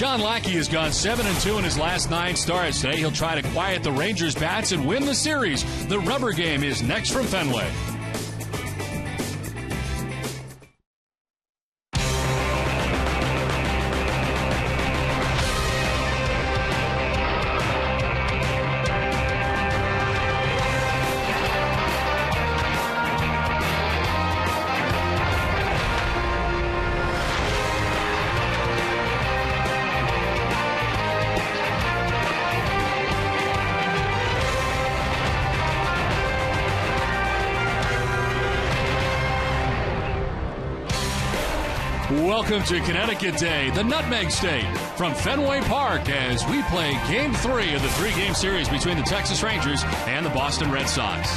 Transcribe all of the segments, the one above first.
John Lackey has gone 7-2 in his last 9 starts. Today he'll try to quiet the Rangers' bats and win the series. The rubber game is next from Fenway. Welcome to Connecticut Day, the Nutmeg State, from Fenway Park as we play Game 3 of the 3-game series between the Texas Rangers and the Boston Red Sox.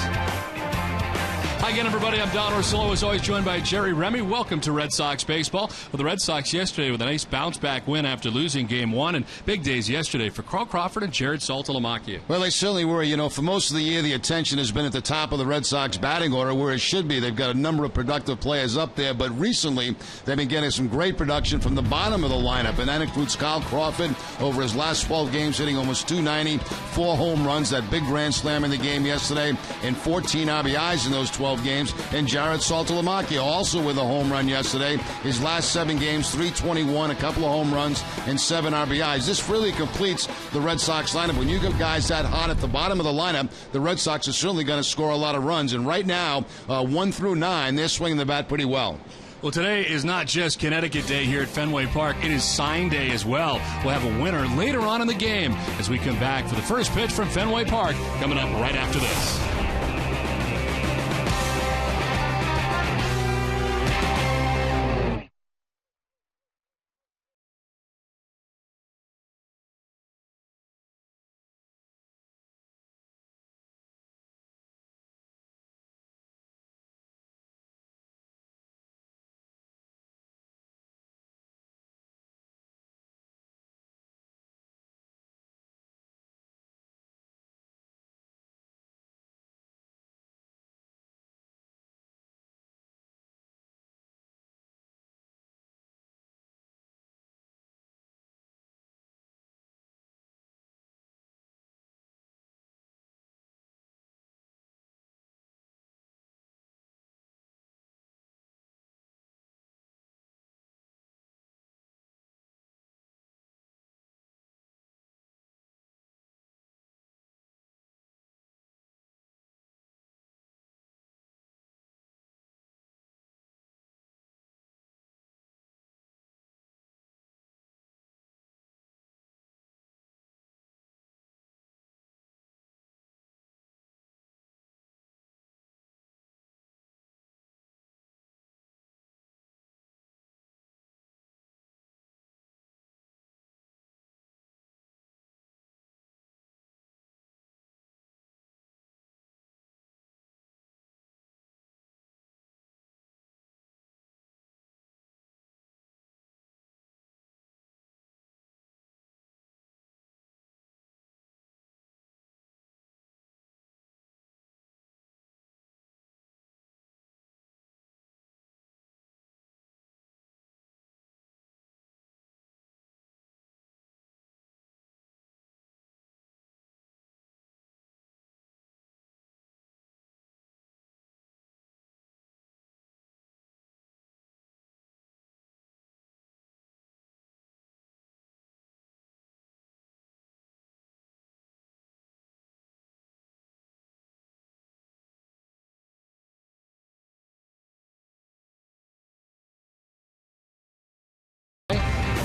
Hi again, everybody. I'm Don Orsillo, as always, joined by Jerry Remy. Welcome to Red Sox baseball. Well, the Red Sox yesterday with a nice bounce-back win after losing Game 1, and big days yesterday for Carl Crawford and Jared Saltalamacchia. Well, they certainly were. You know, for most of the year, the attention has been at the top of the Red Sox batting order, where it should be. They've got a number of productive players up there, but recently they've been getting some great production from the bottom of the lineup, and that includes Carl Crawford over his last 12 games, hitting almost 290, 4 home runs, that big grand slam in the game yesterday, and 14 RBIs in those 12 games, and Jared Saltalamacchia also with a home run yesterday. His last 7 games, 321, a couple of home runs, and 7 RBIs. This really completes the Red Sox lineup. When you get guys that hot at the bottom of the lineup, the Red Sox are certainly going to score a lot of runs. And right now, 1 through 9, they're swinging the bat pretty well. Well, today is not just Connecticut Day here at Fenway Park. It is sign day as well. We'll have a winner later on in the game as we come back for the first pitch from Fenway Park coming up right after this.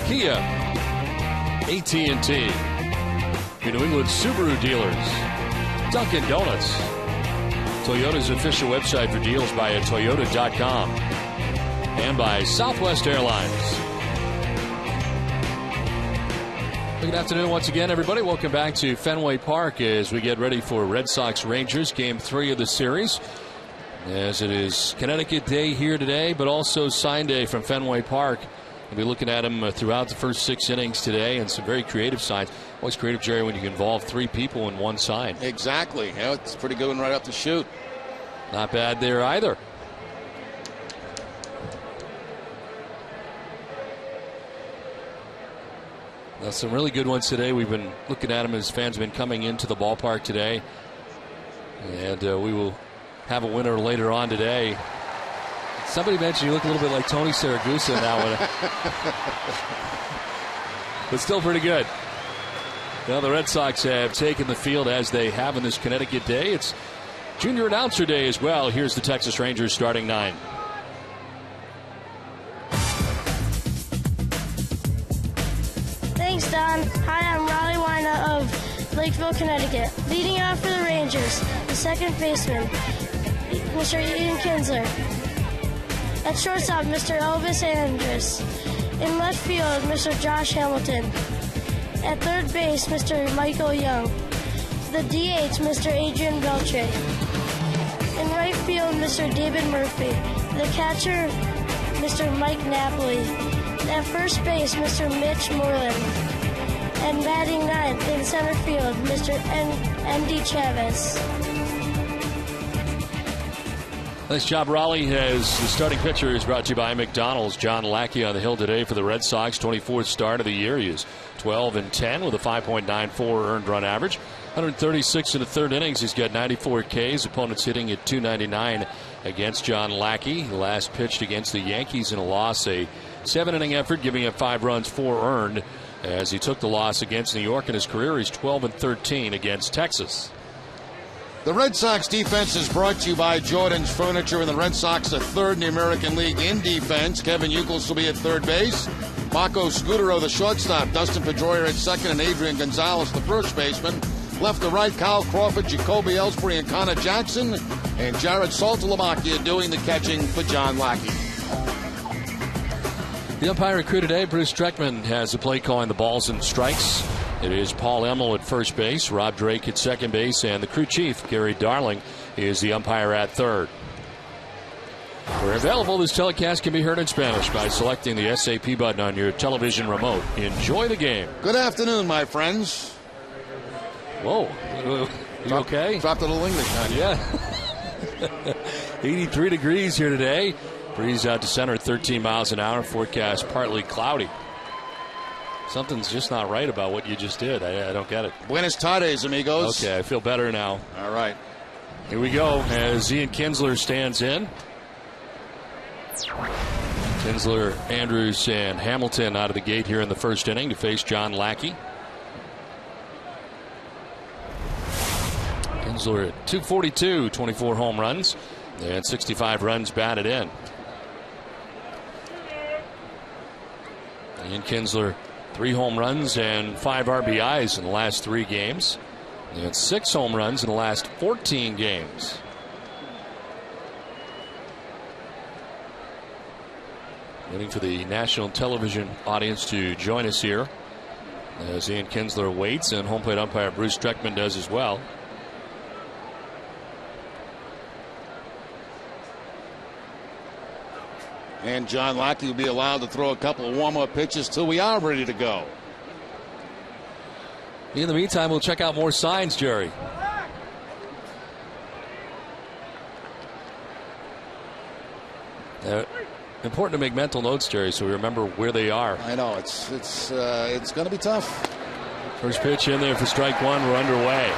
Kia, AT&T, your New England Subaru dealers, Dunkin' Donuts, Toyota's official website for deals by Toyota.com, and by Southwest Airlines. Good afternoon once again, everybody. Welcome back to Fenway Park as we get ready for Red Sox Rangers, Game 3 of the series. As it is Connecticut Day here today, but also sign day from Fenway Park. We'll be looking at them throughout the first 6 innings today, and some very creative signs. Always creative, Jerry, when you can involve 3 people in one sign. Exactly. Yeah, it's a pretty good one right up the chute. Not bad there either. Some really good ones today. We've been looking at them as fans have been coming into the ballpark today. And we will have a winner later on today. Somebody mentioned you look a little bit like Tony Saragusa in that one. But still pretty good. Well, the Red Sox have taken the field as they have in this Connecticut day. It's Junior Announcer Day as well. Here's the Texas Rangers starting 9. Thanks, Don. Hi, I'm Riley Weina of Lakeville, Connecticut. Leading off for the Rangers, the second baseman, Mr. Ian Kinsler. At shortstop, Mr. Elvis Andrus. In left field, Mr. Josh Hamilton. At third base, Mr. Michael Young. The DH, Mr. Adrian Beltre. In right field, Mr. David Murphy. The catcher, Mr. Mike Napoli. At first base, Mr. Mitch Moreland. And batting ninth in center field, Mr. M.D. Chavez. Nice job, Raleigh. As the starting pitcher is brought to you by McDonald's. John Lackey on the hill today for the Red Sox. 24th start of the year. He is 12-10 with a 5.94 earned run average. 136 in the third innings. He's got 94 Ks. Opponents hitting at 299 against John Lackey. He last pitched against the Yankees in a loss. A 7-inning effort, giving up 5 runs, 4 earned. As he took the loss against New York in his career, he's 12-13 against Texas. The Red Sox defense is brought to you by Jordan's Furniture, and the Red Sox are third in the American League in defense. Kevin Youkilis will be at third base. Marco Scudero, the shortstop. Dustin Pedroia at second, and Adrian Gonzalez, the first baseman. Left to right, Kyle Crawford, Jacoby Ellsbury, and Connor Jackson. And Jared Saltalamacchia doing the catching for John Lackey. The umpire crew today, Bruce Streckman, has the play calling the balls and strikes. It is Paul Emmel at first base, Rob Drake at second base, and the crew chief, Gary Darling, is the umpire at third. Where available, this telecast can be heard in Spanish by selecting the SAP button on your television remote. Enjoy the game. Good afternoon, my friends. Whoa. You okay? Dropped a little English, huh? Yeah. 83 degrees here today. Breeze out to center at 13 miles an hour. Forecast partly cloudy. Something's just not right about what you just did. I don't get it. Buenas tardes, amigos. Okay, I feel better now. All right. Here we go as Ian Kinsler stands in. Kinsler, Andrews, and Hamilton out of the gate here in the first inning to face John Lackey. Kinsler at 242, 24 home runs, and 65 runs batted in. Ian Kinsler, 3 home runs and 5 RBIs in the last 3 games. And 6 home runs in the last 14 games. Waiting for the national television audience to join us here as Ian Kinsler waits, and home plate umpire Bruce Streckman does as well. And John Lackey will be allowed to throw a couple of warm-up pitches till we are ready to go. In the meantime, we'll check out more signs, Jerry. Important to make mental notes, Jerry, so we remember where they are. I know it's going to be tough. First pitch in there for strike one. We're underway.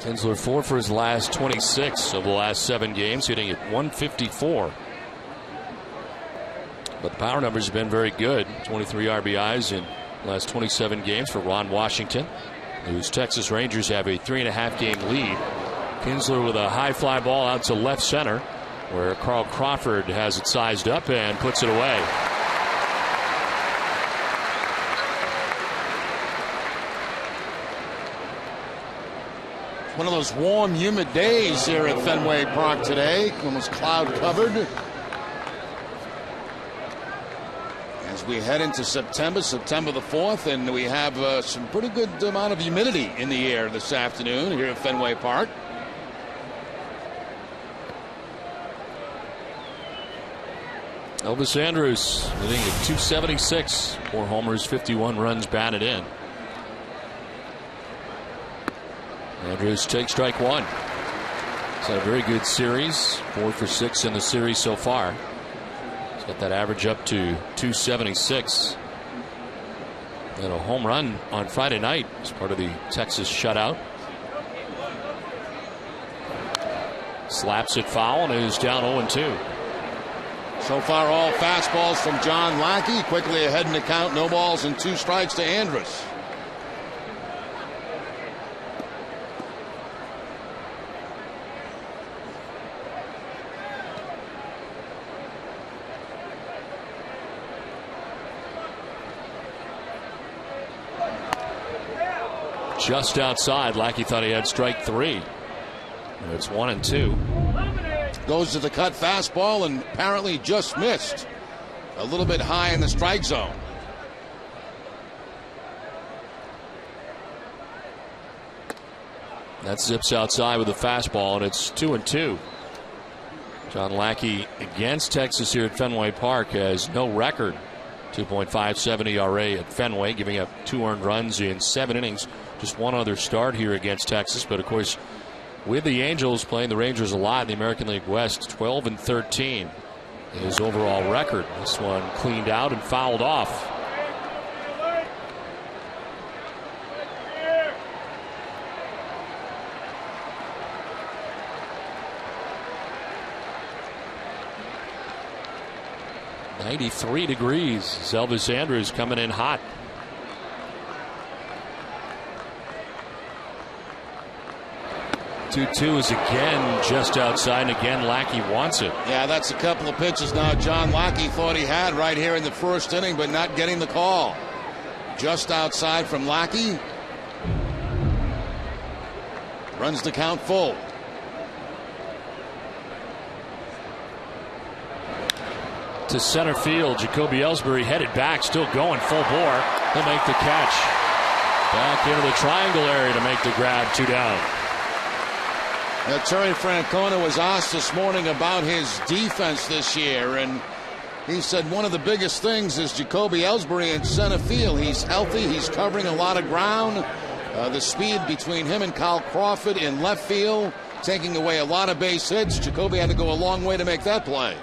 Kinsler 4 for his last 26 of the last 7 games, hitting at 154. But the power numbers have been very good. 23 RBIs in the last 27 games for Ron Washington, whose Texas Rangers have a 3.5 game lead. Kinsler with a high fly ball out to left center, where Carl Crawford has it sized up and puts it away. One of those warm, humid days here at Fenway Park today, almost cloud covered. As we head into September the 4th, and we have some pretty good amount of humidity in the air this afternoon here at Fenway Park. Elvis Andrus hitting at 276. 4 homers, 51 runs batted in. Andrus takes strike one. He's had a very good series, 4 for 6 in the series so far. He's got that average up to 276. And a home run on Friday night as part of the Texas shutout. Slaps it foul and is down 0-2. So far, all fastballs from John Lackey. Quickly ahead in the count. No balls and 2 strikes to Andrus. Just outside. Lackey thought he had strike 3. And it's 1-2. Goes to the cut fastball and apparently just missed. A little bit high in the strike zone. That zips outside with a fastball, and it's 2-2. John Lackey against Texas here at Fenway Park has no record. 2.57 ERA at Fenway, giving up 2 earned runs in 7 innings. Just one other start here against Texas, but of course, with the Angels playing the Rangers a lot in the American League West, 12-13 his overall record. This one cleaned out and fouled off. .93 degrees. Elvis Andrus coming in hot. 2-2 is again just outside, and again Lackey wants it. Yeah, that's a couple of pitches now John Lackey thought he had right here in the first inning, but not getting the call. Just outside from Lackey. Runs the count full. To center field, Jacoby Ellsbury headed back, still going full bore. He'll make the catch. Back into the triangle area to make the grab, 2 down. Terry Francona was asked this morning about his defense this year, and he said one of the biggest things is Jacoby Ellsbury in center field. He's healthy, he's covering a lot of ground. The speed between him and Kyle Crawford in left field, taking away a lot of base hits. Jacoby had to go a long way to make that play.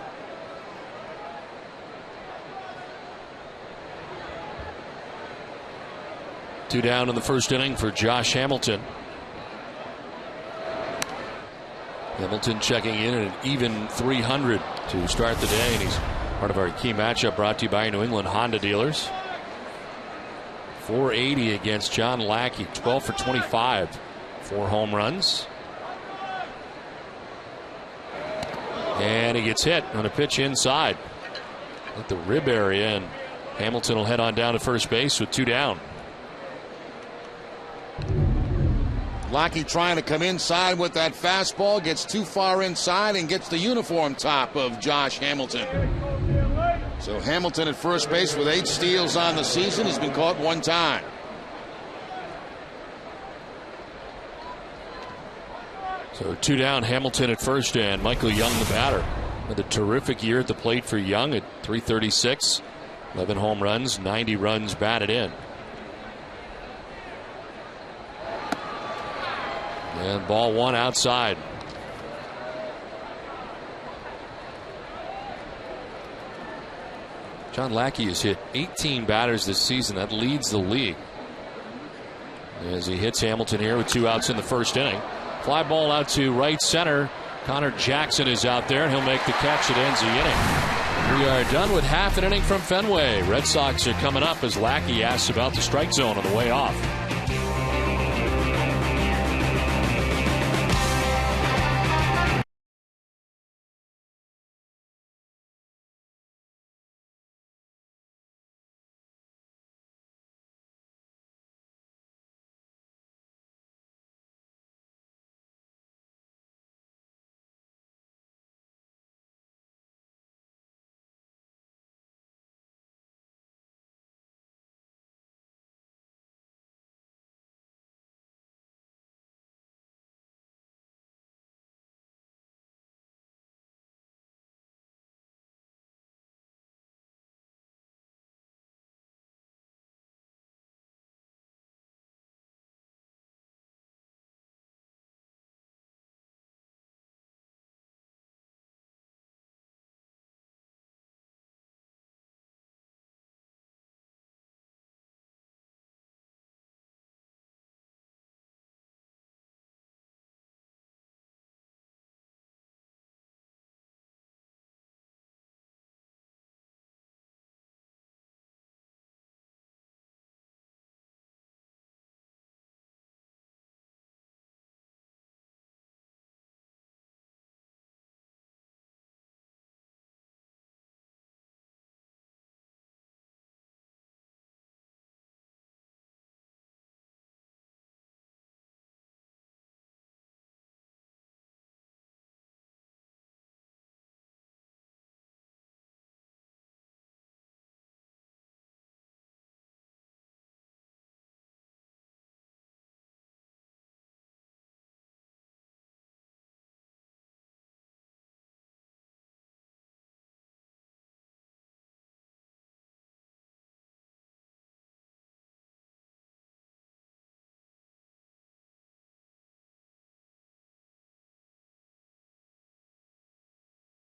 Two down in the first inning for Josh Hamilton. Hamilton checking in at an even 300 to start the day, and he's part of our key matchup brought to you by New England Honda dealers. 480 against John Lackey, 12 for 25, 4 home runs. And he gets hit on a pitch inside at the rib area, and Hamilton will head on down to first base with 2 down. Lackey trying to come inside with that fastball, gets too far inside and gets the uniform top of Josh Hamilton. So Hamilton at first base with 8 steals on the season. He's been caught 1 time. So 2 down, Hamilton at first, and Michael Young the batter. With a terrific year at the plate for Young at .336, 11 home runs, 90 runs batted in. And ball 1 outside. John Lackey has hit 18 batters this season. That leads the league. As he hits Hamilton here with 2 outs in the first inning. Fly ball out to right center. Connor Jackson is out there, and he'll make the catch that ends the inning. We are done with half an inning from Fenway. Red Sox are coming up as Lackey asks about the strike zone on the way off.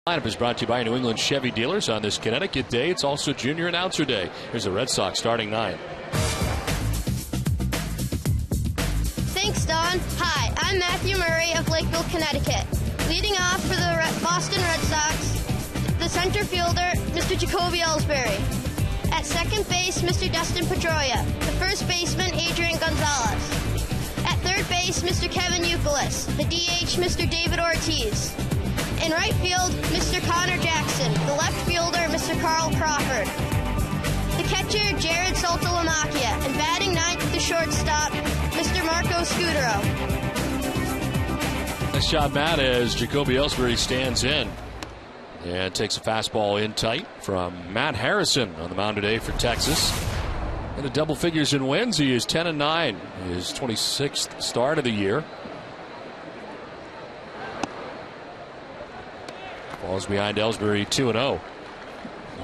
Lineup is brought to you by New England Chevy dealers on this Connecticut Day. It's also Junior Announcer Day. Here's the Red Sox starting 9. Thanks, Don. Hi, I'm Matthew Murray of Lakeville, Connecticut. Leading off for the Boston Red Sox, the center fielder, Mr. Jacoby Ellsbury. At second base, Mr. Dustin Pedroia. The first baseman, Adrian Gonzalez. At third base, Mr. Kevin Youkilis. The DH, Mr. David Ortiz. In right field, Mr. Connor Jackson. The left fielder, Mr. Carl Crawford. The catcher, Jared Saltalamacchia. And batting ninth, the shortstop, Mr. Marco Scudero. Nice job, Matt, as Jacoby Ellsbury stands in. And takes a fastball in tight from Matt Harrison on the mound today for Texas. In the double figures in wins, he is 10-9. His 26th start of the year. Falls behind Ellsbury 2-0.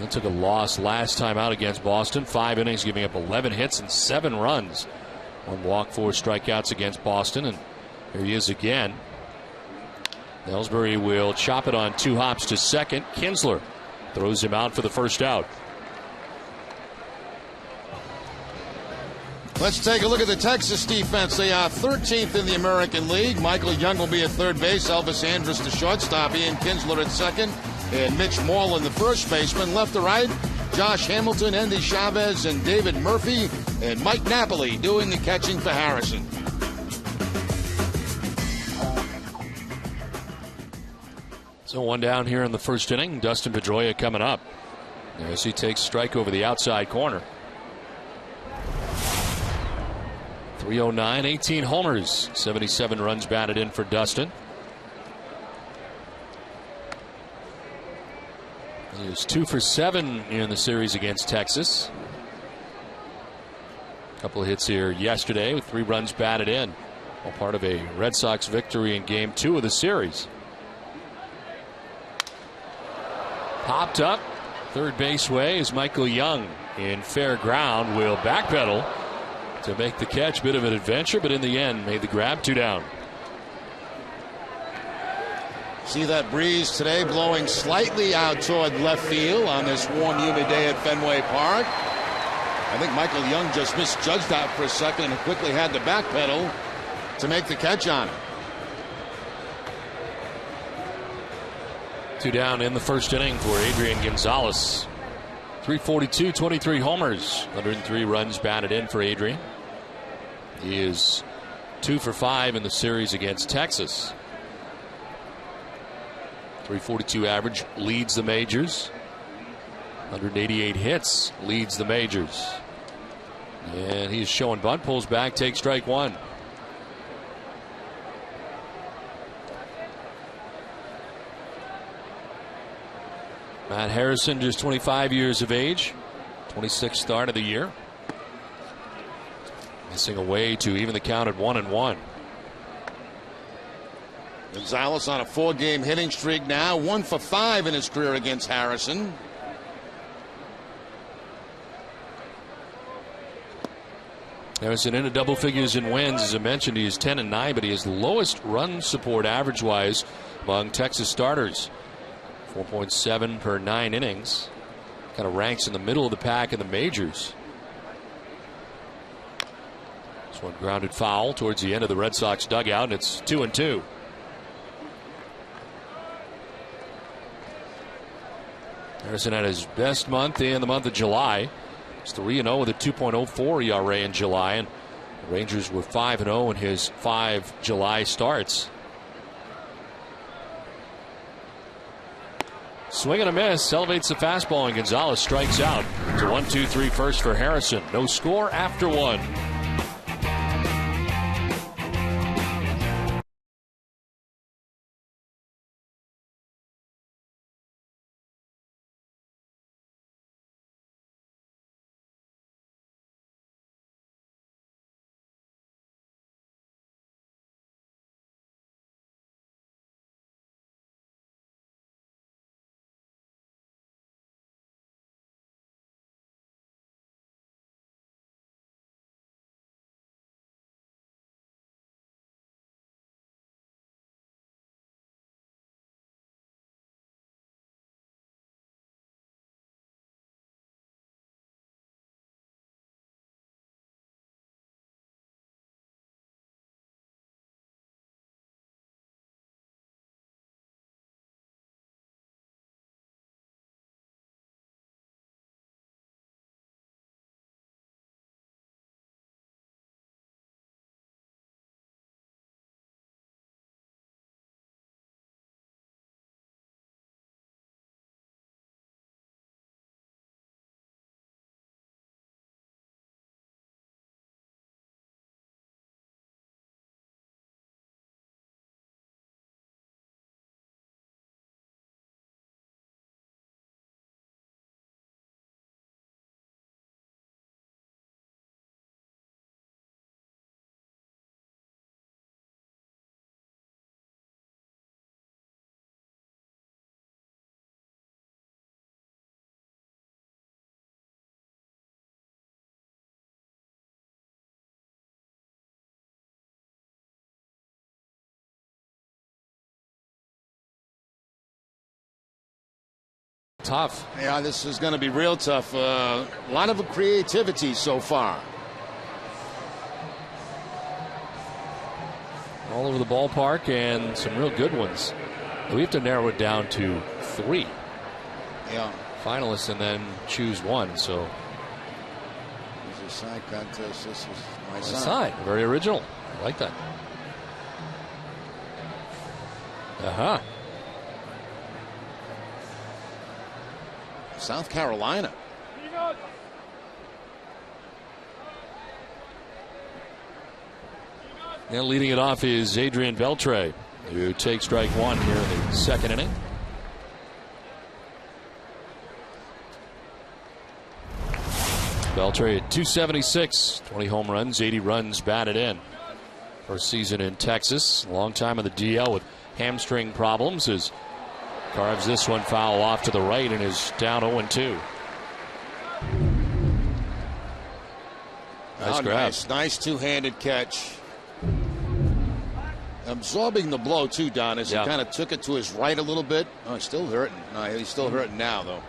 He took a loss last time out against Boston. 5 innings, giving up 11 hits and 7 runs. 1 walk, 4 strikeouts against Boston. And here he is again. Ellsbury will chop it on 2 hops to second. Kinsler throws him out for the first out. Let's take a look at the Texas defense. They are 13th in the American League. Michael Young will be at third base. Elvis Andrus the shortstop. Ian Kinsler at second. And Mitch Moreland the first baseman. Left to right, Josh Hamilton, Andy Chavez, and David Murphy. And Mike Napoli doing the catching for Harrison. So 1 down here in the first inning. Dustin Pedroia coming up as he takes strike over the outside corner. 309, 18 homers, 77 runs batted in for Dustin. He was 2 for 7 in the series against Texas. A couple of hits here yesterday with 3 runs batted in. All part of a Red Sox victory in Game 2 of the series. Popped up third base way is Michael Young in fair ground. Will backpedal to make the catch. Bit of an adventure, but in the end made the grab. 2 down. See that breeze today blowing slightly out toward left field on this warm, humid day at Fenway Park. I think Michael Young just misjudged that for a second and quickly had to backpedal to make the catch on it. 2 down in the first inning for Adrian Gonzalez. 342, 23 homers, 103 runs batted in for Adrian. He is 2 for 5 in the series against Texas. 342 average, leads the majors. 188 hits, leads the majors. And he's showing bunt, pulls back, takes strike 1. Matt Harrison, just 25 years of age, 26th start of the year. Missing away to even the count at 1-1. Gonzalez on a 4-game hitting streak now, 1 for 5 in his career against Harrison. Harrison into double figures in wins. As I mentioned, he is 10-9, but he is lowest run support average wise among Texas starters. 4.7 per 9 innings. Kind of ranks in the middle of the pack in the majors. This one grounded foul towards the end of the Red Sox dugout, and it's 2-2. Harrison had his best month in the month of July. He's 3-0 with a 2.04 ERA in July, and the Rangers were 5-0 in his 5 July starts. Swing and a miss, elevates the fastball, and Gonzalez strikes out. It's a 1-2-3 first for Harrison. No score after 1. tough. Yeah, this is going to be real tough. A lot of creativity so far. All over the ballpark and some real good ones. We have to narrow it down to 3. Yeah. Finalists and then choose one. So This is side contest. This is my side. Very original. I like that. South Carolina. And leading it off is Adrian Beltre, who takes strike 1 here in the second inning. Beltre at 276, 20 home runs, 80 runs batted in. First season in Texas, long time on the DL with hamstring problems, as carves this one foul off to the right and is down 0-2. Nice grab. Nice two-handed catch. Absorbing the blow too, Don, as he kind of took it to his right a little bit. Oh, he's still hurting. No, he's still hurting now, though.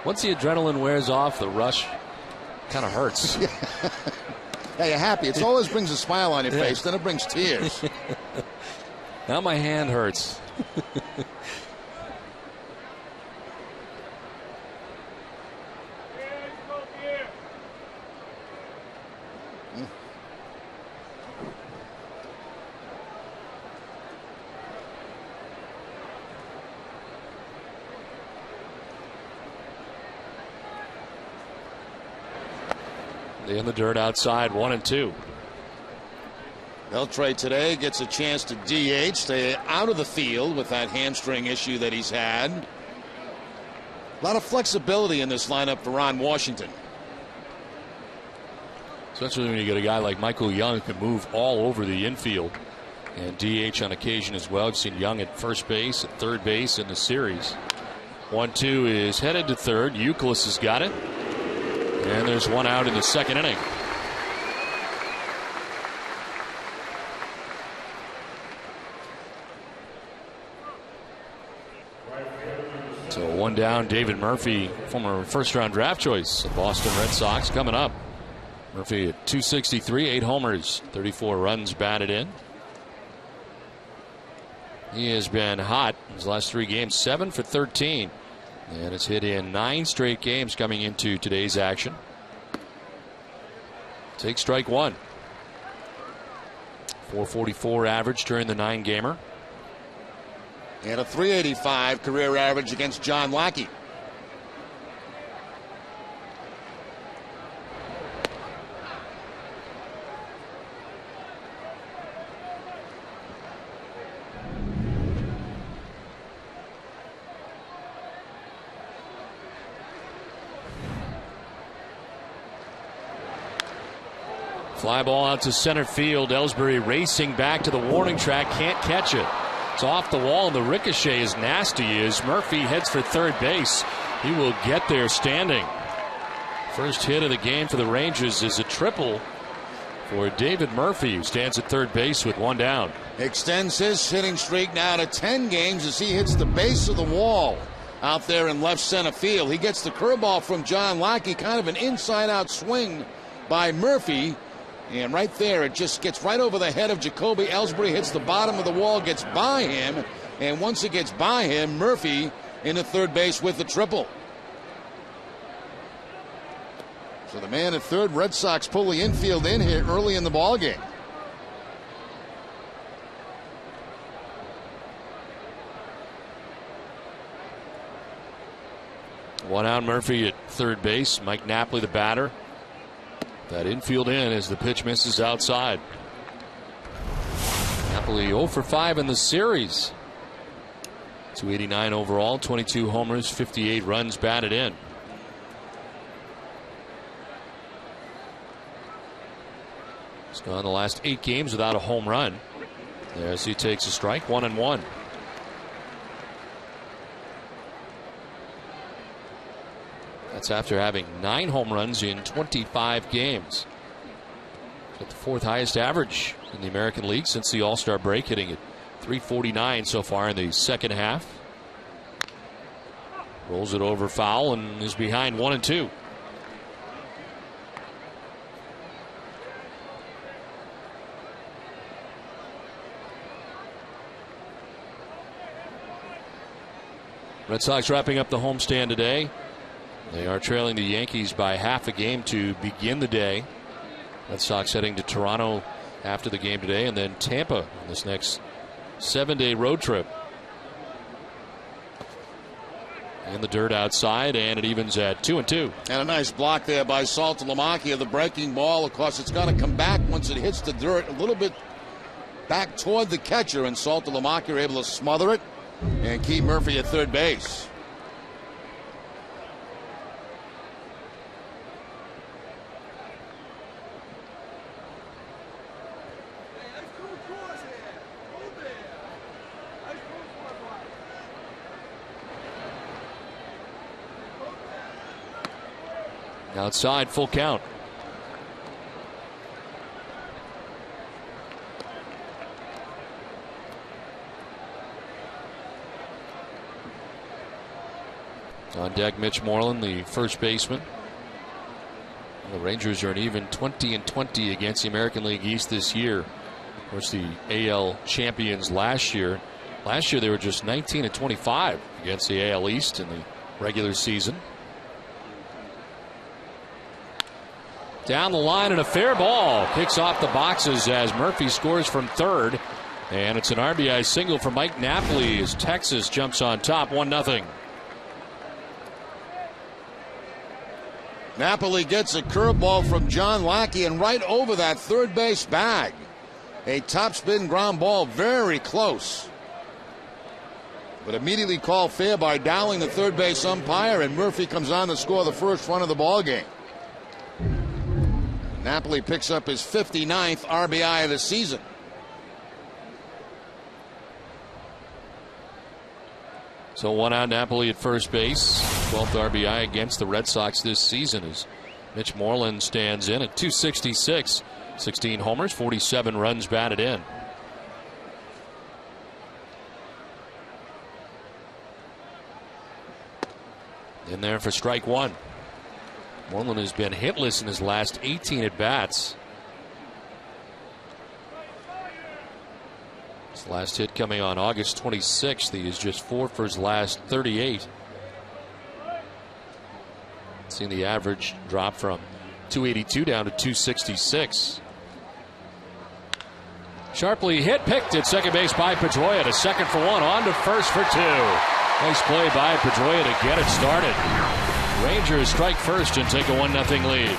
Once the adrenaline wears off, the rush kind of hurts. Hey, you're happy. It always brings a smile on your face. Then it brings tears. Now my hand hurts. In the dirt outside, 1-2. Beltre today gets a chance to DH, stay out of the field with that hamstring issue that he's had. A lot of flexibility in this lineup for Ron Washington. Especially when you get a guy like Michael Young who can move all over the infield and DH on occasion as well. I've seen Young at first base, at third base in the series. 1-2 is headed to third. Youkilis has got it. And there's one out in the second inning. So one down, David Murphy, former first-round draft choice of Boston Red Sox, coming up. Murphy at 263, 8 homers, 34 runs batted in. He has been hot in his last 3 games, 7 for 13. And it's hit in 9 straight games coming into today's action. Take strike 1. 444 average during the 9-gamer. And a 385 career average against John Lackey. Fly ball out to center field. Ellsbury racing back to the warning track. Can't catch it. It's off the wall, and the ricochet is nasty as Murphy heads for third base. He will get there standing. First hit of the game for the Rangers is a triple for David Murphy, who stands at third base with 1 down. Extends his hitting streak now to 10 games as he hits the base of the wall out there in left center field. He gets the curveball from John Lackey, kind of an inside-out swing by Murphy. And right there, it just gets right over the head of Jacoby Ellsbury, hits the bottom of the wall, gets by him. And once it gets by him, Murphy into third base with the triple. So the man at third, Red Sox pull the infield in here early in the ballgame. One out, Murphy at third base. Mike Napoli, the batter. That infield in as the pitch misses outside. Napoli 0 for 5 in the series. 289 overall, 22 homers, 58 runs batted in. He's gone the last 8 games without a home run. As he takes a strike, 1-1. That's after having 9 home runs in 25 games. Got the 4th highest average in the American League since the All-Star break, hitting at 3:49 so far in the second half. Rolls it over foul and is behind 1-2. Red Sox wrapping up the homestand today. They are trailing the Yankees by half a game to begin the day. Red Sox heading to Toronto after the game today, and then Tampa on this next 7-day road trip. In the dirt outside, and it evens at 2-2. And a nice block there by Saltalamacchia. The breaking ball, of course, it's got to come back once it hits the dirt a little bit back toward the catcher, and Saltalamacchia able to smother it and keep Murphy at third base. Outside, full count. On deck, Mitch Moreland, the first baseman. The Rangers are an even 20-20 against the American League East this year. Of course, the AL champions last year. Last year they were just 19-25 against the AL East in the regular season. Down the line and a fair ball. Kicks off the boxes as Murphy scores from third. And it's an RBI single for Mike Napoli as Texas jumps on top 1-0. Napoli gets a curveball from John Lackey and right over that third base bag. A topspin ground ball, very close. But immediately called fair by Dowling, the third base umpire, and Murphy comes on to score the first run of the ball game. Napoli picks up his 59th RBI of the season. So 1 out, Napoli at first base. 12th RBI against the Red Sox this season as Mitch Moreland stands in at .266. 16 homers, 47 runs batted in. In there for strike one. Moreland has been hitless in his last 18 at-bats. His last hit coming on August 26th. He is just 4 for his last 38. Seen the average drop from 282 down to 266. Sharply hit, picked at second base by Pedroia to second for one, on to first for two. Nice play by Pedroia to get it started. Rangers strike first and take a 1-0 lead.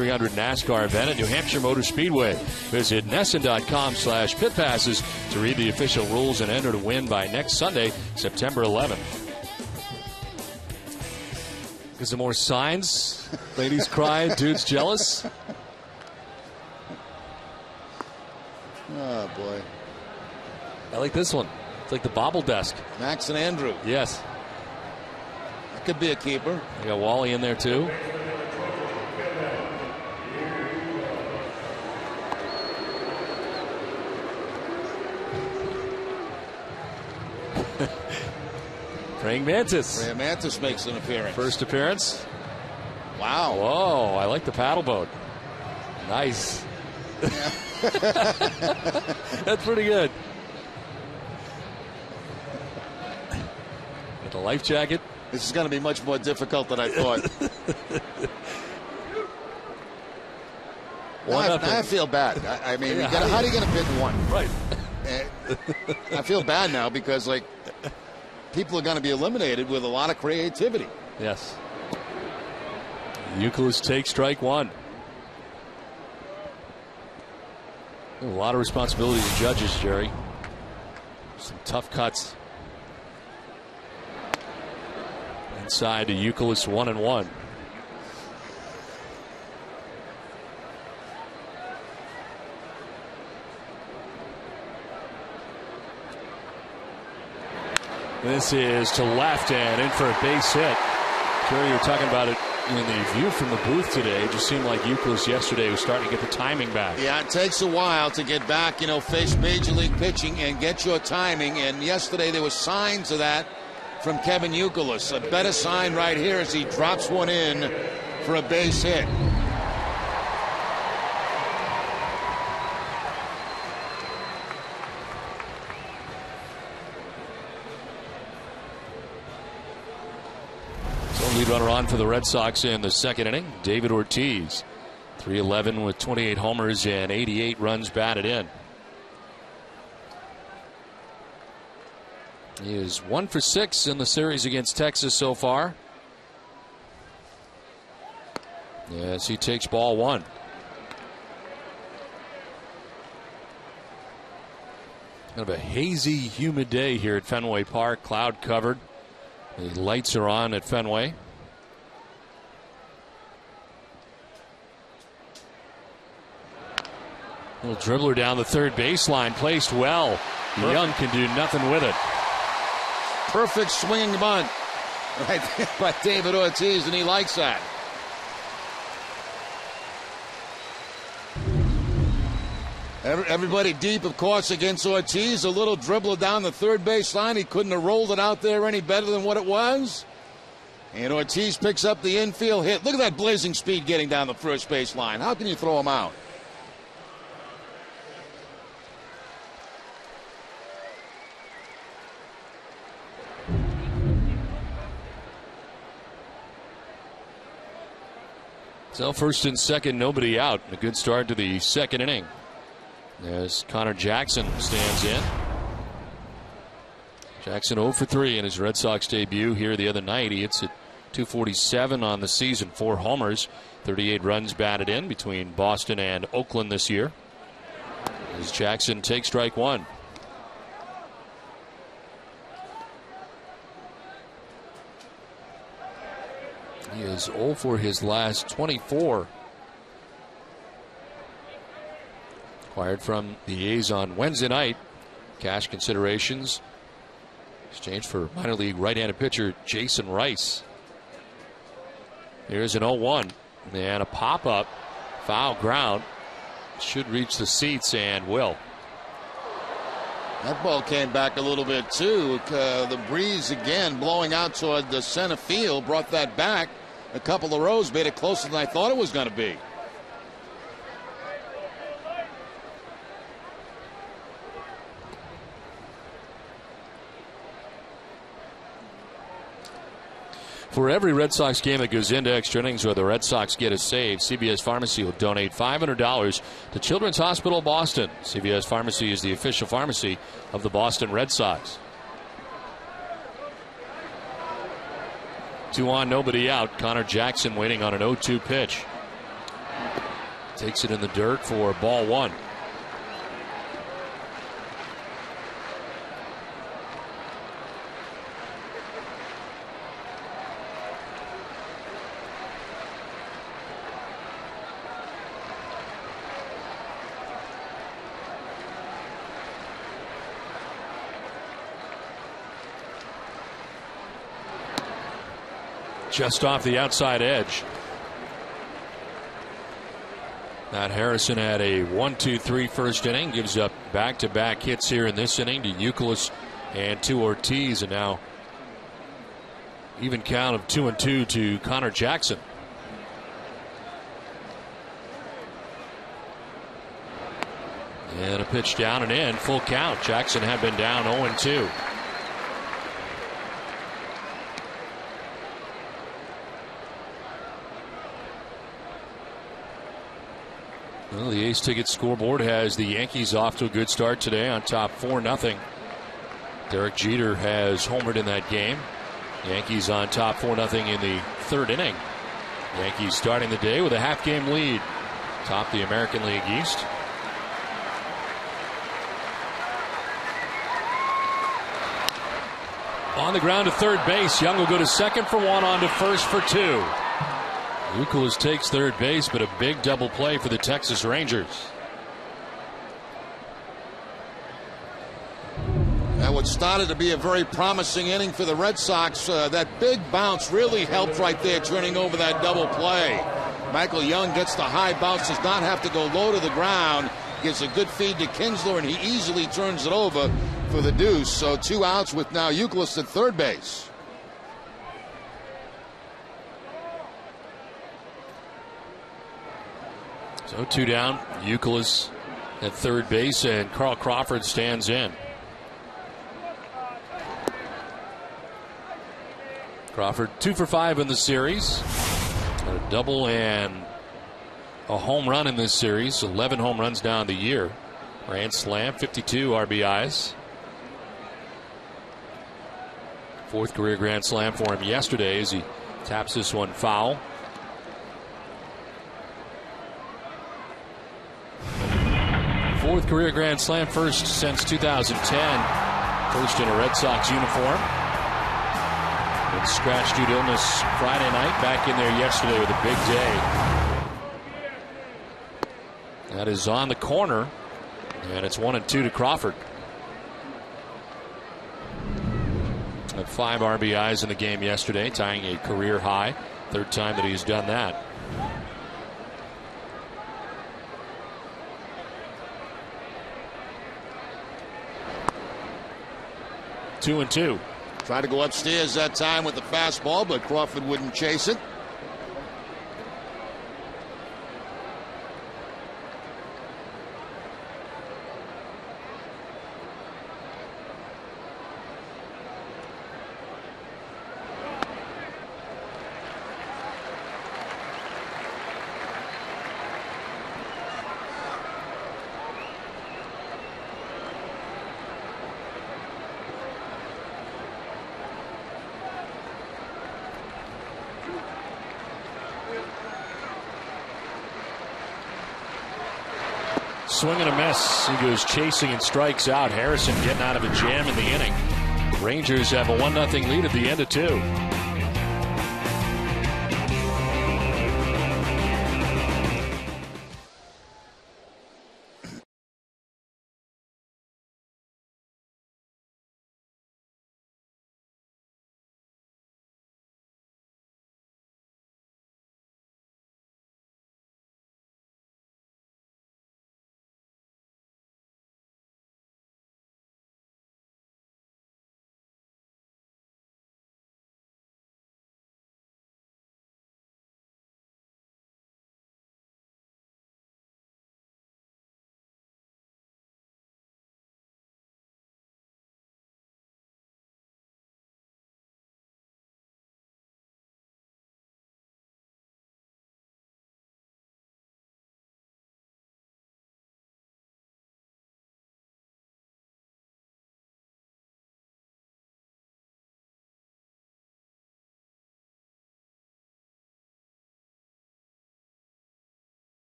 .300 NASCAR event at New Hampshire Motor Speedway. Visit NESN.com/pit passes to read the official rules and enter to win by next Sunday, September 11th. Is there more signs? Ladies crying, dudes jealous? Oh, boy. I like this one. It's like the bobble desk. Max and Andrew. Yes. That could be a keeper. I got Wally in there, too. Praying Mantis. Praying Mantis makes an appearance. First appearance. Wow. Whoa, I like the paddle boat. Nice. Yeah. That's pretty good. With the life jacket. This is going to be much more difficult than I thought. Now I feel bad. I mean, Yeah, how are you going to pick one? Right. I feel bad now because, like, people are going to be eliminated with a lot of creativity. Yes. Euclid takes strike one. A lot of responsibility to judges, Jerry. Some tough cuts. Inside to Euclid, 1-1. This is to left and in for a base hit. Jerry, you were talking about it in the view from the booth today. It just seemed like Euclid yesterday was starting to get the timing back. Yeah, it takes a while to get back, face Major League pitching and get your timing. And yesterday there were signs of that from Kevin Euclid. A better sign right here as he drops one in for a base hit. Lead runner on for the Red Sox in the second inning, David Ortiz. 311 with 28 homers and 88 runs batted in. He is 1 for 6 in the series against Texas so far. Yes, he takes ball one. Kind of a hazy, humid day here at Fenway Park, cloud covered. The lights are on at Fenway. Little dribbler down the third baseline, placed well. Young can do nothing with it. Perfect swinging bunt right there by David Ortiz, and he likes that. Everybody deep, of course, against Ortiz. A little dribbler down the third baseline. He couldn't have rolled it out there any better than what it was. And Ortiz picks up the infield hit. Look at that blazing speed getting down the first baseline. How can you throw him out? So first and second, nobody out. A good start to the second inning. As Connor Jackson stands in. Jackson 0 for 3 in his Red Sox debut here the other night. He hits at .247 on the season, 4 homers, 38 runs batted in between Boston and Oakland this year. As Jackson takes strike one. He is 0 for his last 24. Acquired from the A's on Wednesday night. Cash considerations exchanged for minor league right-handed pitcher Jason Rice. Here's an 0-1 and a pop-up. Foul ground. Should reach the seats and will. That ball came back a little bit too. The breeze again blowing out toward the center field brought that back a couple of rows, made it closer than I thought it was going to be. For every Red Sox game that goes into extra innings where the Red Sox get a save, CVS Pharmacy will donate $500 to Children's Hospital Boston. CVS Pharmacy is the official pharmacy of the Boston Red Sox. 2 on, nobody out. Connor Jackson waiting on an 0-2 pitch. Takes it in the dirt for ball one. just off the outside edge. Matt Harrison had a 1-2-3 first inning. Gives up back-to-back hits here in this inning to Youkilis and to Ortiz. And now even count of 2-2 to Connor Jackson. And a pitch down and in. Full count. Jackson had been down 0-2. Well, the Ace Ticket scoreboard has the Yankees off to a good start today on top 4-0. Derek Jeter has homered in that game. Yankees on top 4-0 in the third inning. Yankees starting the day with a half-game lead. Top the American League East. On the ground to third base. Young will go to second for one, on to first for two. Youkilis takes third base, but a big double play for the Texas Rangers. And what started to be a very promising inning for the Red Sox, that big bounce really helped right there, turning over that double play. Michael Young gets the high bounce, does not have to go low to the ground, gives a good feed to Kinsler, and he easily turns it over for the deuce. So 2 outs with now Youkilis at third base. So 2 down. Youkilis at third base, and Carl Crawford stands in. Crawford 2 for 5 in the series. A double and a home run in this series. 11 home runs down the year. Grand slam, 52 RBIs. 4th career grand slam for him yesterday as he taps this one foul. Fourth career grand slam, first since 2010. First in a Red Sox uniform. And scratch due to illness Friday night. Back in there yesterday with a big day. That is on the corner. And it's 1-2 to Crawford. Had 5 RBIs in the game yesterday, tying a career high. Third time that he's done that. Two and two. Tried to go upstairs that time with the fastball, but Crawford wouldn't chase it. Swing and a miss. He goes chasing and strikes out. Harrison getting out of a jam in the inning. Rangers have a 1-0 lead at the end of 2.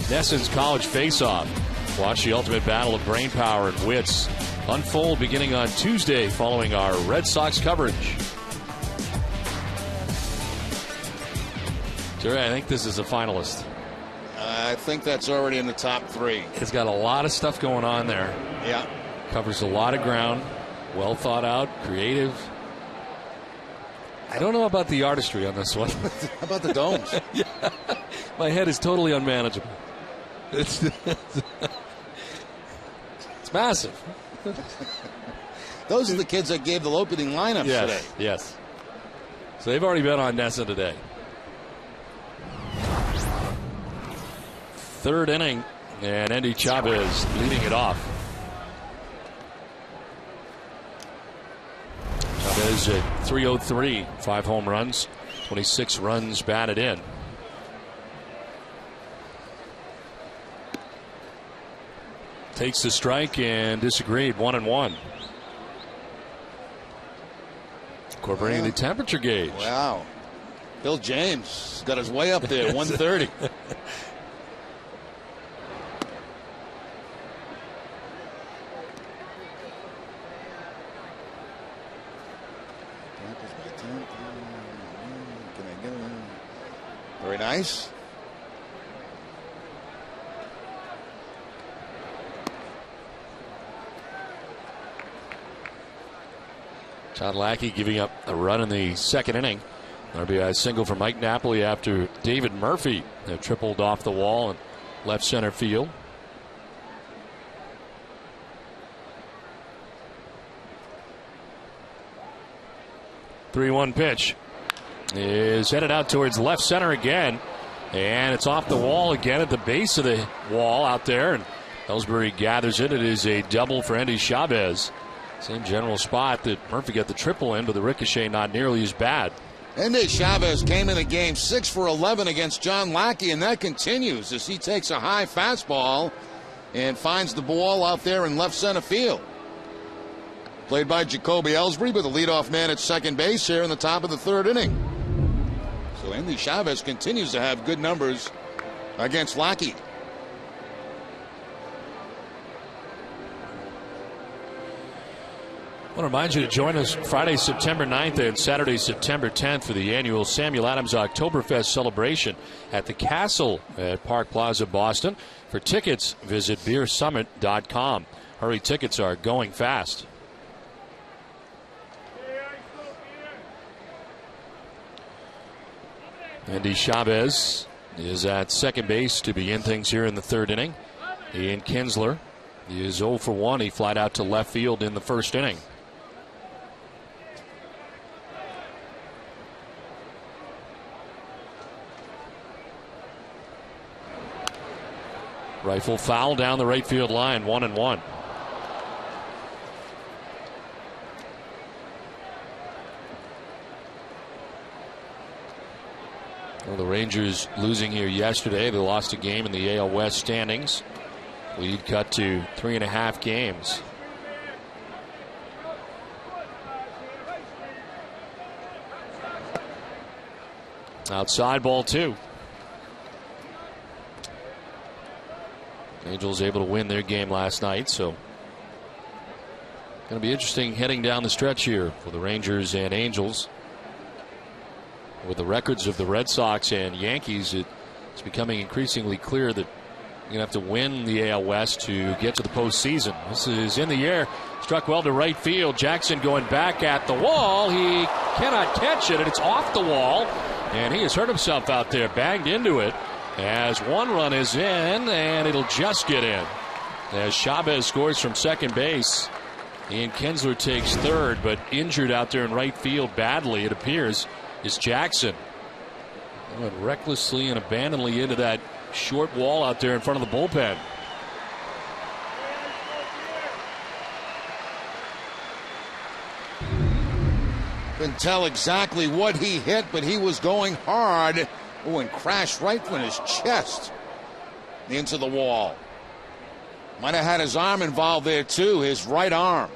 Nesson's College Face-Off. Watch the ultimate battle of brain power and wits unfold beginning on Tuesday following our Red Sox coverage. Jerry, I think this is a finalist. I think that's already in the top 3. It's got a lot of stuff going on there. Yeah. Covers a lot of ground. Well thought out, creative. I don't know about the artistry on this one. How about the domes? Yeah. My head is totally unmanageable. It's massive. Those are the kids that gave the opening lineups today. Yes. So they've already been on Nessa today. Third inning, and Andy Chavez leading it off. Chavez at .303, 5 home runs, 26 runs batted in. Takes the strike and disagreed, 1-1. Incorporating the temperature gauge. Wow. Bill James got his way up there, 130. Very nice. John Lackey giving up a run in the second inning. RBI single for Mike Napoli after David Murphy tripled off the wall in left center field. .3-1 pitch is headed out towards left center again, and it's off the wall again at the base of the wall out there, and Ellsbury gathers it. It is a double for Andy Chavez. Same general spot that Murphy got the triple in, but the ricochet not nearly as bad. Andy Chavez came in the game 6 for 11 against John Lackey, and that continues as he takes a high fastball and finds the ball out there in left center field. Played by Jacoby Ellsbury, but the leadoff man at second base here in the top of the third inning. So Andy Chavez continues to have good numbers against Lackey. I want to remind you to join us Friday, September 9th and Saturday, September 10th for the annual Samuel Adams Oktoberfest celebration at the Castle at Park Plaza, Boston. For tickets, visit beersummit.com. Hurry, tickets are going fast. Andy Chavez is at second base to begin things here in the third inning. Ian Kinsler is 0 for 1. He flied out to left field in the first inning. Rifle foul down the right field line, 1-1. Well, the Rangers losing here yesterday. They lost a game in the AL West standings. Lead cut to 3.5 games. Outside ball 2. Angels able to win their game last night, so going to be interesting heading down the stretch here for the Rangers and Angels. With the records of the Red Sox and Yankees, it's becoming increasingly clear that you're going to have to win the AL West to get to the postseason. This is in the air, struck well to right field. Jackson going back at the wall. He cannot catch it, and it's off the wall, and he has hurt himself out there, banged into it. As one run is in, and it'll just get in. As Chavez scores from second base, Ian Kinsler takes third, but injured out there in right field badly, it appears, is Jackson. He went recklessly and abandonedly into that short wall out there in front of the bullpen. Couldn't tell exactly what he hit, but he was going hard. Oh, and crashed right from his chest into the wall. Might have had his arm involved there too, his right arm.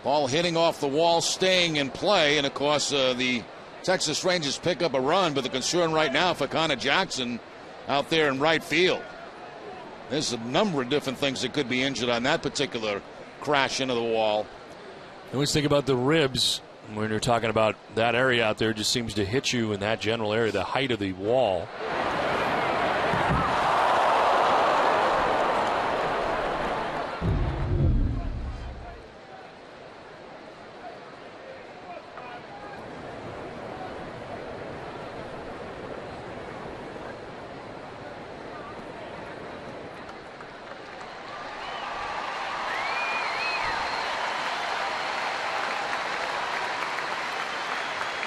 Ball hitting off the wall, staying in play, and of course the Texas Rangers pick up a run, but the concern right now for Connor Jackson out there in right field. There's a number of different things that could be injured on that particular crash into the wall. I always think about the ribs when you're talking about that area out there. It just seems to hit you in that general area, the height of the wall.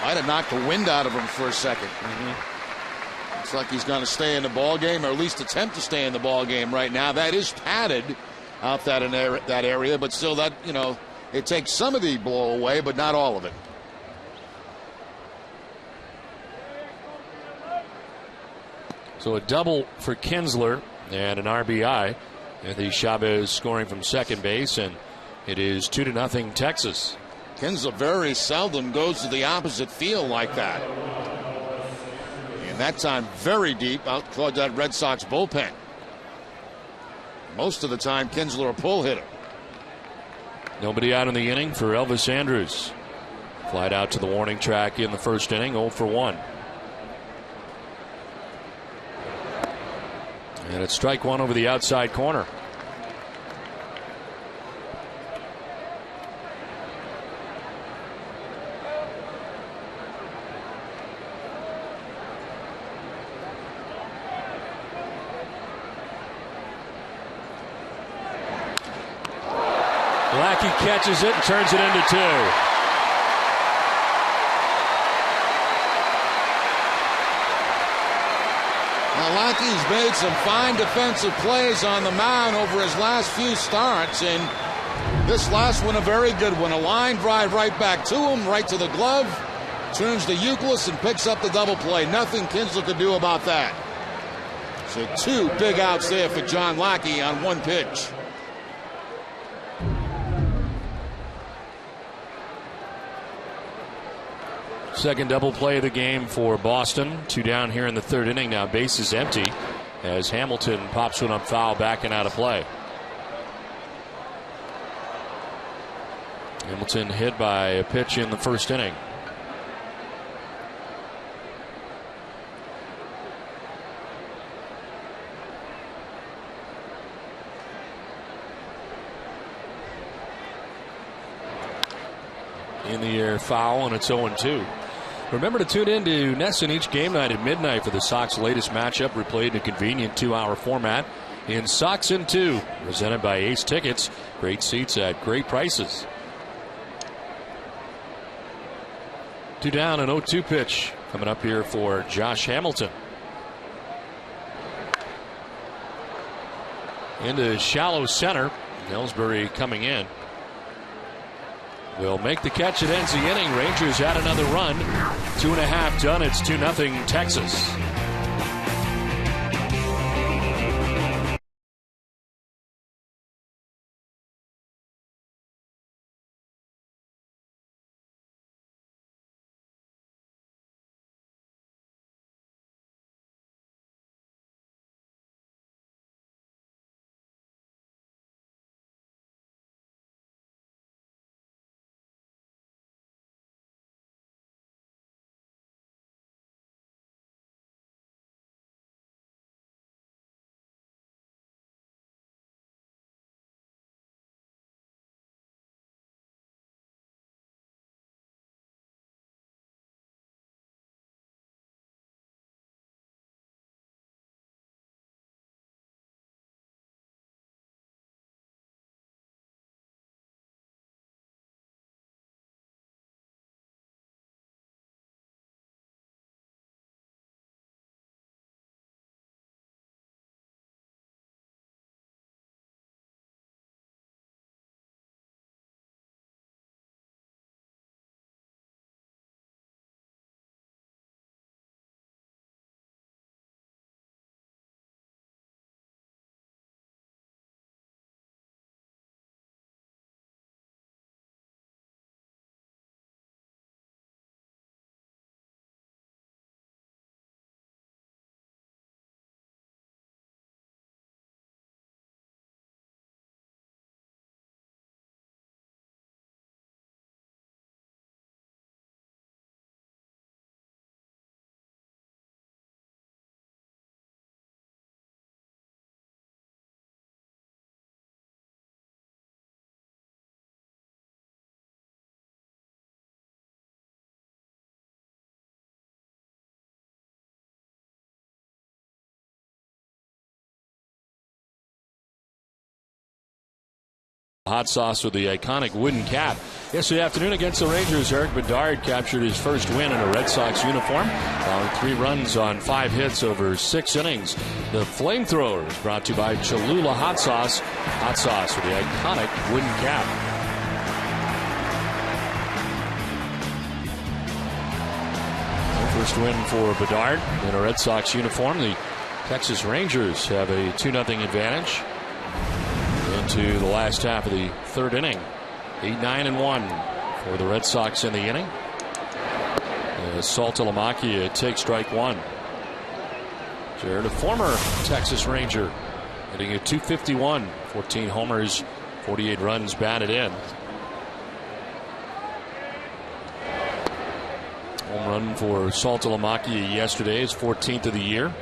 Might have knocked the wind out of him for a second. Looks like he's going to stay in the ball game, or at least attempt to stay in the ball game right now. That is padded out that area, but still, that, you know, it takes some of the blow away, but not all of it. So a double for Kinsler and an RBI. And the Chavez scoring from second base, and it is 2-0 Texas. Kinsler very seldom goes to the opposite field like that. And that time very deep out toward that Red Sox bullpen. Most of the time, Kinsler a pull hitter. Nobody out in the inning for Elvis Andrus. Flied out to the warning track in the first inning, 0 for 1. And it's strike one over the outside corner. Lackey catches it and turns it into 2. Now, Lackey's made some fine defensive plays on the mound over his last few starts, and this last one a very good one. A line drive right back to him, right to the glove, turns to Euclid and picks up the double play. Nothing Kinsler could do about that. So 2 big outs there for John Lackey on 1 pitch. Second double play of the game for Boston. 2 down here in the third inning now. Base is empty as Hamilton pops one up foul, backing out of play. Hamilton hit by a pitch in the first inning. In the air foul, and it's 0-2. Remember to tune in to NESN each game night at midnight for the Sox latest matchup, replayed in a convenient 2-hour format in Sox in 2, presented by Ace Tickets. Great seats at great prices. 2 down, an 0-2 pitch coming up here for Josh Hamilton. Into shallow center. Ellsbury coming in. Will make the catch. It ends the inning. Rangers add another run. 2.5 done. It's 2-0 Texas. hot sauce with the iconic wooden cap. Yesterday afternoon against the Rangers, Eric Bedard captured his first win in a Red Sox uniform, allowing 3 runs on 5 hits over 6 innings. The flamethrower is brought to you by Cholula Hot Sauce with the iconic wooden cap. First win for Bedard in a Red Sox uniform. The Texas Rangers have a 2-0 advantage into the last half of the 3rd inning. 8-9-1 for the Red Sox in the inning. Saltalamacchia takes strike 1. Jared, a former Texas Ranger, hitting at .251, 14 homers, 48 runs batted in. Home run for Saltalamacchia yesterday, his 14th of the year.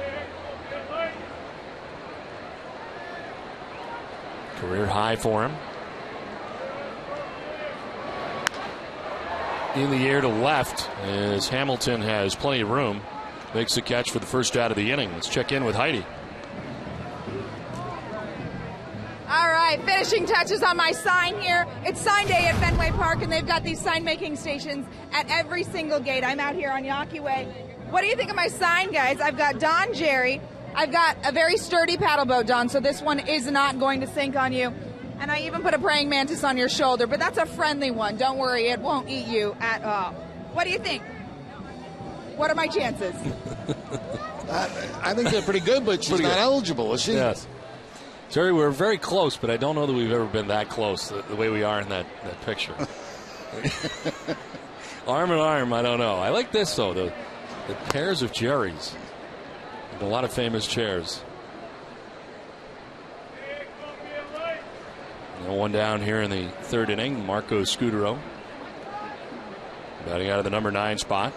Career high for him. In the air to left as Hamilton has plenty of room. Makes the catch for the first out of the inning. Let's check in with Heidi. All right, finishing touches on my sign here. It's sign day at Fenway Park, and they've got these sign-making stations at every single gate. I'm out here on Yawkey Way. What do you think of my sign, guys? I've got Don Jerry. I've got a very sturdy paddle boat, Don, so this one is not going to sink on you. And I even put a praying mantis on your shoulder, but that's a friendly one. Don't worry, it won't eat you at all. What do you think? What are my chances? I think they're pretty good, but she's not eligible, is she? Yes. Jerry, we're very close, but I don't know that we've ever been that close the way we are in that picture. Arm in arm, I don't know. I like this, though, the pairs of Jerrys. A lot of famous chairs. One down here in the 3rd inning. Marco Scudero batting out of the number 9 spot.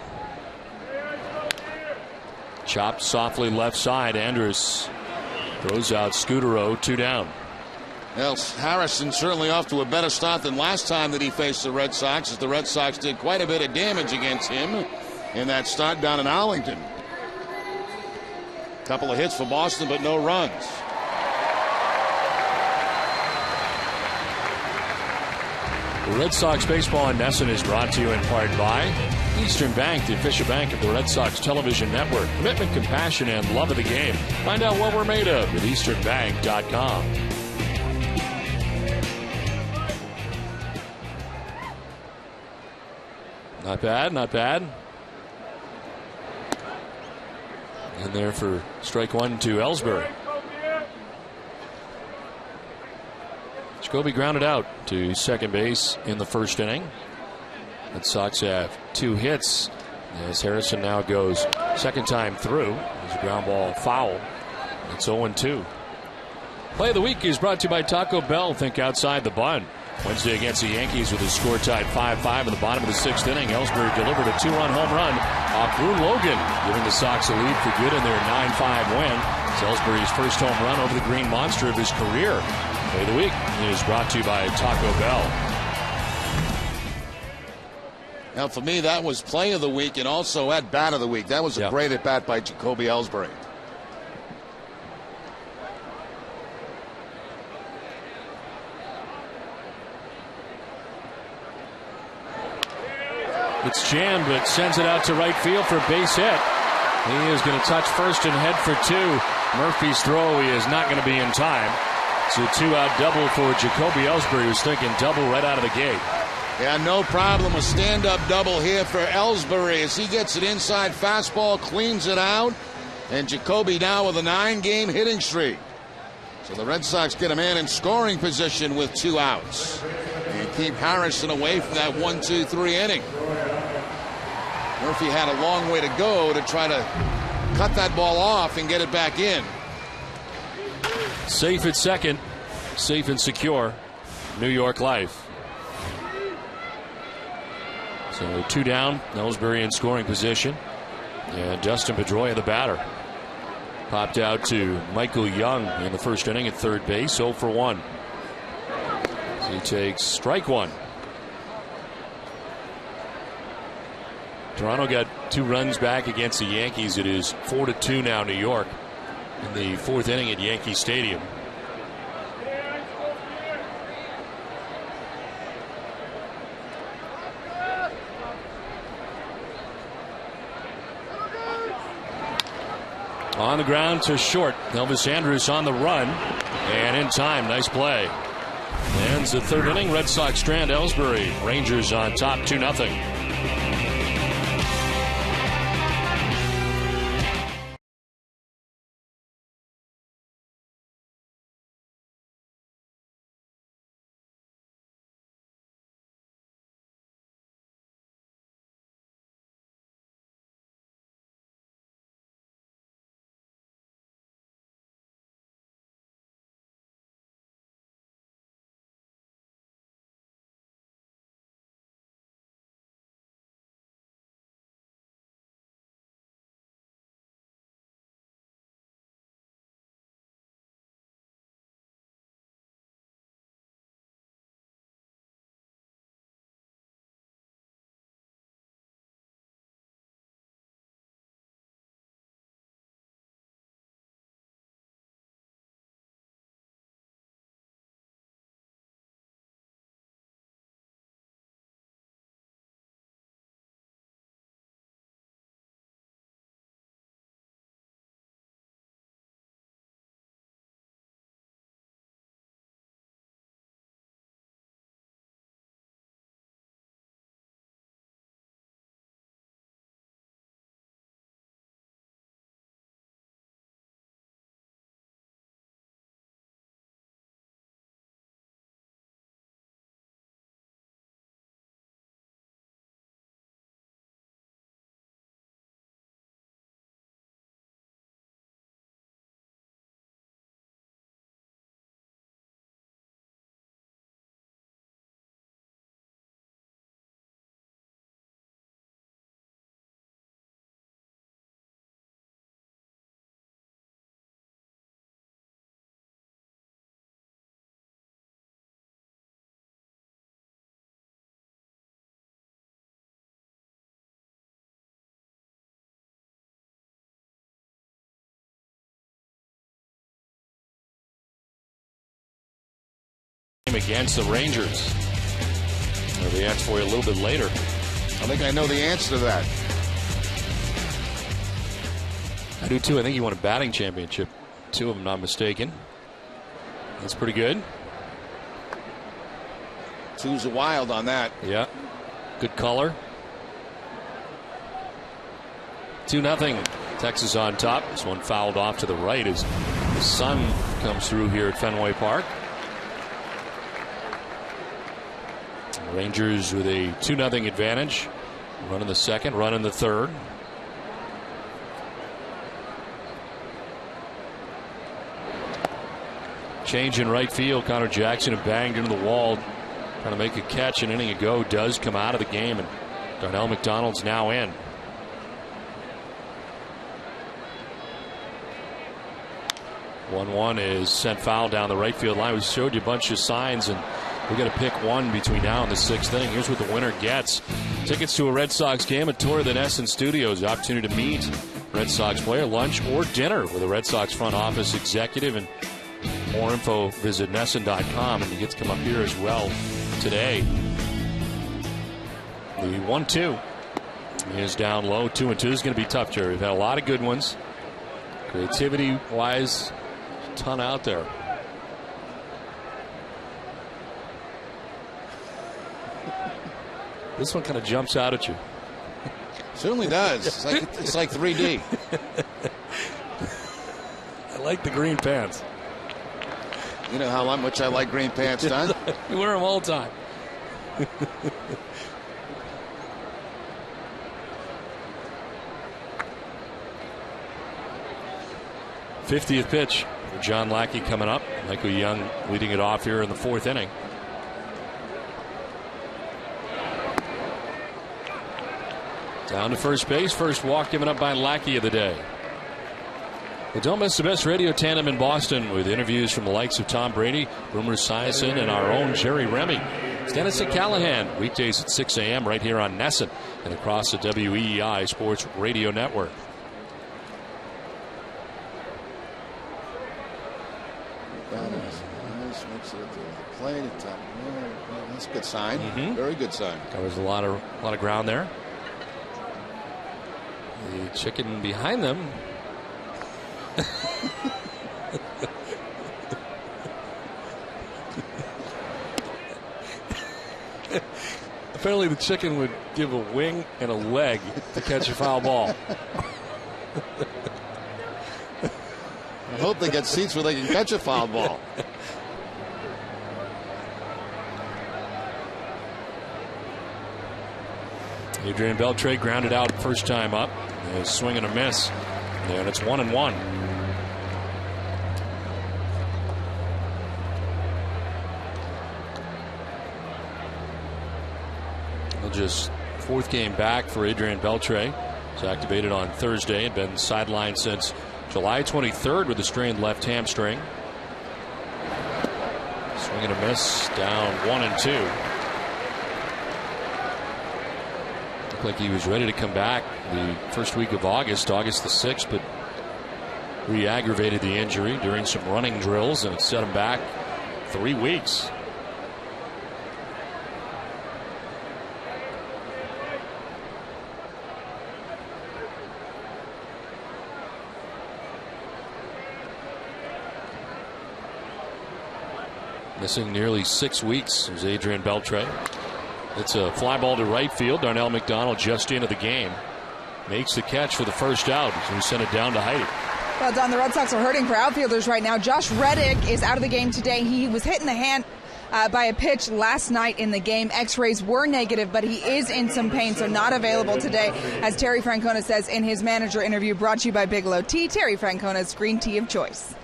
Chopped softly left side. Andrus throws out Scudero, 2 down. Well, Harrison certainly off to a better start than last time that he faced the Red Sox, as the Red Sox did quite a bit of damage against him in that start down in Arlington. Couple of hits for Boston, but no runs. The Red Sox baseball in Nesson is brought to you in part by Eastern Bank, the official bank of the Red Sox television network. Commitment, compassion, and love of the game. Find out what we're made of at easternbank.com. Not bad, not bad. In there for strike 1 to Ellsbury. Jacoby grounded out to second base in the 1st inning. Red Sox have 2 hits as Harrison now goes second time through. There's a ground ball foul. It's 0-2. Play of the week is brought to you by Taco Bell. Think outside the bun. Wednesday against the Yankees with a score tied 5-5 in the bottom of the 6th inning. Ellsbury delivered a 2-run home run off Boone Logan, giving the Sox a lead for good in their 9-5 win. It's Ellsbury's first home run over the Green Monster of his career. Play of the week is brought to you by Taco Bell. Now, for me, that was play of the week and also at bat of the week. That was a great at bat by Jacoby Ellsbury. It's jammed, but sends it out to right field for a base hit. He is going to touch first and head for 2. Murphy's throw, he is not going to be in time. It's a 2-out double for Jacoby Ellsbury, who's thinking double right out of the gate. Yeah, no problem. A stand-up double here for Ellsbury as he gets it inside fastball, cleans it out, and Jacoby now with a 9-game hitting streak. So the Red Sox get a man in scoring position with 2 outs and keep Harrison away from that 1-2-3 inning. Murphy had a long way to go to try to cut that ball off and get it back in. Safe at second, safe and secure, New York Life. So 2 down, Ellsbury in scoring position, and Dustin Pedroia the batter. Popped out to Michael Young in the 1st inning at third base, 0 for 1. So he takes strike 1. Toronto got 2 runs back against the Yankees. It is 4-2 now, New York, in the 4th inning at Yankee Stadium. On the ground to short. Elvis Andrus on the run. And in time. Nice play. Ends the third inning. Red Sox strand Ellsbury. Rangers on top 2-0. Against the Rangers. I'll have the answer for you a little bit later. I think I know the answer to that. I do too. I think he won a batting championship too, if I'm not mistaken. That's pretty good. Two's a wild on that. Yeah. Good color. 2-0. Texas on top. This one fouled off to the right as the sun comes through here at Fenway Park. Rangers with a 2-0 advantage. Run in the second, run in the third. Change in right field. Connor Jackson had banged into the wall, trying to make a catch an inning ago. Does come out of the game, and Darnell McDonald's now in. One is sent foul down the right field line. We showed you a bunch of signs, and we got to pick one between now and the sixth inning. Here's what the winner gets. Tickets to a Red Sox game, a tour of the NESN studios, the opportunity to meet Red Sox player, lunch or dinner with a Red Sox front office executive. And more info, visit NESN.com, and you get to come up here as well today. The 1-2 is down low. 2-2 is going to be tough, Jerry. We've had a lot of good ones. Creativity-wise, a ton out there. This one kind of jumps out at you. Certainly does. It's like 3D. I like the green pants. You know how much I like green pants, Don? You wear them all the time. 50th pitch for John Lackey coming up. Michael Young leading it off here in the fourth inning. Down to first base. First walk given up by Lackey of the day. But don't miss the best radio tandem in Boston with interviews from the likes of Tom Brady, Boomer Esiason, and our own Jerry Remy. It's Dennis and Callahan, weekdays at 6 a.m. right here on NESN and across the WEEI Sports Radio Network. Makes it at the plate. That's a good sign. Very good sign. Covers a lot of ground there. The chicken behind them Apparently the chicken would give a wing and a leg to catch a foul ball. I hope they get seats where they can catch a foul ball. Adrian Beltre grounded out first time up. A swing and a miss. And it's 1-1. Just fourth game back for Adrian Beltre. He's activated on Thursday and been sidelined since July 23rd with a strained left hamstring. Swing and a miss, down 1-2. Looked like he was ready to come back the first week of August the 6th, but re-aggravated the injury during some running drills, and it set him back 3 weeks. Missing nearly 6 weeks is Adrian Beltre. It's a fly ball to right field. Darnell McDonald just into the game. Makes the catch for the first out as we send it down to Heidi. Well, Don, the Red Sox are hurting for outfielders right now. Josh Reddick is out of the game today. He was hit in the hand by a pitch last night in the game. X-rays were negative, but he is in some pain, so not available today, as Terry Francona says in his manager interview, brought to you by Bigelow Tea. Terry Francona's green tea of choice.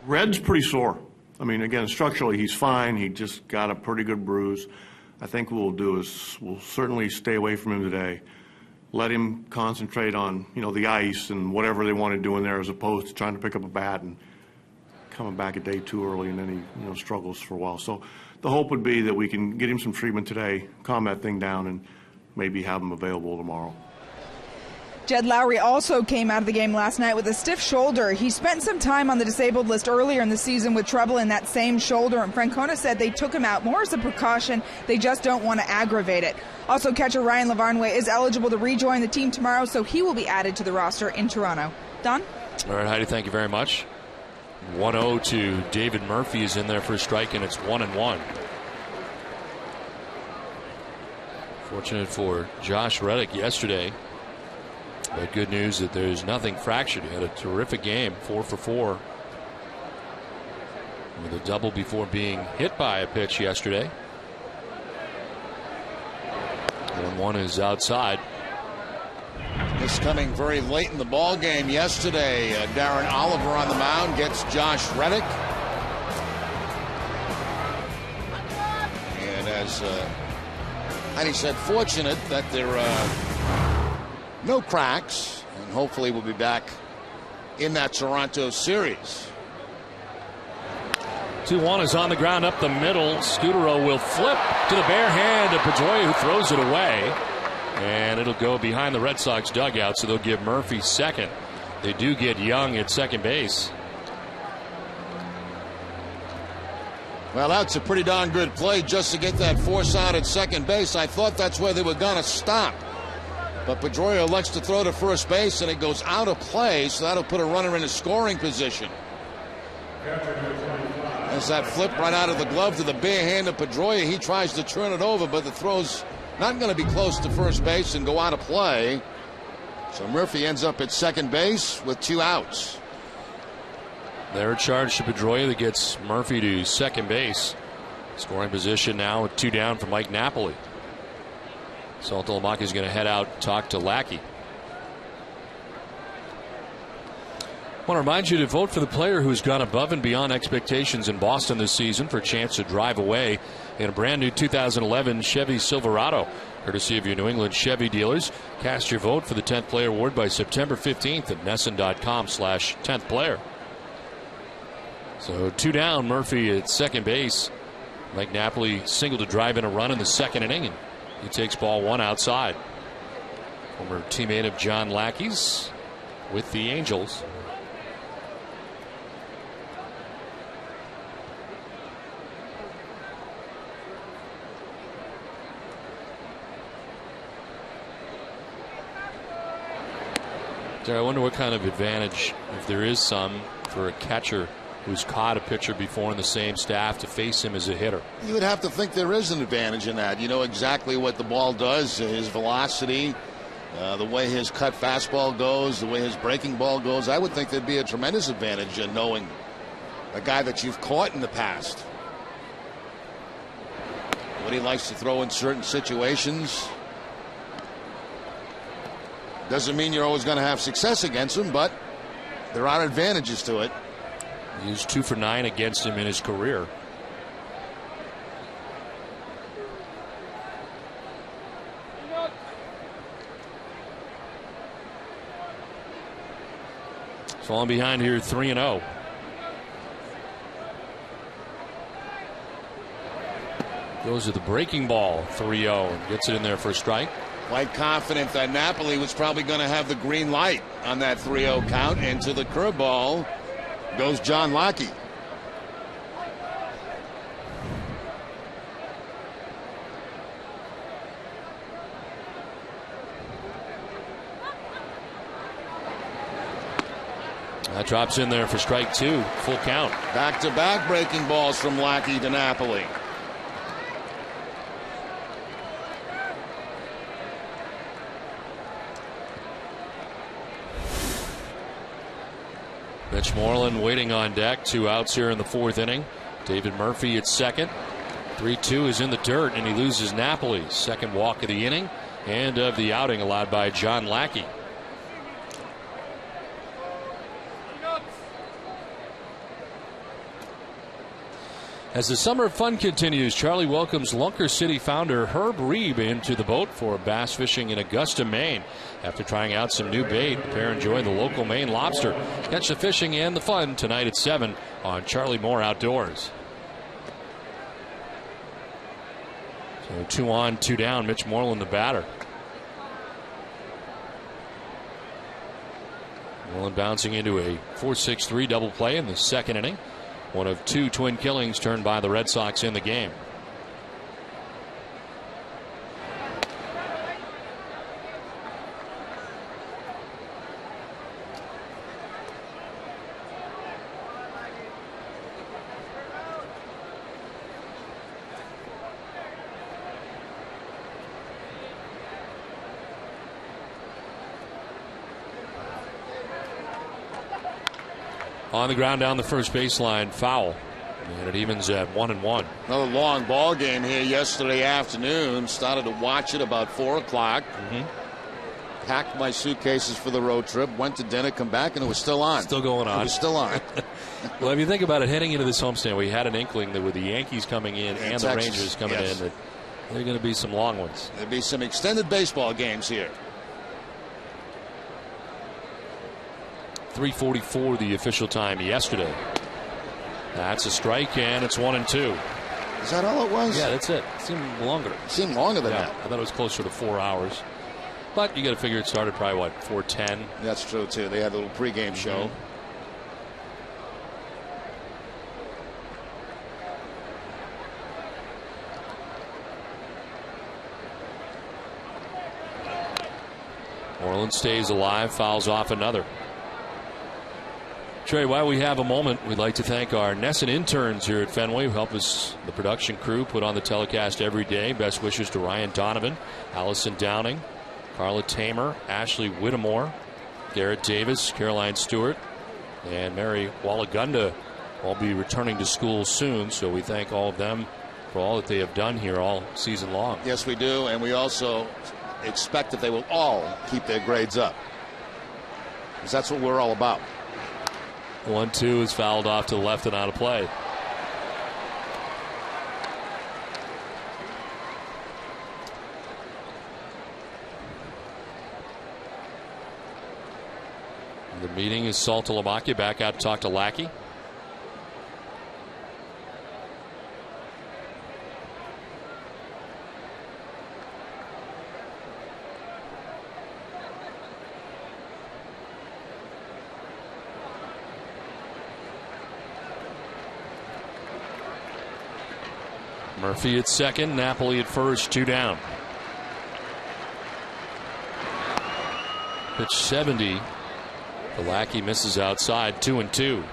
Red's pretty sore. I mean, again, structurally he's fine. He just got a pretty good bruise. I think what we'll do is we'll certainly stay away from him today. Let him concentrate on, the ice and whatever they want to do in there, as opposed to trying to pick up a bat and coming back a day too early, and then he struggles for a while. So the hope would be that we can get him some treatment today, calm that thing down, and maybe have him available tomorrow. Jed Lowry also came out of the game last night with a stiff shoulder. He spent some time on the disabled list earlier in the season with trouble in that same shoulder, and Francona said they took him out more as a precaution. They just don't want to aggravate it. Also, catcher Ryan Lavarnway is eligible to rejoin the team tomorrow, so he will be added to the roster in Toronto. Don? All right, Heidi, thank you very much. 1-0 to David Murphy is in there for a strike, and it's 1-1. Fortunate for Josh Reddick yesterday. But good news that there's nothing fractured. He had a terrific game, 4 for 4. With a double before being hit by a pitch yesterday. 1-1 is outside. This coming very late in the ball game yesterday. Darren Oliver on the mound gets Josh Reddick. And as Heidi said, fortunate that there no cracks, and hopefully we'll be back in that Toronto series. 2-1 is on the ground up the middle. Scudero will flip to the bare hand of Pedroia, who throws it away. And it'll go behind the Red Sox dugout, so they'll give Murphy second. They do get Young at second base. Well, that's a pretty darn good play just to get that force out at second base. I thought that's where they were going to stop. But Pedroia elects to throw to first base, and it goes out of play, so that'll put a runner in a scoring position. As that flip right out of the glove to the bare hand of Pedroia, he tries to turn it over, but the throw's not going to be close to first base and go out of play. So Murphy ends up at second base with 2 outs. They're charged to Pedroia that gets Murphy to second base. Scoring position now with 2 down for Mike Napoli. Saltalamacca is going to head out, talk to Lackey. I want to remind you to vote for the player who's gone above and beyond expectations in Boston this season for a chance to drive away in a brand new 2011 Chevy Silverado, courtesy of your New England Chevy dealers. Cast your vote for the 10th Player Award by September 15th at NESN.com/10th Player. So 2 down, Murphy at second base. Mike Napoli singled to drive in a run in the second inning, and he takes ball 1 outside. Former teammate of John Lackey's with the Angels. I wonder what kind of advantage, if there is some, for a catcher who's caught a pitcher before in the same staff to face him as a hitter. You would have to think there is an advantage in that. You know exactly what the ball does, his velocity, the way his cut fastball goes, the way his breaking ball goes. I would think there'd be a tremendous advantage in knowing a guy that you've caught in the past. What he likes to throw in certain situations. Doesn't mean you're always going to have success against him, but there are advantages to it. He was 2 for 9 against him in his career. Falling behind here 3-0. Goes to the breaking ball 3-0 and gets it in there for a strike. Quite confident that Napoli was probably going to have the green light on that 3-0 count. Into the curveball goes John Lackey. That drops in there for strike 2. Full count. Back-to-back breaking balls from Lackey to Napoli. Mitch Moreland waiting on deck. 2 outs here in the 4th inning. David Murphy at second. 3-2 is in the dirt, and he loses Napoli's second walk of the inning and of the outing allowed by John Lackey. As the summer of fun continues, Charlie welcomes Lunker City founder Herb Reeb into the boat for bass fishing in Augusta, Maine. After trying out some new bait, the pair enjoy the local Maine lobster. Catch the fishing and the fun tonight at 7 on Charlie Moore Outdoors. So 2 on, 2 down. Mitch Moreland, the batter. Moreland bouncing into a 4-6-3 double play in the 2nd inning. One of 2 twin killings turned by the Red Sox in the game. On the ground down the first baseline, foul. And it evens at 1-1. Another long ball game here yesterday afternoon. Started to watch it about 4 o'clock. Packed my suitcases for the road trip. Went to dinner, come back, and it was still on. Still going on. It was still on. Well, if you think about it, heading into this homestand, we had an inkling that with the Yankees coming in and the Texas, Rangers coming in, that there are going to be some long ones. There'll be some extended baseball games here. 3:44 the official time yesterday. That's a strike, and it's 1-2. Is that all it was? Yeah, that's it. It seemed longer. It seemed longer than that. I thought it was closer to 4 hours. But you got to figure it started probably, what, 4:10? That's true, too. They had a little pregame show. Moreland stays alive, fouls off another. Trey, while we have a moment, we'd like to thank our Nesson interns here at Fenway who help us, the production crew, put on the telecast every day. Best wishes to Ryan Donovan, Allison Downing, Carla Tamer, Ashley Whittemore, Garrett Davis, Caroline Stewart, and Mary Wallagunda. All be returning to school soon, so we thank all of them for all that they have done here all season long. Yes, we do, and we also expect that they will all keep their grades up, because that's what we're all about. 1-2 is fouled off to the left and out of play. The meeting is Saltalamacchia back out to talk to Lackey. Murphy at second, Napoli at first, 2 down. Pitch 70 Lackey misses outside, 2-2.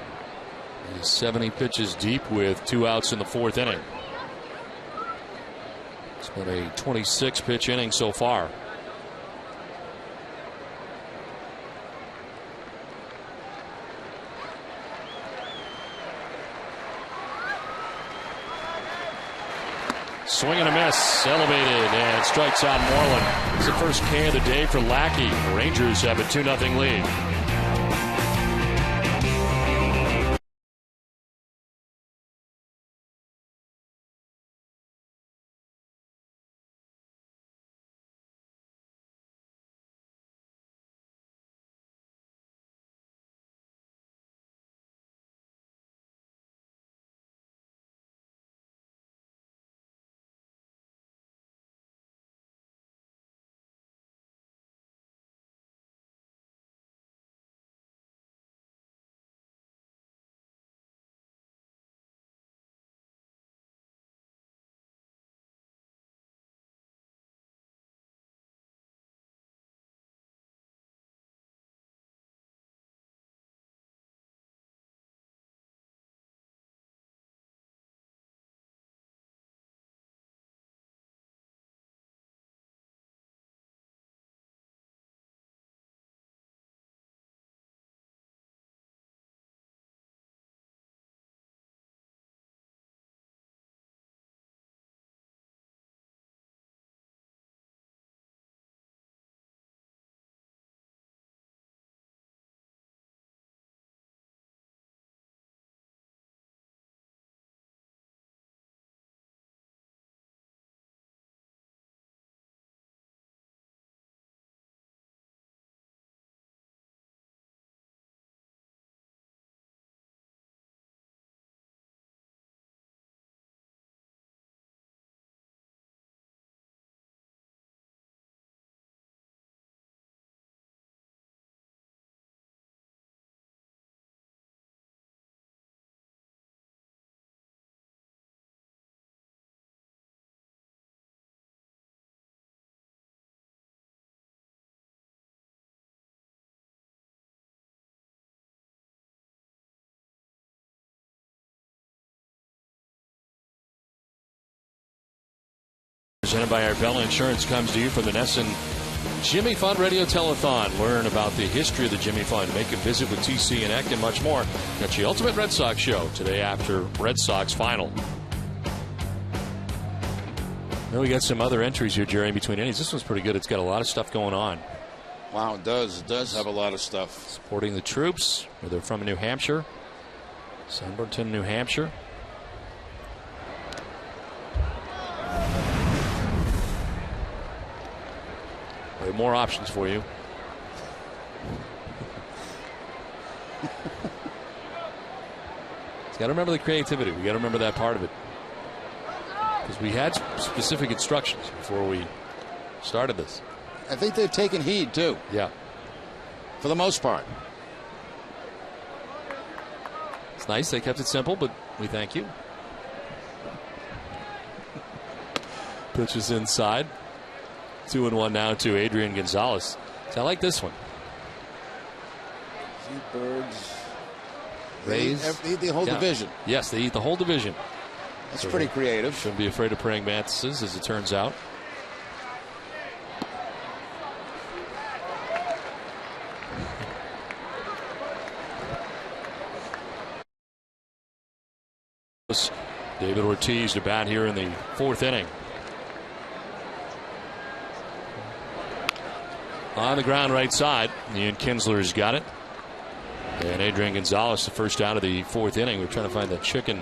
He's 70 pitches deep with 2 outs in the 4th inning. It's been a 26-pitch inning so far. Swing and a miss, elevated, and strikes out Moreland. It's the first K of the day for Lackey. The Rangers have a 2-0 lead. Presented by Arbella Insurance comes to you from the Nesson Jimmy Fund Radio Telethon. Learn about the history of the Jimmy Fund. Make a visit with TC and Eck and much more. That's the Ultimate Red Sox Show today after Red Sox final. Now we got some other entries here, Jerry, in between innings. This one's pretty good. It's got a lot of stuff going on. Wow, it does. It does have a lot of stuff. Supporting the troops, where they're from New Hampshire. Sunburton, New Hampshire. We have more options for you. It's got to remember the creativity. We got to remember that part of it. Because we had specific instructions before we started this. I think they've taken heed, too. Yeah. For the most part. It's nice. They kept it simple, but we thank you. Pitches inside. 2-1 now to Adrian Gonzalez. So I like this one. Birds. Rays. They eat the whole division. Yes, they eat the whole division. That's pretty creative. Shouldn't be afraid of praying mantises, as it turns out. David Ortiz to bat here in the 4th inning. On the ground right side, Ian Kinsler's got it. And Adrian Gonzalez, the first out of the 4th inning. We're trying to find that chicken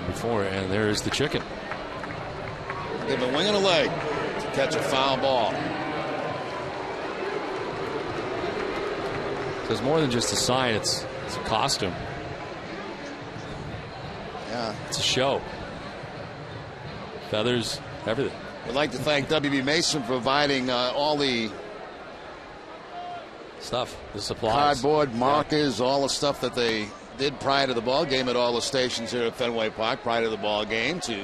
before, and there's the chicken. Give a wing and a leg to catch a foul ball. So it's more than just a sign, it's a costume. Yeah. It's a show. Feathers, everything. We'd like to thank WB Mason for providing all the stuff, the supplies, cardboard, markers, all the stuff that they did prior to the ball game at all the stations here at Fenway Park prior to the ball game to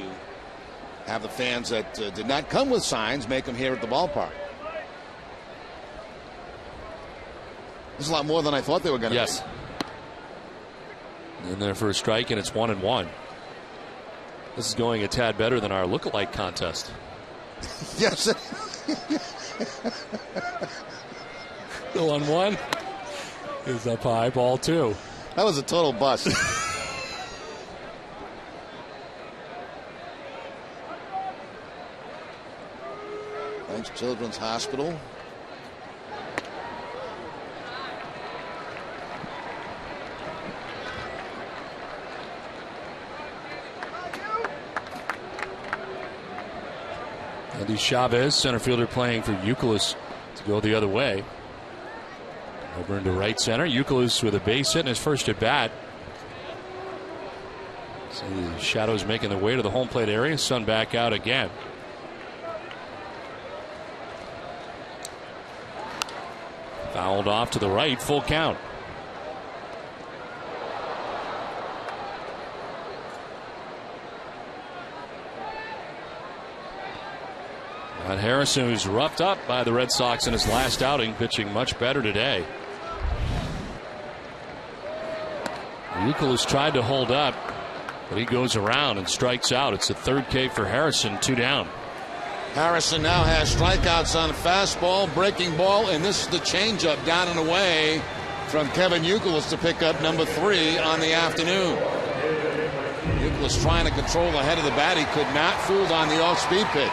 have the fans that did not come with signs make them here at the ballpark. This is a lot more than I thought they were going to Yes. In there for a strike, and it's 1-1. This is going a tad better than our look-alike contest. Yes. The 1-1 is up high, ball 2. That was a total bust. Thanks, Children's Hospital. Andy Chavez, center fielder, playing for Euclid to go the other way. Over into right center. Euclid with a base hit in his first at bat. See the Shadows making their way to the home plate area. Sun back out again. Fouled off to the right, full count. Matt Harrison, who's roughed up by the Red Sox in his last outing, pitching much better today. Euclid tried to hold up, but he goes around and strikes out. It's a third K for Harrison, 2 down. Harrison now has strikeouts on the fastball, breaking ball, and this is the changeup down and away from Kevin Euclid to pick up number 3 on the afternoon. Euclid trying to control the head of the bat. He could not, fooled on the off-speed pitch.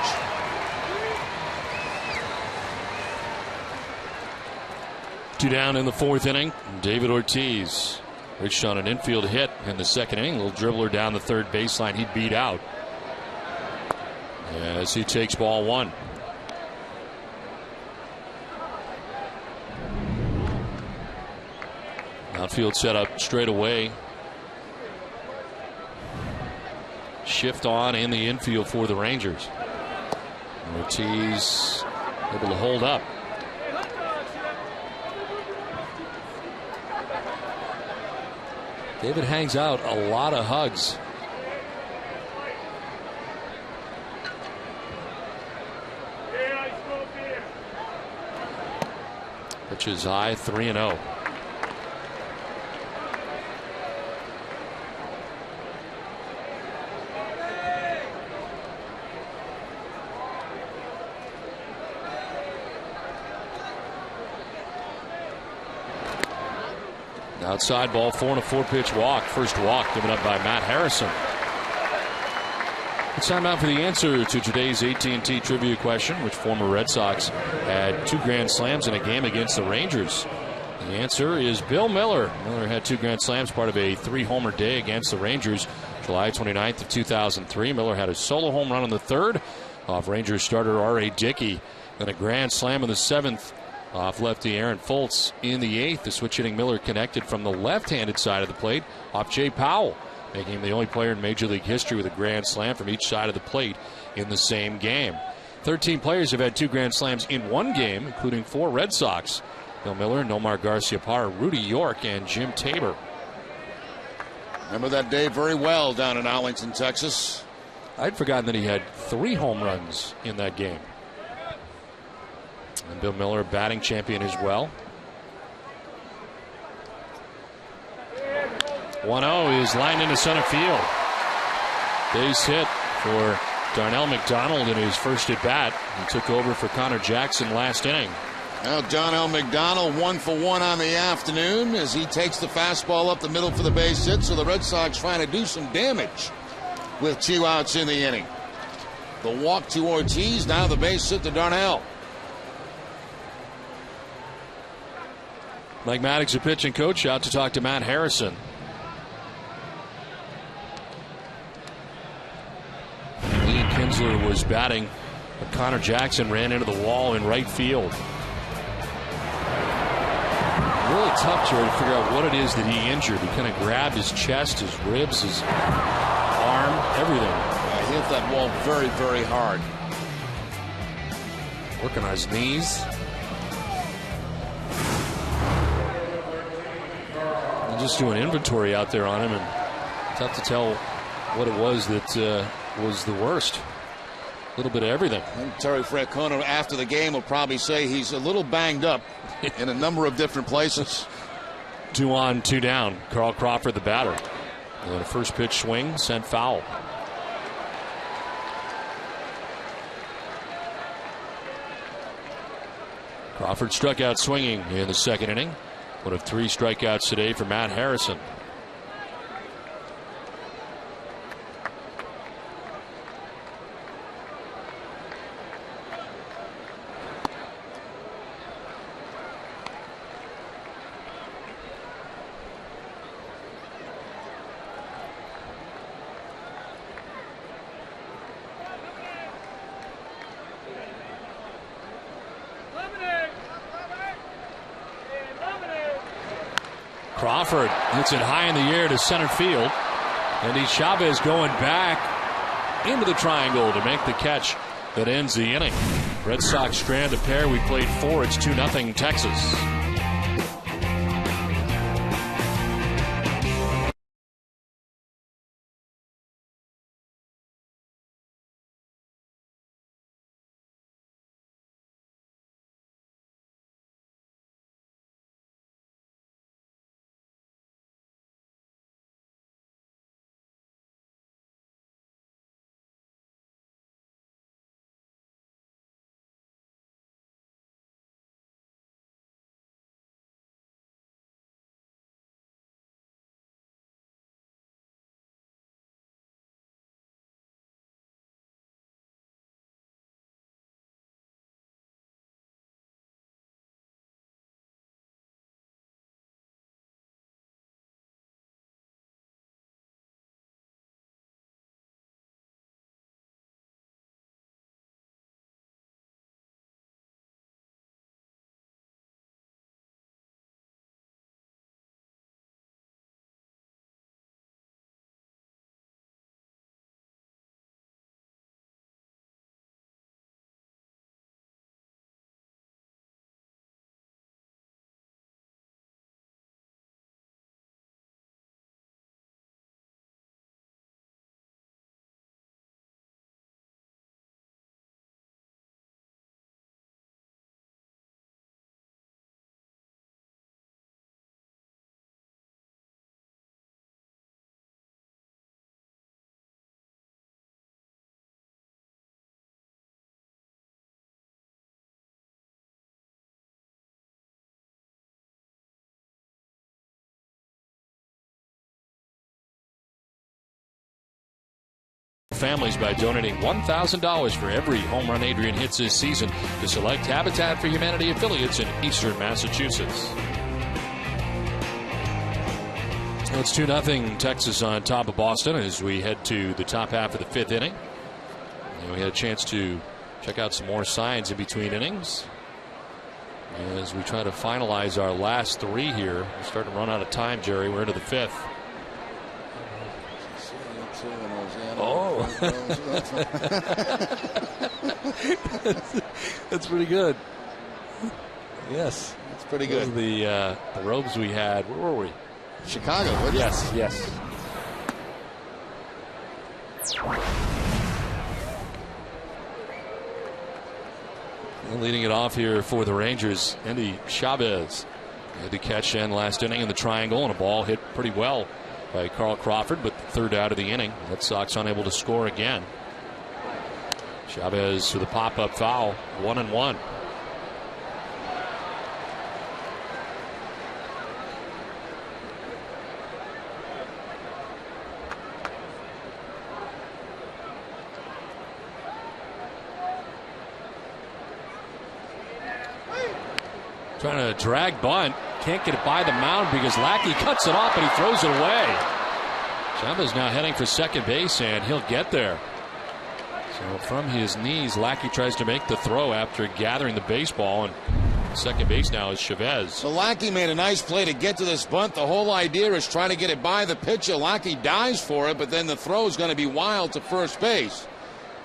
Two down in the fourth inning. David Ortiz reached on an infield hit in the second inning. Little dribbler down the third baseline. He beat out as he takes ball 1. Outfield set up straight away. Shift on in the infield for the Rangers. Ortiz able to hold up. David hangs out a lot of hugs. Pitch is high, 3-0. Outside ball 4 and a 4-pitch walk. First walk given up by Matt Harrison. It's time out for the answer to today's AT&T trivia question. Which former Red Sox had 2 grand slams in a game against the Rangers? The answer is Bill Miller. Miller had 2 grand slams, part of a 3-homer day against the Rangers, July 29th of 2003. Miller had a solo home run in the third off Rangers starter R.A. Dickey. Then a grand slam in the 7th off lefty Aaron Foltz in the 8th. The switch hitting Miller connected from the left-handed side of the plate off Jay Powell, making him the only player in Major League history with a grand slam from each side of the plate in the same game. 13 players have had 2 grand slams in one game, including 4 Red Sox. Bill Miller, Nomar Garciaparra, Rudy York, and Jim Tabor. Remember that day very well down in Arlington, Texas. I'd forgotten that he had 3 home runs in that game. And Bill Miller, batting champion as well. 1-0 is lined into center field. Base hit for Darnell McDonald in his first at bat. He took over for Connor Jackson last inning. Now Darnell McDonald 1 for 1 on the afternoon as he takes the fastball up the middle for the base hit. So the Red Sox trying to do some damage with 2 outs in the inning. The walk to Ortiz, now the base hit to Darnell. Mike Maddox, a pitching coach, out to talk to Matt Harrison. Ian Kinsler was batting, but Connor Jackson ran into the wall in right field. Really tough, Jerry, to figure out what it is that he injured. He kind of grabbed his chest, his ribs, his arm, everything. He hit that wall very, very hard. Working on his knees. Just doing inventory out there on him, and tough to tell what it was that was the worst. little bit of everything. And Terry Francona after the game will probably say he's a little banged up in a number of different places. 2 on, 2 down. Carl Crawford, the batter. And a first pitch swing sent foul. Crawford struck out swinging in the second inning. One of 3 strikeouts today for Matt Harrison. Crawford hits it high in the air to center field. And Chavez going back into the triangle to make the catch that ends the inning. Red Sox strand a pair. We played 4. It's 2-0 Texas. Families by donating $1,000 for every home run Adrian hits this season to select Habitat for Humanity affiliates in eastern Massachusetts. It's 2-0 Texas on top of Boston as we head to the top half of the 5th inning. And we had a chance to check out some more signs in between innings as we try to finalize our last 3 here. We're starting to run out of time, Jerry. We're into the 5th. Oh, that's pretty good. Yes, that's pretty good. The robes we had. Where were we? Chicago. Yes, yes. And leading it off here for the Rangers, Andy Chavez had the catch in last inning in the triangle, and a ball hit pretty well by Carl Crawford, but the 3rd out of the inning. Red Sox unable to score again. Chavez with a pop-up foul, 1-1. Trying to drag bunt. Can't get it by the mound because Lackey cuts it off, but he throws it away. Chavez now heading for second base, and he'll get there. So from his knees, Lackey tries to make the throw after gathering the baseball, and second base now is Chavez. So Lackey made a nice play to get to this bunt. The whole idea is trying to get it by the pitcher. Lackey dives for it, but then the throw is going to be wild to first base.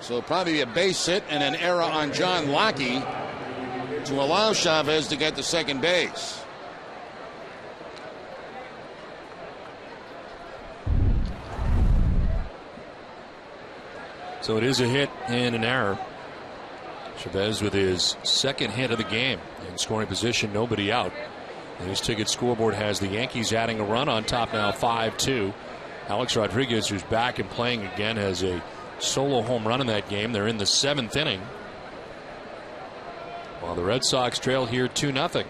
So it'll probably be a base hit and an error on John Lackey to allow Chavez to get to second base. So it is a hit and an error. Chavez with his second hit of the game. In scoring position, nobody out. And his ticket scoreboard has the Yankees adding a run on top now 5-2. Alex Rodriguez, who's back and playing again, has a solo home run in that game. They're in the 7th inning, while the Red Sox trail here 2-0.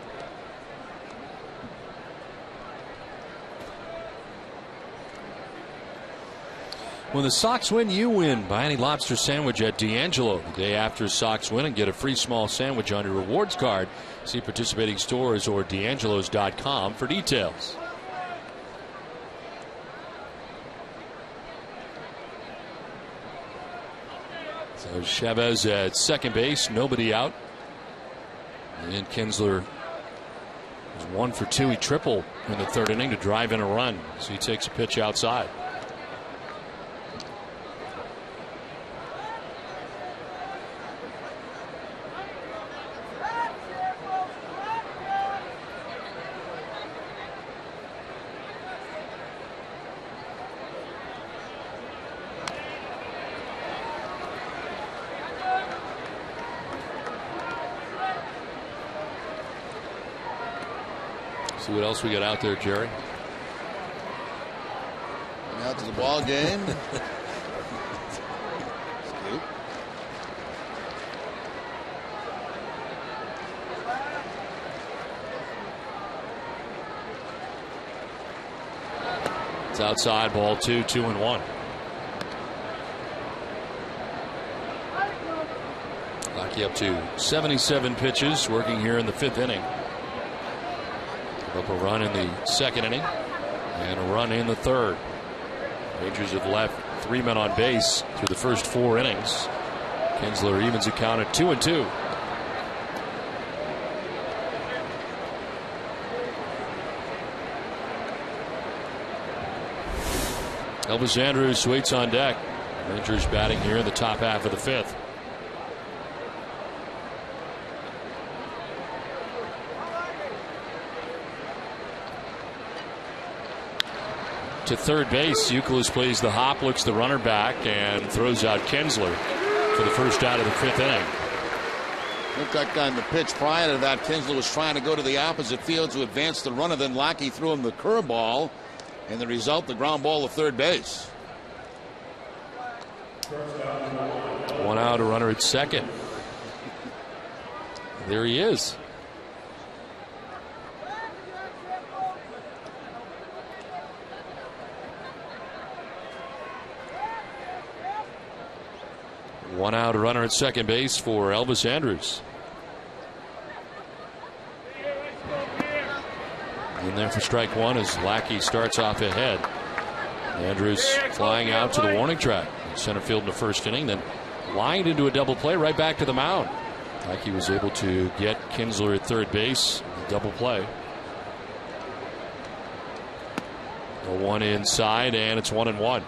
When the Sox win, you win. Buy any lobster sandwich at D'Angelo the day after Sox win and get a free small sandwich on your rewards card. See participating stores or D'Angelo's.com for details. So Chavez at second base, nobody out. And Kinsler was 1 for 2. He tripled in the 3rd inning to drive in a run. So he takes a pitch outside. See what else we got out there, Jerry. Out to the ball game. Scoop. It's outside, ball 2, 2-1. Lucky up to 77 pitches, working here in the 5th inning. Up a run in the 2nd inning and a run in the 3rd. Rangers have left 3 men on base through the first 4 innings. Kinsler evens the count at 2-2. Elvis Andrus waits on deck. Rangers batting here in the top half of the 5th. To third base, Youkilis plays the hop, looks the runner back, and throws out Kinsler for the first out of the 5th inning. Looked like on the pitch prior to that, Kinsler was trying to go to the opposite field to advance the runner. Then Lackey threw him the curveball, and the result, the ground ball to third base. 1 out, a runner at second. There he is. One out, a runner at second base for Elvis Andrus. In there for strike 1 as Lackey starts off ahead. Andrus flying out to the warning track. Center field in the 1st inning, then lined into a double play right back to the mound. Lackey was able to get Kinsler at third base. Double play. A 1 inside, and it's 1-1.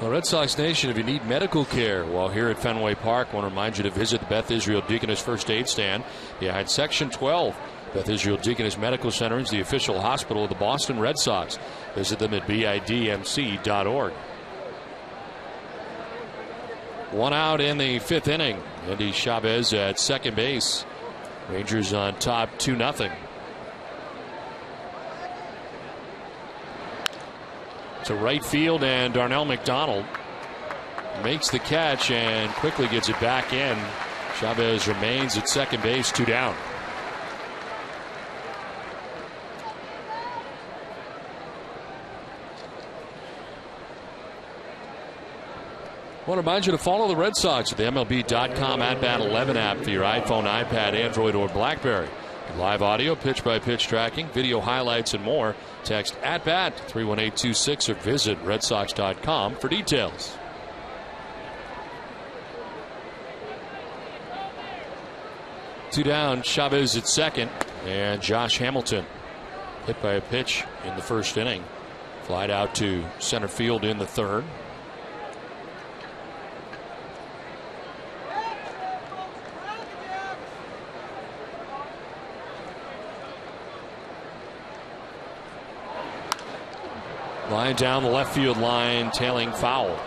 Well, Red Sox Nation, if you need medical care while here at Fenway Park, I want to remind you to visit the Beth Israel Deaconess First Aid Stand behind Section 12. Beth Israel Deaconess Medical Center is the official hospital of the Boston Red Sox. Visit them at bidmc.org. 1 out in the 5th inning. Andy Chavez at second base. Rangers on top 2-0. To right field, and Darnell McDonald makes the catch and quickly gets it back in. Chavez remains at second base, 2 down. I want to remind you to follow the Red Sox at the MLB.com @Bat11 app for your iPhone, iPad, Android, or BlackBerry. Live audio, pitch-by-pitch tracking, video highlights, and more. Text @Bat 31826 or visit RedSox.com for details. Two down, Chavez at second, and Josh Hamilton hit by a pitch in the 1st inning. Flied out to center field in the third. Line down the left field line, tailing foul.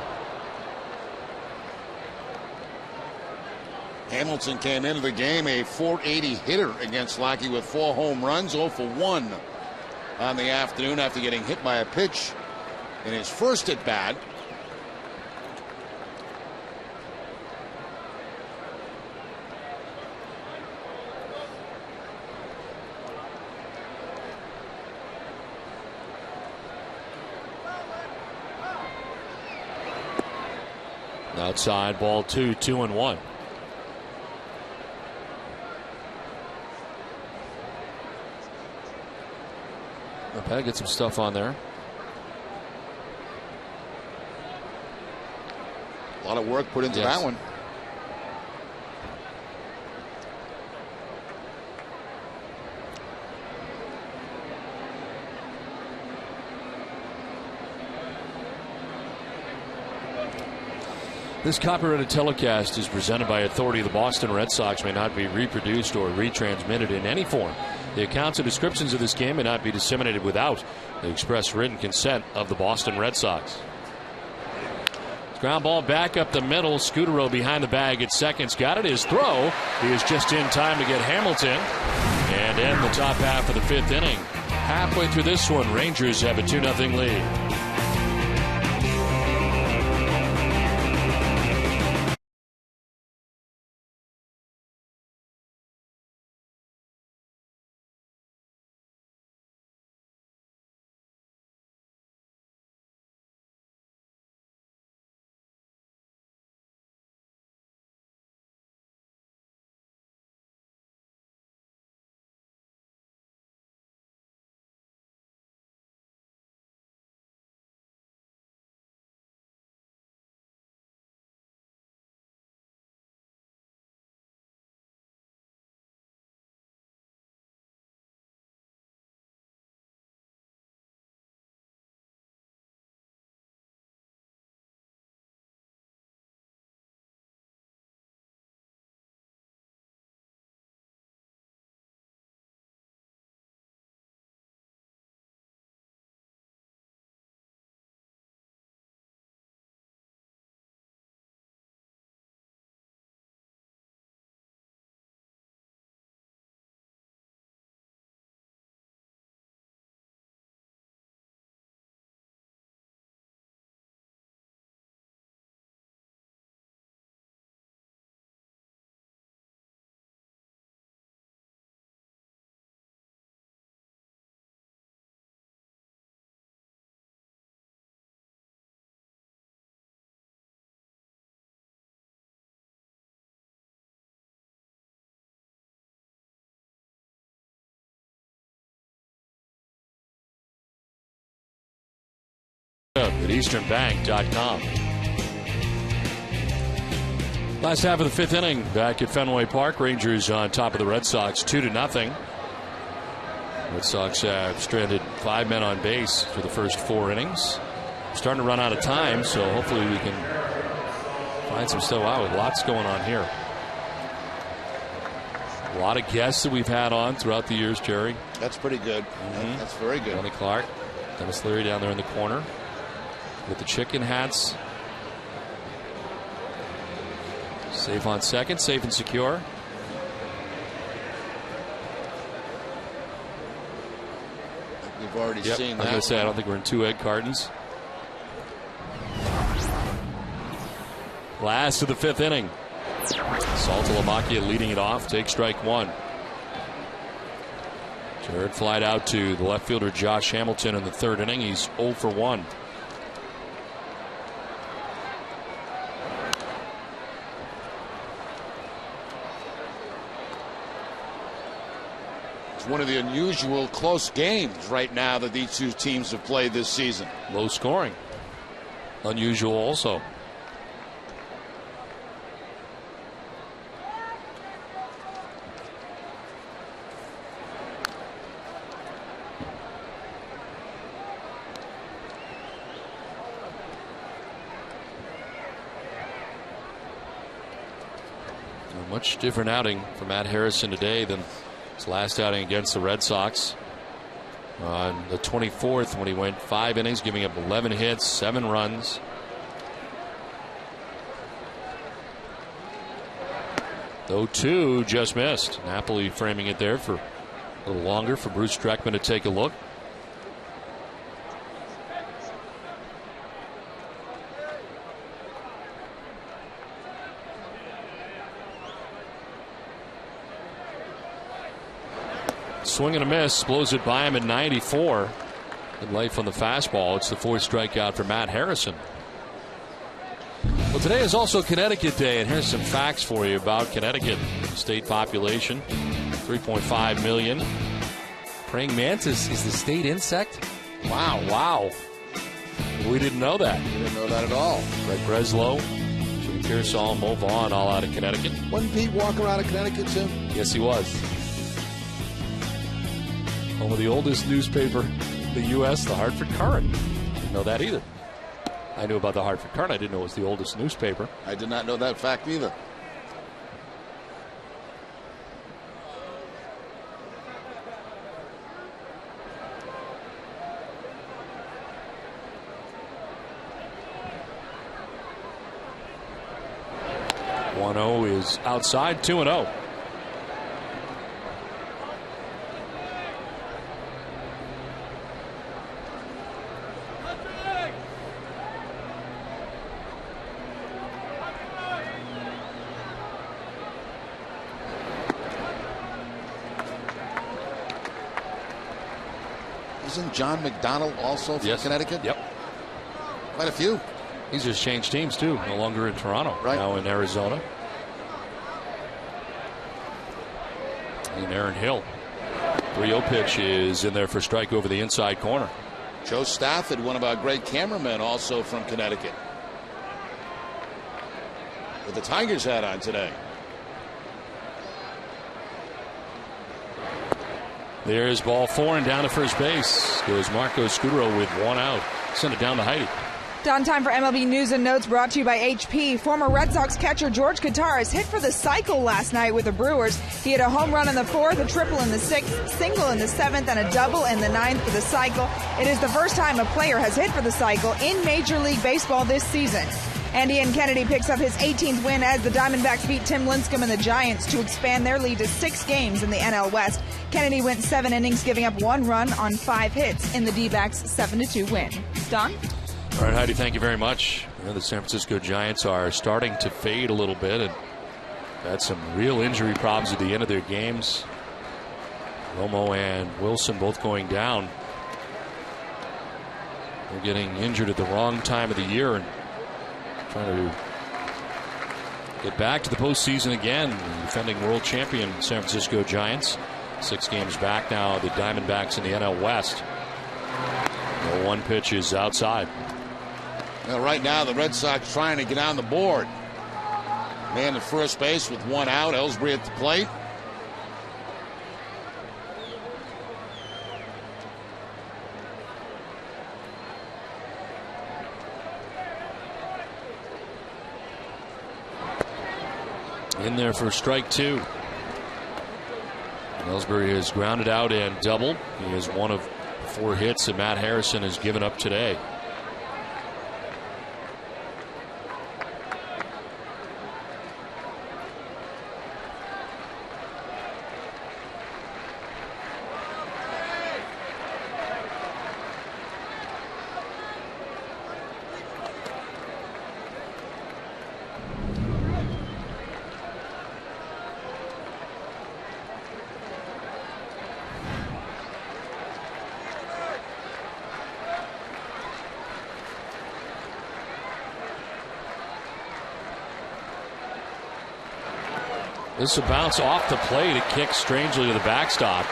Hamilton came into the game a .480 hitter against Lackey with 4 home runs, 0 for 1 on the afternoon after getting hit by a pitch in his first at bat. Outside, ball 2, 2-1. Pat, get some stuff on there. A lot of work put into that one. This copyrighted telecast is presented by authority. The Boston Red Sox may not be reproduced or retransmitted in any form. The accounts and descriptions of this game may not be disseminated without the express written consent of the Boston Red Sox. Ground ball back up the middle. Scutaro behind the bag at second's got it. His throw. He is just in time to get Hamilton and end the top half of the 5th inning. Halfway through this one, Rangers have a 2-0 lead. At easternbank.com. Last half of the 5th inning back at Fenway Park. Rangers on top of the Red Sox 2-0. Red Sox have stranded 5 men on base for the first 4 innings. Starting to run out of time, so hopefully we can find some stuff out with lots going on here. A lot of guests that we've had on throughout the years, Jerry. That's pretty good. That's very good. Tony Clark, Dennis Leary down there in the corner with the chicken hats. Safe on second, safe and secure. We've already seen that. I'm going to say I don't think we're in 2 egg cartons. Last of the 5th inning. Saltalamacchia leading it off. Take strike 1. Jared flied out to the left fielder Josh Hamilton in the 3rd inning. He's 0 for 1. One of the unusual close games right now that these two teams have played this season. Low scoring. Unusual also. much different outing for Matt Harrison today than his last outing against the Red Sox on the 24th, when he went 5 innings, giving up 11 hits, 7 runs. Though 2 just missed. Napoli framing it there for a little longer for Bruce Dreckman to take a look. Swing and a miss, blows it by him at 94. Good life on the fastball. It's the 4th strikeout for Matt Harrison. Well, today is also Connecticut Day, and here's some facts for you about Connecticut. State population, 3.5 million. Praying mantis is the state insect? Wow. We didn't know that. We didn't know that at all. Greg Breslow, Jim Pearsall, Mo Vaughn, all out of Connecticut. Wasn't Pete walking around in Connecticut, Jim? Yes, he was. Home of the oldest newspaper in the U.S., the Hartford Courant. Didn't know that either. I knew about the Hartford Courant. I didn't know it was the oldest newspaper. I did not know that fact either. Is outside, 2-0. Isn't John McDonald also from Connecticut? Yep. Quite a few. He's just changed teams, too. No longer in Toronto. Right. Now in Arizona. And Aaron Hill. 3-0 pitch is in there for strike over the inside corner. Joe Stafford, one of our great cameramen, also from Connecticut, with the Tigers hat on today. There's ball 4 and down to first base goes Marco Scudero with 1 out. Send it down to Heidi. Don, time for MLB News and Notes, brought to you by HP. Former Red Sox catcher George Kataris hit for the cycle last night with the Brewers. He had a home run in the 4th, a triple in the 6th, single in the 7th, and a double in the 9th for the cycle. It is the first time a player has hit for the cycle in Major League Baseball this season. And Ian Kennedy picks up his 18th win as the Diamondbacks beat Tim Lincecum and the Giants to expand their lead to 6 games in the NL West. Kennedy went 7 innings, giving up 1 run on 5 hits in the D-backs' 7-2 win. Don? All right, Heidi, thank you very much. The San Francisco Giants are starting to fade a little bit and had some real injury problems at the end of their games. Romo and Wilson both going down. They're getting injured at the wrong time of the year and trying to get back to the postseason again. The defending world champion San Francisco Giants. 6 games back now, the Diamondbacks in the NL West. The 1 pitch is outside. Well, right now, the Red Sox trying to get on the board. Man at first base with 1 out. Ellsbury at the plate. In there for strike 2. Ellsbury has grounded out and doubled. He is one of 4 hits that Matt Harrison has given up today. This is a bounce off the plate. It kicks strangely to the backstop.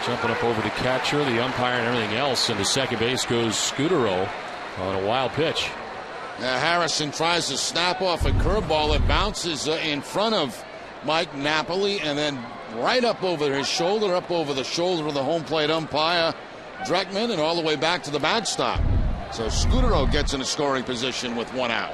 Jumping up over the catcher, the umpire, and everything else. And to second base goes Scudero on a wild pitch. Harrison tries to snap off a curveball. It bounces in front of Mike Napoli and then right up over his shoulder, up over the shoulder of the home plate umpire, Dreckman, and all the way back to the backstop. So Scudero gets in a scoring position with 1 out.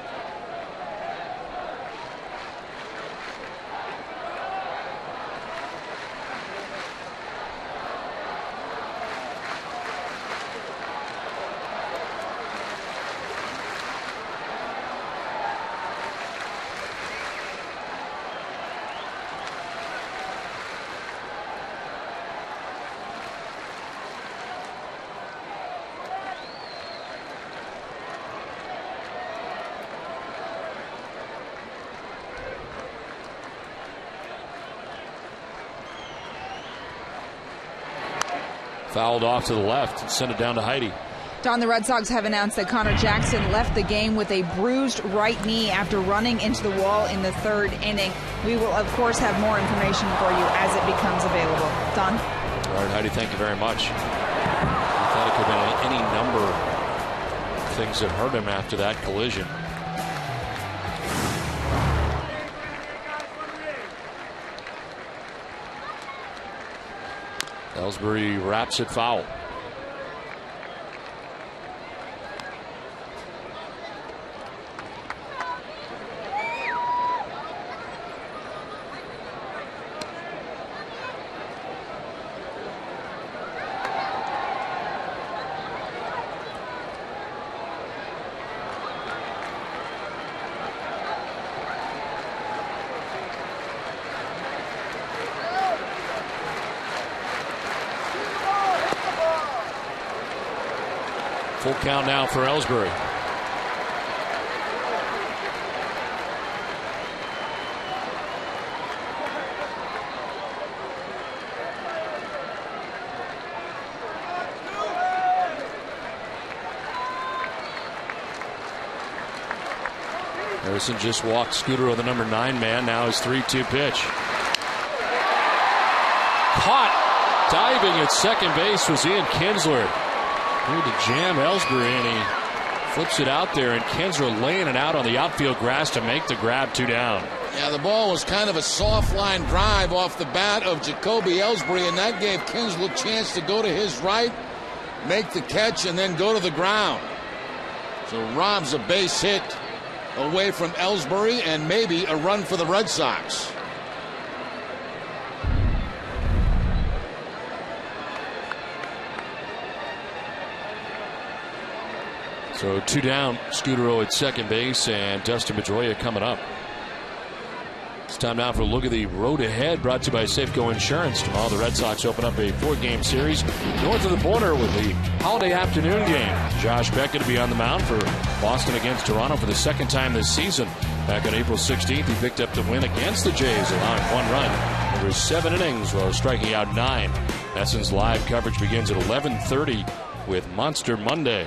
Fouled off to the left and sent it down to Heidi. Don, the Red Sox have announced that Connor Jackson left the game with a bruised right knee after running into the wall in the third inning. We will, of course, have more information for you as it becomes available. Don? All right, Heidi, thank you very much. I thought it could have been any number of things that hurt him after that collision. Ellsbury wraps it foul. Full count now for Ellsbury. Harrison just walked Scudero, the number 9 man. Now his 3-2 pitch. Caught diving at second base was Ian Kinsler. Here to jam Ellsbury, and he flips it out there, and Kinsler laying it out on the outfield grass to make the grab, 2 down. Yeah, the ball was kind of a soft line drive off the bat of Jacoby Ellsbury, and that gave Kinsler a chance to go to his right, make the catch, and then go to the ground. So robs a base hit away from Ellsbury and maybe a run for the Red Sox. So 2 down, Scudero at second base, and Dustin Pedroia coming up. It's time now for a look at the road ahead, brought to you by Safeco Insurance. Tomorrow the Red Sox open up a 4-game series north of the border with the holiday afternoon game. Josh Beckett to be on the mound for Boston against Toronto for the second time this season. Back on April 16th, he picked up the win against the Jays, allowing 1 run over 7 innings while striking out 9. NESN's live coverage begins at 11:30 with Monster Monday.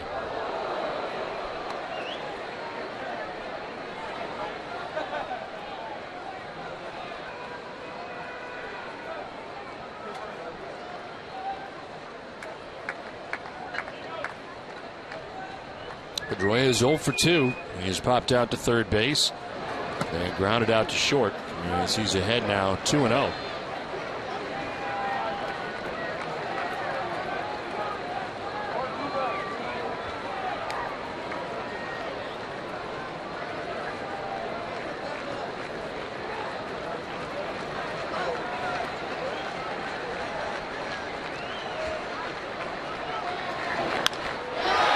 Pedroia is 0 for 2. He's popped out to third base and grounded out to short as he's ahead now 2-0.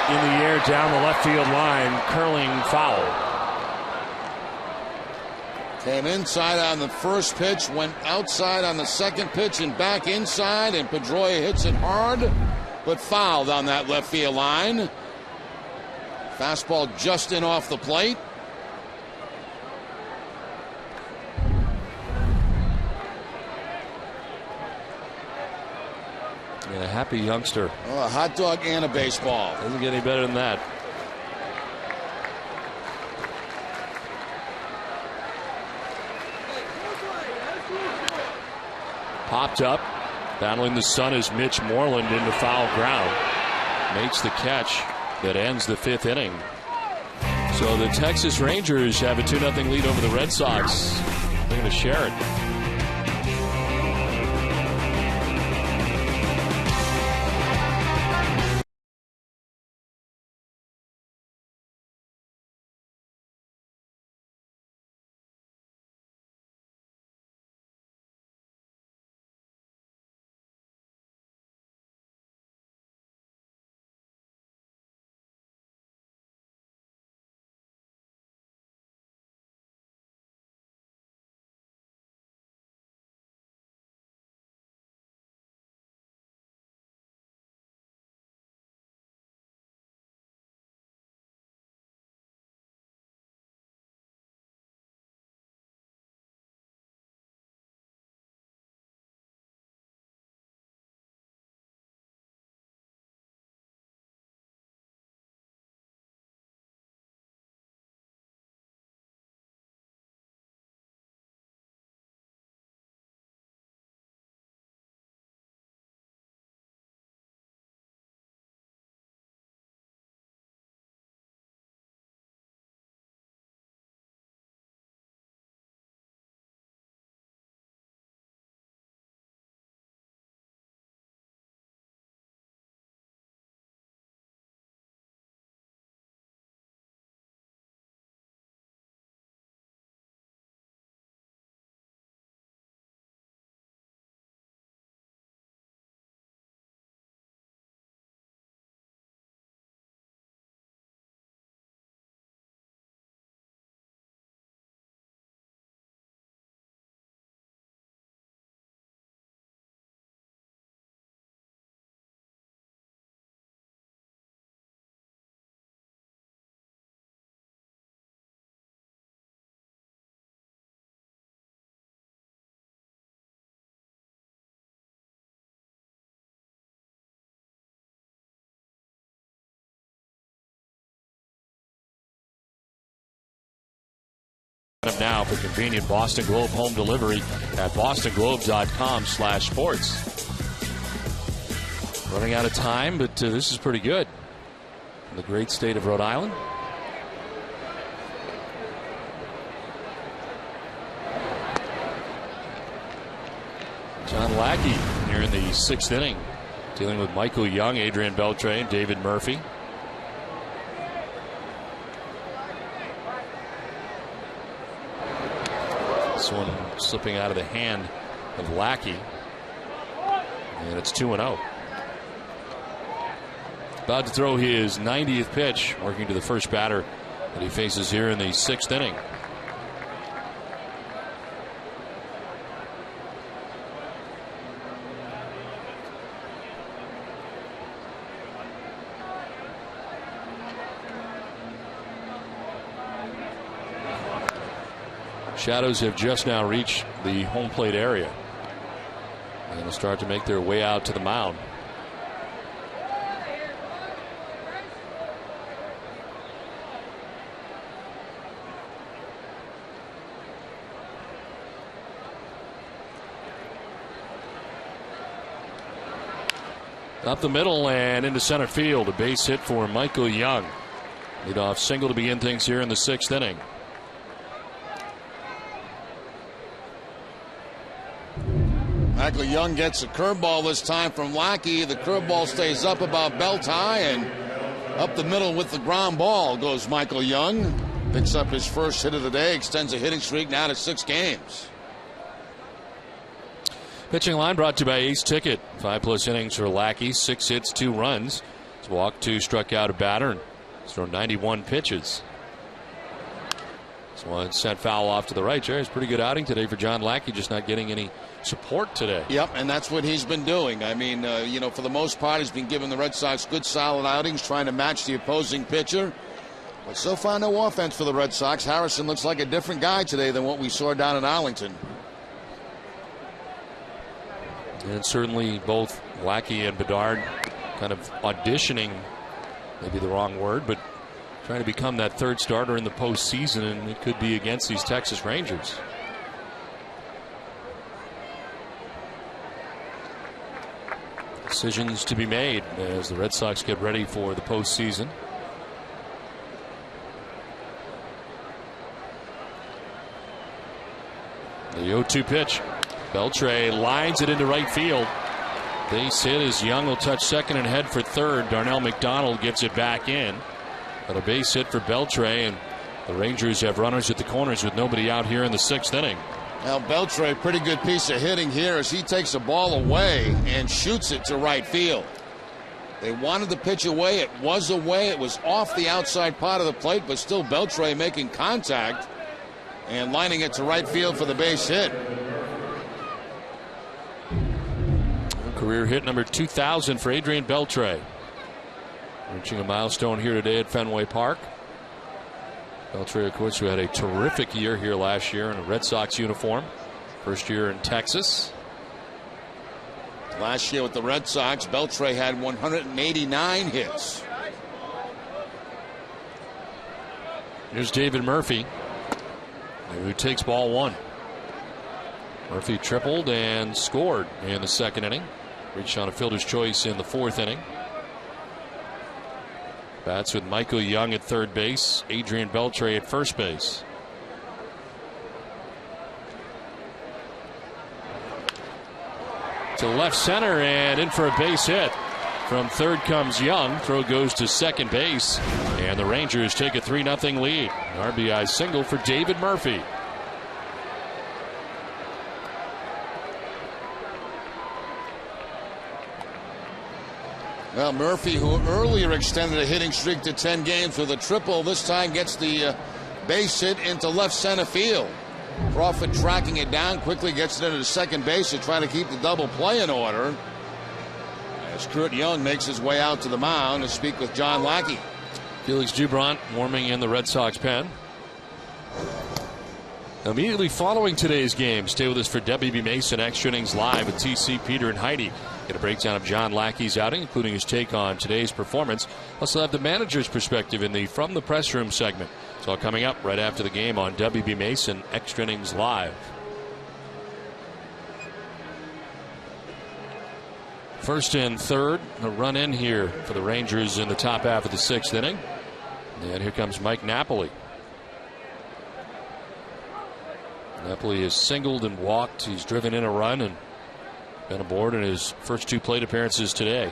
In the air down the left field line, curling foul. Came inside on the first pitch, went outside on the second pitch and back inside, and Pedroia hits it hard, but fouled on that left field line. Fastball just in off the plate. And a happy youngster. Oh, a hot dog and a baseball. Doesn't get any better than that. Popped up. Battling the sun is Mitch Moreland into foul ground. Makes the catch that ends the 5th inning. So the Texas Rangers have a 2-0 lead over the Red Sox. They're going to share it. on now for convenient Boston Globe home delivery at bostonglobe.com/sports. Running out of time, but this is pretty good. In the great state of Rhode Island. John Lackey here in the 6th inning, dealing with Michael Young, Adrian Beltre, and David Murphy. This one slipping out of the hand of Lackey, and it's 2-0. About to throw his 90th pitch, working to the first batter that he faces here in the 6th inning. Shadows have just now reached the home plate area and will start to make their way out to the mound. Up the middle and into center field. A base hit for Michael Young. Leadoff single to begin things here in the 6th inning. Michael Young gets a curveball this time from Lackey. The curveball stays up about Beltre, and up the middle with the ground ball goes Michael Young. Picks up his first hit of the day, extends a hitting streak now to 6 games. Pitching line brought to you by Ace Ticket. 5+ innings for Lackey, 6 hits, 2 runs. He's walked 2, struck out a batter, and he's thrown 91 pitches. This one sent foul off to the right. Jerry, it's a pretty good outing today for John Lackey, just not getting any support today. Yep, and that's what he's been doing. I mean, for the most part, he's been giving the Red Sox good, solid outings, trying to match the opposing pitcher. But so far, no offense for the Red Sox. Harrison looks like a different guy today than what we saw down in Arlington. And certainly both Lackey and Bedard kind of auditioning, maybe the wrong word, but trying to become that third starter in the postseason, and it could be against these Texas Rangers. Decisions to be made as the Red Sox get ready for the postseason. The 0-2 pitch. Beltre lines it into right field. Base hit as Young will touch second and head for third. Darnell McDonald gets it back in. But a base hit for Beltre, and the Rangers have runners at the corners with nobody out here in the 6th inning. Now Beltre, pretty good piece of hitting here as he takes the ball away and shoots it to right field. They wanted the pitch away. It was away. It was off the outside part of the plate, but still Beltre making contact and lining it to right field for the base hit. Career hit number 2,000 for Adrian Beltre. Reaching a milestone here today at Fenway Park. Beltre, of course, who had a terrific year here last year in a Red Sox uniform. First year in Texas. Last year with the Red Sox, Beltre had 189 hits. Here's David Murphy, who takes ball 1. Murphy tripled and scored in the 2nd inning. Reached on a fielder's choice in the 4th inning. Bats with Michael Young at third base, Adrian Beltre at first base. To left center and in for a base hit. From third comes Young. Throw goes to second base, and the Rangers take a 3-0 lead. An RBI single for David Murphy. Well, Murphy, who earlier extended a hitting streak to 10 games with a triple, this time gets the base hit into left center field. Crawford tracking it down, quickly gets it into second base to try to keep the double play in order. As Kurt Young makes his way out to the mound to speak with John Lackey. Felix Dubront warming in the Red Sox pen. Immediately following today's game, stay with us for WB Mason Extra Innings Live with TC, Peter, and Heidi. Get a breakdown of John Lackey's outing, including his take on today's performance. Also have the manager's perspective in the From the Press Room segment. It's all coming up right after the game on WB Mason Extra Innings Live. First and third, a run in here for the Rangers in the top half of the 6th inning. And here comes Mike Napoli. Napoli has singled and walked. He's driven in a run and been aboard in his first 2 plate appearances today.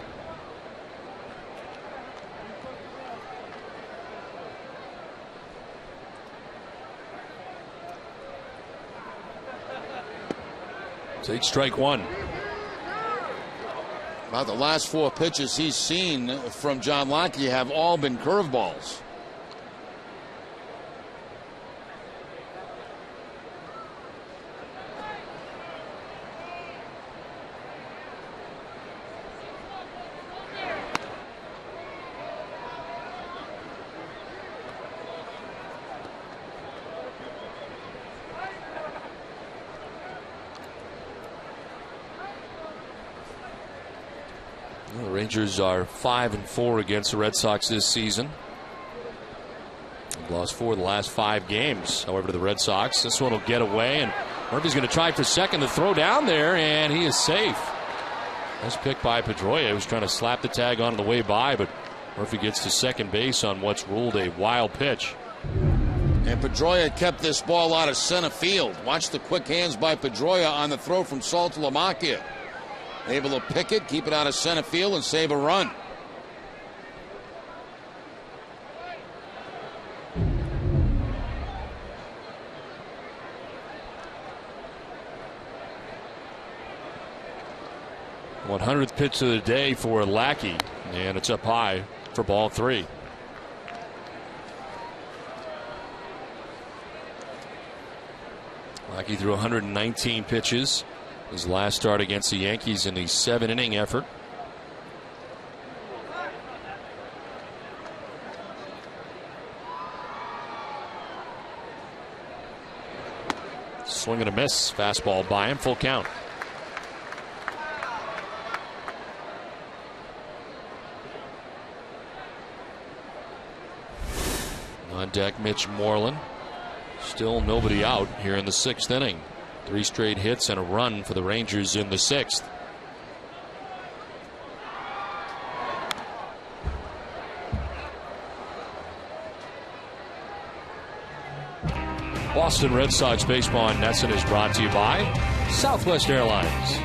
Take strike 1. About the last 4 pitches he's seen from John Lackey have all been curveballs. The Rangers are 5-4 against the Red Sox this season. They've lost 4 of the last 5 games, however, to the Red Sox. This one will get away, and Murphy's going to try for second to throw down there, and he is safe. Nice pick by Pedroia. He was trying to slap the tag on the way by, but Murphy gets to second base on what's ruled a wild pitch. And Pedroia kept this ball out of center field. Watch the quick hands by Pedroia on the throw from Saltalamacchia. Able to pick it, keep it out of center field, and save a run. #100th pitch of the day for Lackey, and it's up high for ball 3. Lackey threw 119 pitches. His last start against the Yankees in the 7-inning effort. Swing and a miss. Fastball by him. Full count. On deck, Mitch Moreland. Still nobody out here in the 6th inning. 3 straight hits and a run for the Rangers in the 6th. Boston Red Sox baseball on NESN is brought to you by Southwest Airlines.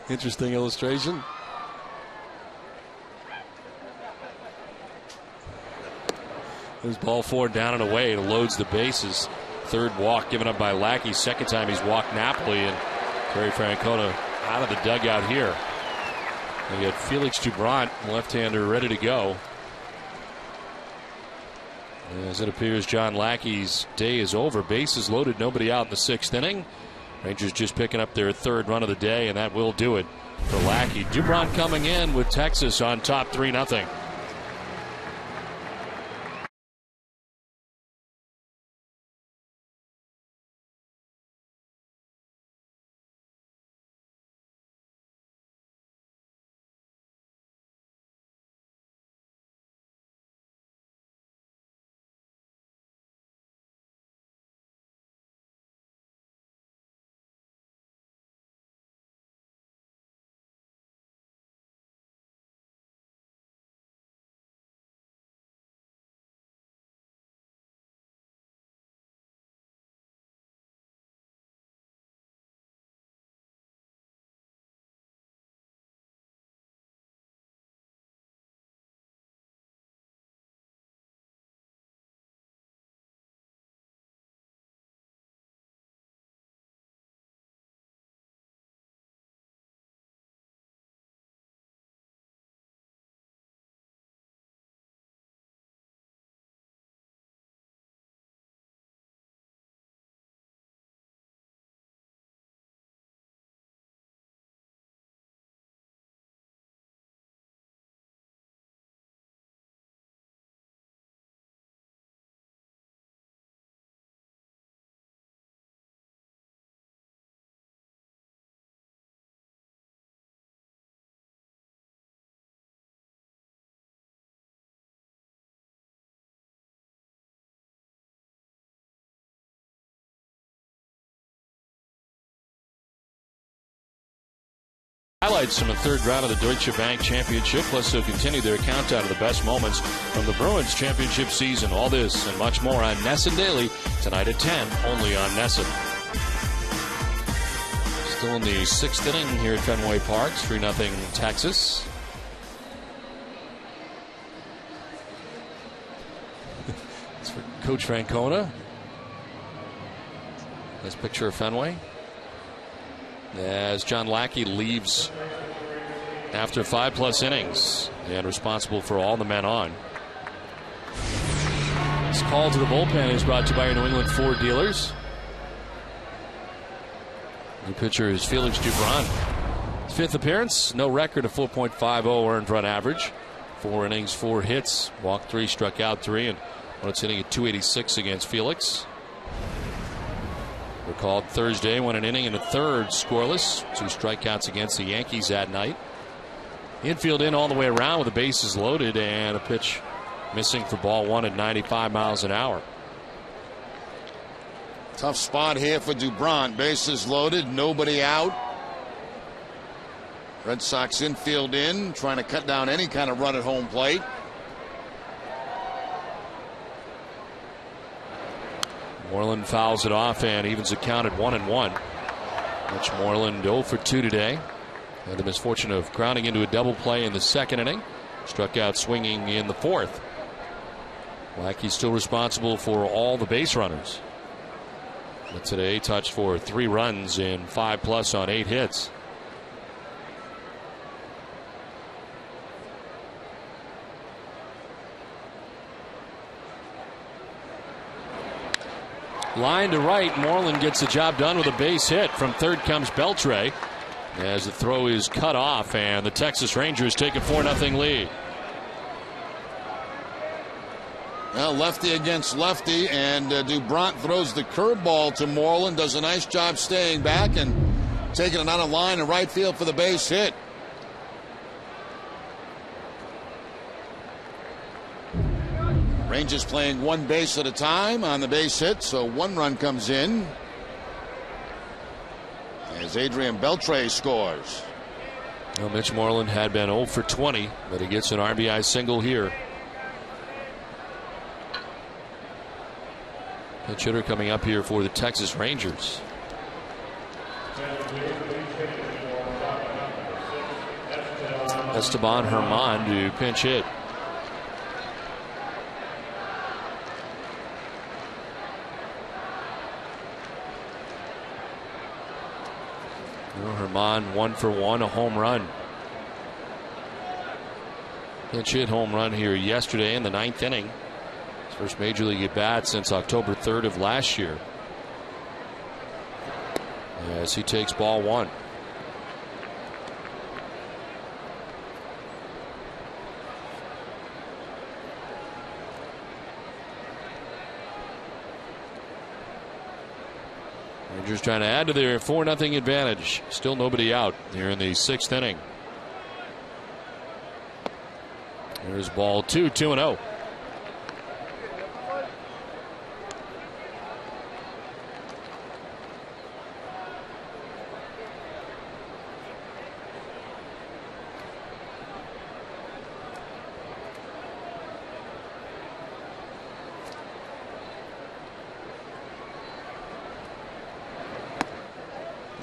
Interesting illustration. There's ball 4 down and away. It loads the bases. 3rd walk given up by Lackey. 2nd time he's walked Napoli, and Terry Francona out of the dugout here. We got Felix Dubron, left-hander, ready to go. As it appears, John Lackey's day is over. Bases loaded, nobody out in the 6th inning. Rangers just picking up their 3rd run of the day, and that will do it for Lackey. Dubron coming in with Texas on top 3-0. Highlights from the third round of the Deutsche Bank Championship, plus they'll continue their countdown of the best moments from the Bruins championship season. All this and much more on NESN Daily tonight at 10, only on NESN. Still in the sixth inning here at Fenway Park, 3-0 Texas. It's for Coach Francona. Nice picture of Fenway. As John Lackey leaves after 5+ innings and responsible for all the men on. This call to the bullpen is brought to you by your New England Ford dealers. The pitcher is Felix Dubron. His 5th appearance, no record of 4.50 earned run average. 4 innings, 4 hits, walked 3, struck out 3, and won its inning at 286 against Felix. Recalled Thursday, won an inning and a third scoreless. 2 strikeouts against the Yankees that night. Infield in all the way around with the bases loaded and a pitch missing for ball 1 at 95 miles an hour. Tough spot here for Dubron. Bases loaded, nobody out. Red Sox infield in, trying to cut down any kind of run at home plate. Moreland fouls it off and evens the count at 1-1. Mitch Moreland 0 for 2 today. Had the misfortune of grounding into a double play in the second inning. Struck out swinging in the fourth. Lackey's still responsible for all the base runners. But today touched for 3 runs in 5+ on 8 hits. Line to right, Moreland gets the job done with a base hit. From third comes Beltre as the throw is cut off and the Texas Rangers take a 4-0 lead. Well, lefty against lefty, and Dubron throws the curveball to Moreland, does a nice job staying back and taking it on a line to right field for the base hit. Rangers playing 1 base at a time on the base hit, so 1 run comes in as Adrian Beltre scores. Well, Mitch Moreland had been 0 for 20, but he gets an RBI single here. Pitch hitter coming up here for the Texas Rangers. Esteban Herman to pinch hit. Herman 1 for 1, a home run. Pinch hit home run here yesterday in the 9th inning. His first major league at bat since October 3rd of last year. As he takes ball 1. Rangers trying to add to their 4-0 advantage. Still nobody out here in the 6th inning. Here's ball 2, 2-0.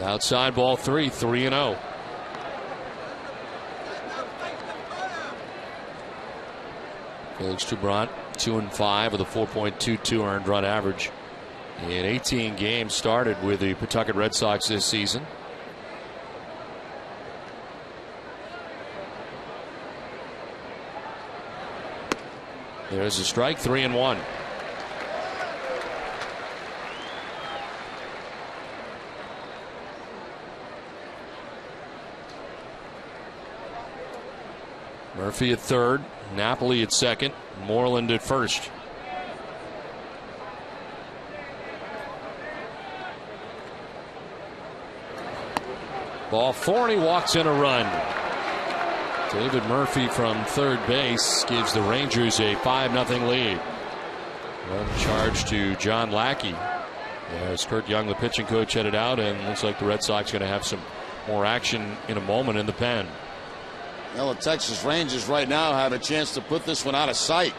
Outside ball 3, 3-0. Felix Dubron 2-5 with a 4.22 earned run average in 18 games started with the Pawtucket Red Sox this season. There's a strike, 3-1. Murphy at third, Napoli at second, Moreland at first. Ball 4 and he walks in a run. David Murphy from third base gives the Rangers a 5-0 lead. Run charge to John Lackey. As Kurt Young, the pitching coach, headed out, and looks like the Red Sox going to have some More action in a moment in the pen. Well, the Texas Rangers right now have a chance to put this one out of sight.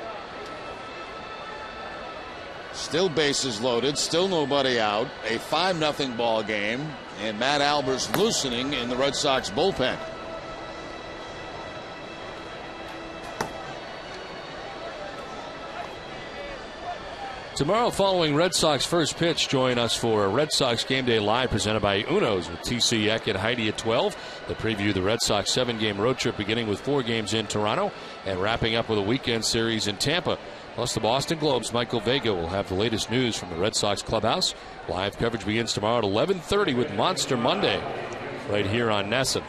Still bases loaded, still nobody out. A 5-0 ball game, and Matt Albert's loosening in the Red Sox bullpen. Tomorrow, following Red Sox first pitch, join us for a Red Sox Game Day Live presented by Uno's with TC Eck and Heidi at 12. They'll preview the Red Sox 7-game road trip beginning with 4 games in Toronto and wrapping up with a weekend series in Tampa. Plus, the Boston Globe's Michael Vega will have the latest news from the Red Sox clubhouse. Live coverage begins tomorrow at 11:30 with Monster Monday right here on NESN.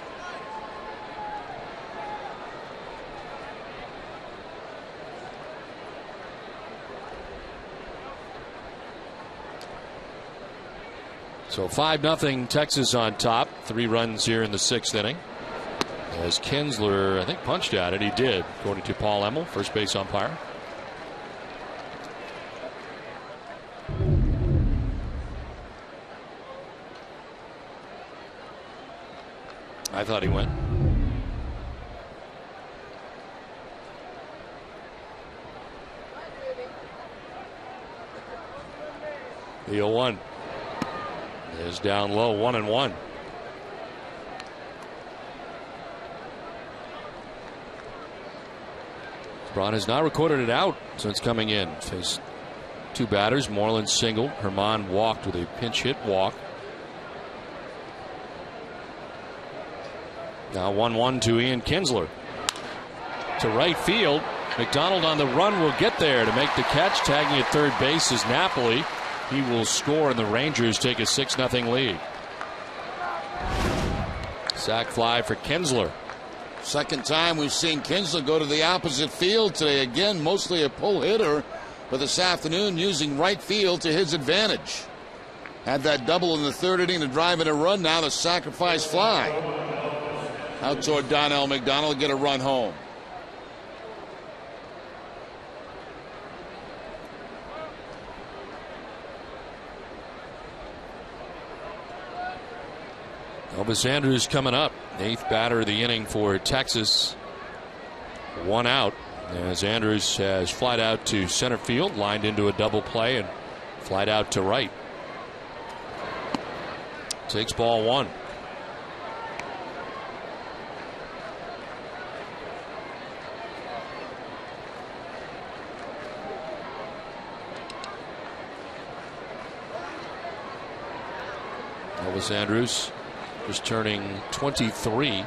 So 5-0 Texas on top. 3 runs here in the 6th inning. As Kinsler, I think, punched at it. He did, according to Paul Emmel, first base umpire. I thought he went. The 0-1 is down low, 1-1. Braun has not recorded it out since coming in. Faced 2 batters. Moreland singled. Herman walked with a pinch hit walk. Now 1-1 to Ian Kinsler. To right field. McDonald on the run will get there to make the catch. Tagging at third base is Napoli. He will score and the Rangers take a 6-0 lead. Sac fly for Kinsler. Second time we've seen Kinsler go to the opposite field today. Again, mostly a pull hitter, but this afternoon using right field to his advantage. Had that double in the 3rd inning to drive in a run. Now the sacrifice fly. Out toward Donnell McDonald, get a run home. Elvis Andrus coming up. 8th batter of the inning for Texas. 1 out as Andrus has flied out to center field, lined into a double play, and flied out to right. Takes ball 1. Elvis Andrus is turning 23.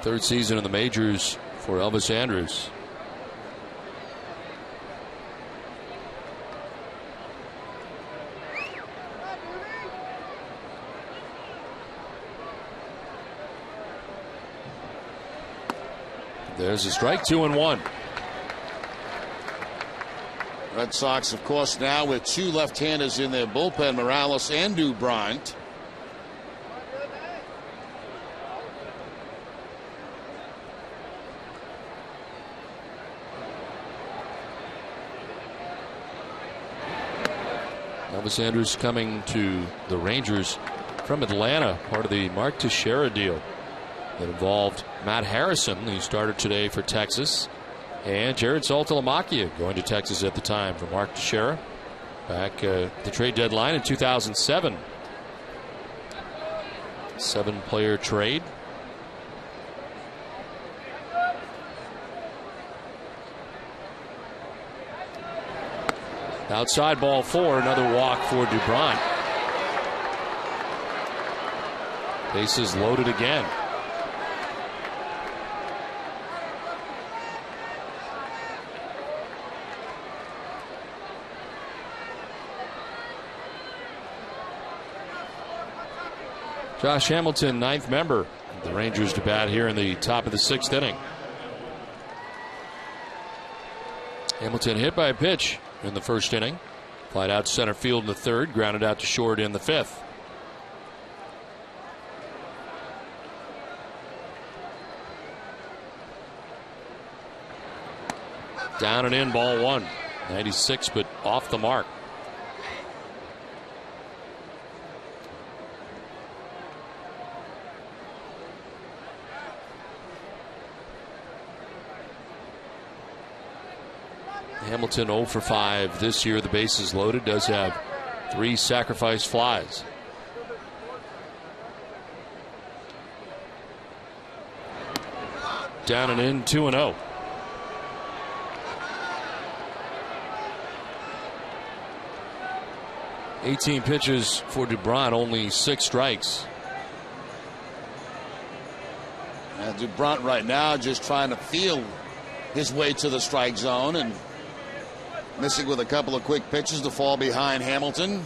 Third season in the majors for Elvis Andrus. There's a strike, 2-1. Red Sox, of course, now with 2 left-handers in their bullpen, Morales and Bryant. Elvis Andrus coming to the Rangers from Atlanta, part of the Mark Teixeira deal that involved Matt Harrison, who started today for Texas, and Jared Saltalamacchia going to Texas at the time for Mark Teixeira back at the trade deadline in 2007. 7-player trade. Outside ball 4, another walk for DuBrant. Bases loaded again. Josh Hamilton, 9th member of the Rangers to bat here in the top of the 6th inning. Hamilton hit by a pitch in the 1st inning. Flied out to center field in the 3rd, grounded out to short in the 5th. Down and in, ball one. 96, but off the mark. Hamilton 0 for 5 this year. The bases loaded. Does have 3 sacrifice flies. Down and in, 2-0. $18 pitches for Dubron, only 6 strikes. And Dubron right now just trying to feel his way to the strike zone and missing with a couple of quick pitches to fall behind Hamilton.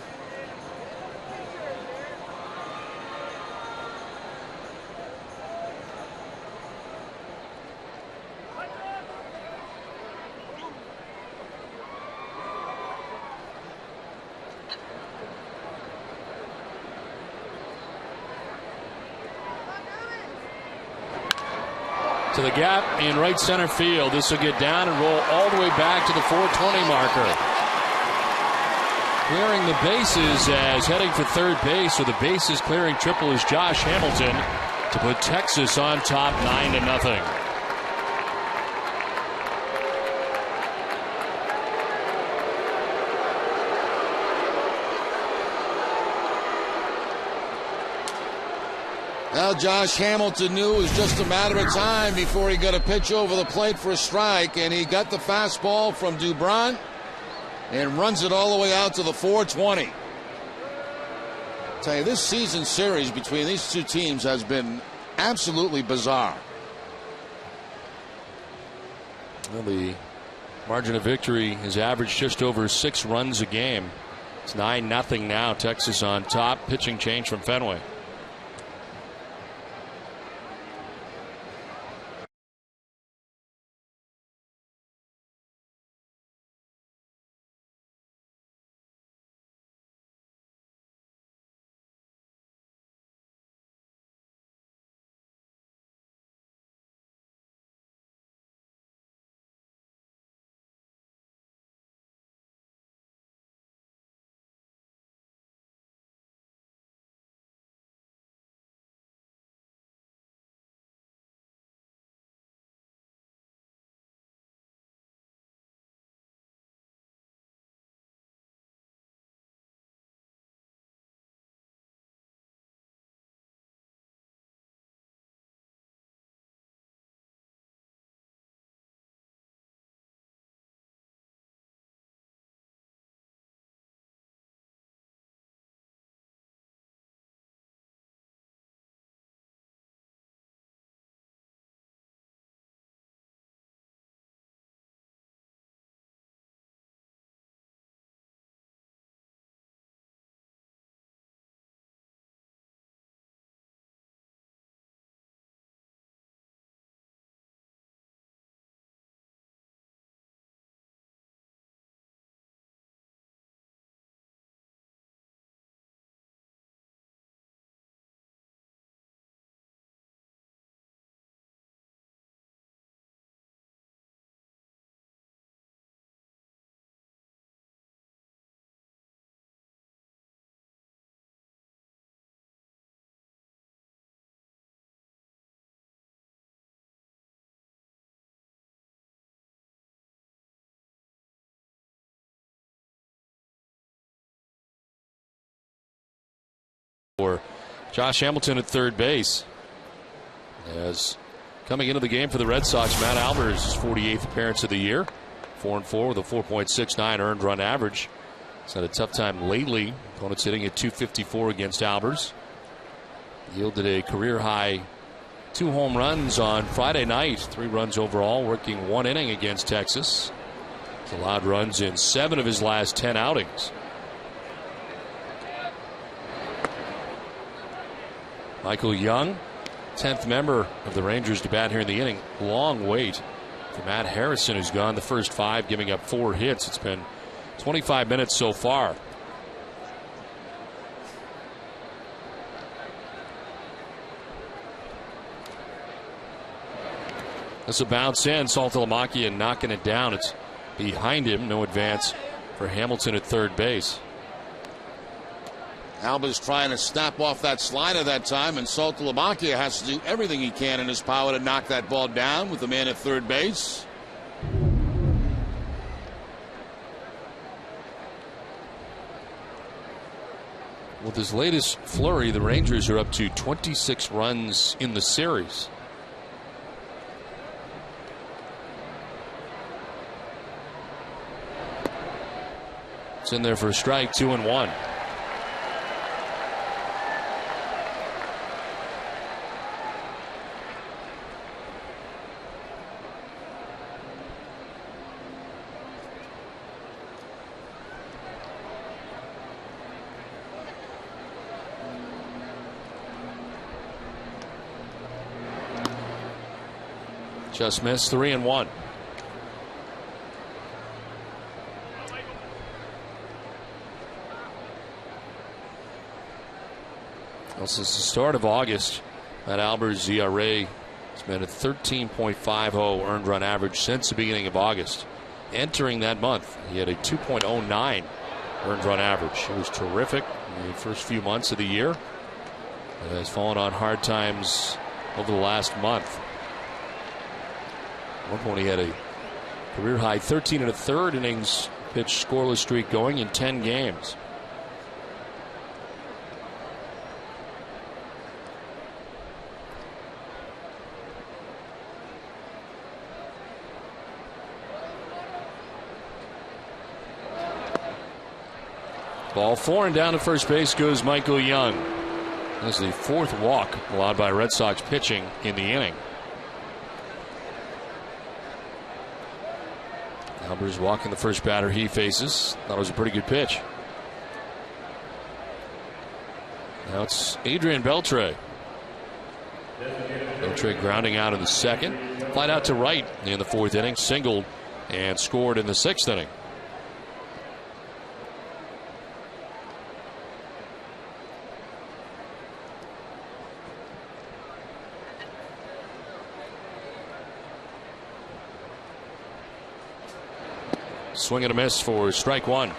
To the gap in right center field. This will get down and roll all the way back to the 420 marker. Clearing the bases as heading for third base with the bases clearing triple is Josh Hamilton to put Texas on top 9-0. Well, Josh Hamilton knew it was just a matter of time before he got a pitch over the plate for a strike, and he got the fastball from Dubron and runs it all the way out to the 420. Tell you, this season series between these two teams has been absolutely bizarre. Well, the margin of victory has averaged just over 6 runs a game. It's 9-0 now. Texas on top. Pitching change from Fenway. For Josh Hamilton at third base. As coming into the game for the Red Sox, Matt Albers' 48th appearance of the year. 4-4 with a 4.69 earned run average. He's had a tough time lately. Opponents hitting at .254 against Albers. Yielded a career high 2 home runs on Friday night. 3 runs overall, working 1 inning against Texas. He's allowed runs in 7 of his last 10 outings. Michael Young, 10th member of the Rangers to bat here in the inning. Long wait for Matt Harrison, who's gone the first 5, giving up 4 hits. It's been 25 minutes so far. This will bounce in. Saltalamacchia knocking it down. It's behind him. No advance for Hamilton at third base. Alba's trying to snap off that slider that time, and Saltalamacchia has to do everything he can in his power to knock that ball down with the man at third base. With his latest flurry, the Rangers are up to 26 runs in the series. It's in there for a strike, 2-1. Just missed, 3-1. Well, since the start of August, Matt Albert's ERA has been at 13.50 earned run average since the beginning of August. Entering that month, he had a 2.09 earned run average. It was terrific in the first few months of the year. It has fallen on hard times over the last month. At one point he had a career high 13 1/3 innings pitched scoreless streak going in 10 games. Ball 4 and down to first base goes Michael Young. That's the fourth walk allowed by Red Sox pitching in the inning. Albert's walking the first batter he faces. Thought it was a pretty good pitch. Now it's Adrian Beltre. Beltre grounding out in the second. Flied out to right in the fourth inning. Singled and scored in the sixth inning. Swing and a miss for strike one.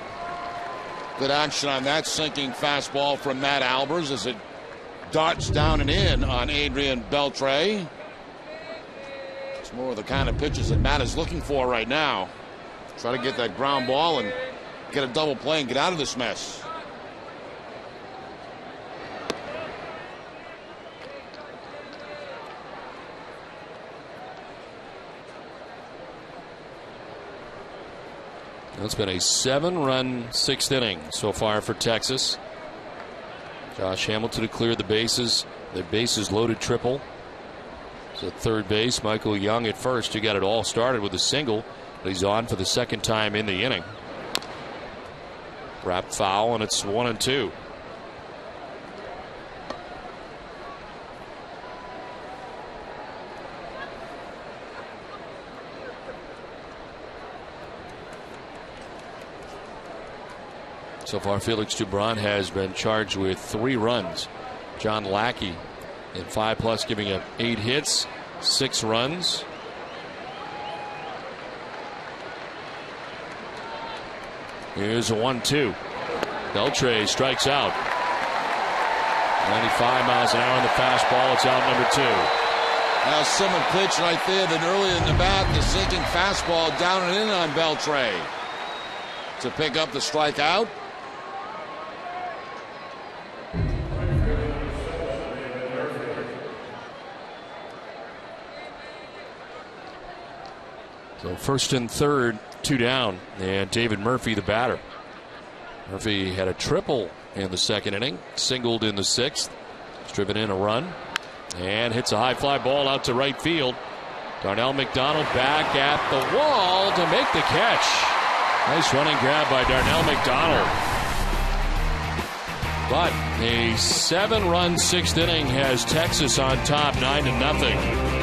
Good action on that sinking fastball from Matt Albers as it darts down and in on Adrian Beltre. It's more of the kind of pitches that Matt is looking for right now. Try to get that ground ball and get a double play and get out of this mess. It's been a 7-run sixth inning so far for Texas. Josh Hamilton to clear the bases. The bases loaded triple. It's at third base. Michael Young at first. He got it all started with a single, but he's on for the second time in the inning. Wrapped foul, and it's 1-2. So far, Felix Dubron has been charged with 3 runs. John Lackey in 5+, giving up 8 hits, 6 runs. Here's a 1-2. Beltre strikes out. 95 miles an hour on the fastball. It's out number 2. Now, similar pitch right there than earlier in the bat. The sinking fastball down and in on Beltre to pick up the strikeout. So first and third, 2 down, and David Murphy the batter. Murphy had a triple in the second inning, singled in the sixth, driven in a run, and hits a high fly ball out to right field. Darnell McDonald back at the wall to make the catch. Nice running grab by Darnell McDonald. But a 7-run sixth inning has Texas on top 9-0.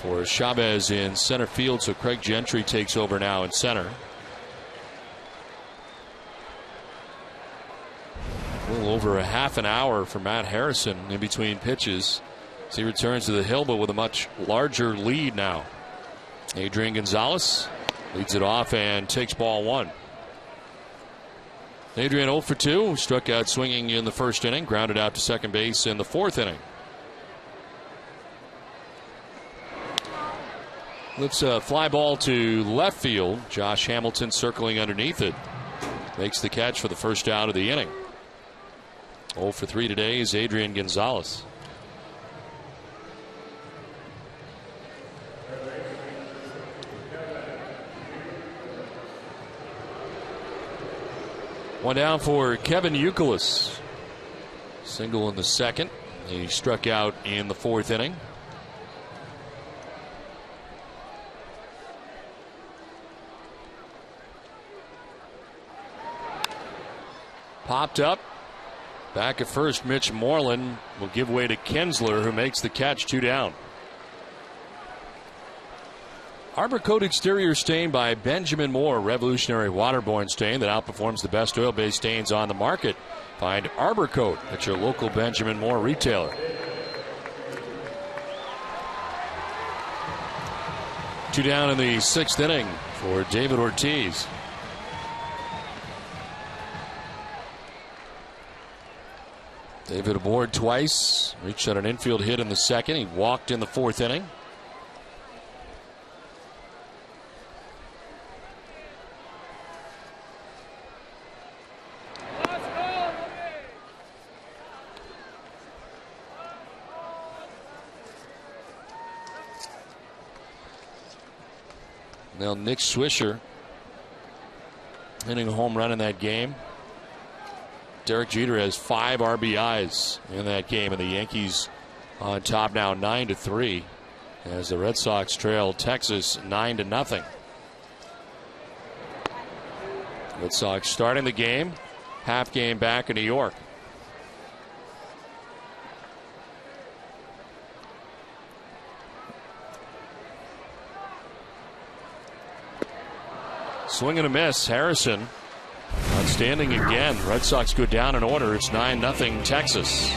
for Chavez in center field, so Craig Gentry takes over now in center. A little over a half an hour for Matt Harrison in between pitches as he returns to the hill, but with a much larger lead now. Adrian Gonzalez leads it off and takes ball one. Adrian 0 for 2, struck out swinging in the first inning, grounded out to second base in the fourth inning. Lifts a fly ball to left field. Josh Hamilton circling underneath it. Makes the catch for the first out of the inning. 0 for 3 today is Adrian Gonzalez. One down for Kevin Youkilis. Single in the second. He struck out in the fourth inning. Popped up. Back at first, Mitch Moreland will give way to Kinsler, who makes the catch, 2 down. Arbor Coat exterior stain by Benjamin Moore, revolutionary waterborne stain that outperforms the best oil-based stains on the market. Find Arbor Coat at your local Benjamin Moore retailer. 2 down in the sixth inning for David Ortiz. David aboard twice, reached out an infield hit in the second. He walked in the fourth inning. Now Nick Swisher hitting a home run in that game. Derek Jeter has 5 RBIs in that game, and the Yankees on top now 9-3 as the Red Sox trail Texas 9-0. Red Sox starting the game, half game back in New York. Swing and a miss. Harrison outstanding again. Red Sox go down in order. It's 9-0 Texas.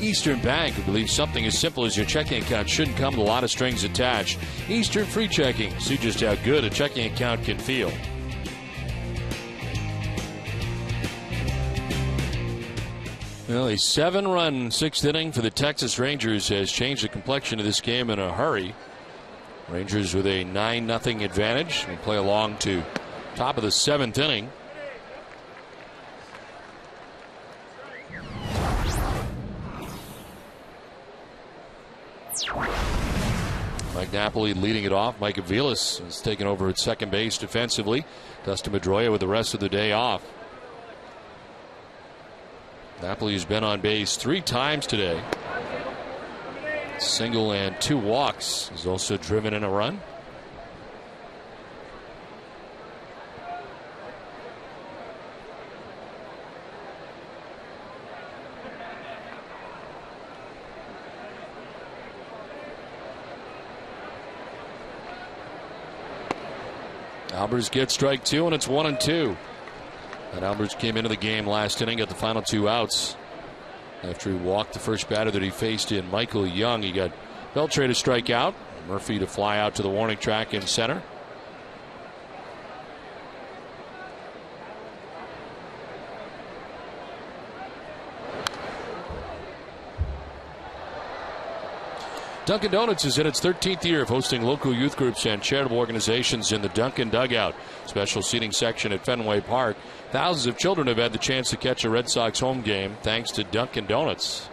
Eastern Bank, who believes something as simple as your checking account shouldn't come with a lot of strings attached. Eastern Free Checking. See just how good a checking account can feel. Well, a 7-run 6th inning for the Texas Rangers has changed the complexion of this game in a hurry. Rangers with a 9-0 advantage. We play along to top of the 7th inning. Mike Napoli leading it off. Mike Aviles has taken over at second base defensively. Dustin Pedroia with the rest of the day off. Napoli has been on base 3 times today. Single and 2 walks. He's also driven in a run. Albers gets strike 2, and it's 1-2. And Albers came into the game last inning, got the final 2 outs after he walked the first batter that he faced in Michael Young. He got Beltre to strike out, Murphy to fly out to the warning track in center. Dunkin' Donuts is in its 13th year of hosting local youth groups and charitable organizations in the Dunkin' Dugout. Special seating section at Fenway Park. Thousands of children have had the chance to catch a Red Sox home game thanks to Dunkin' Donuts.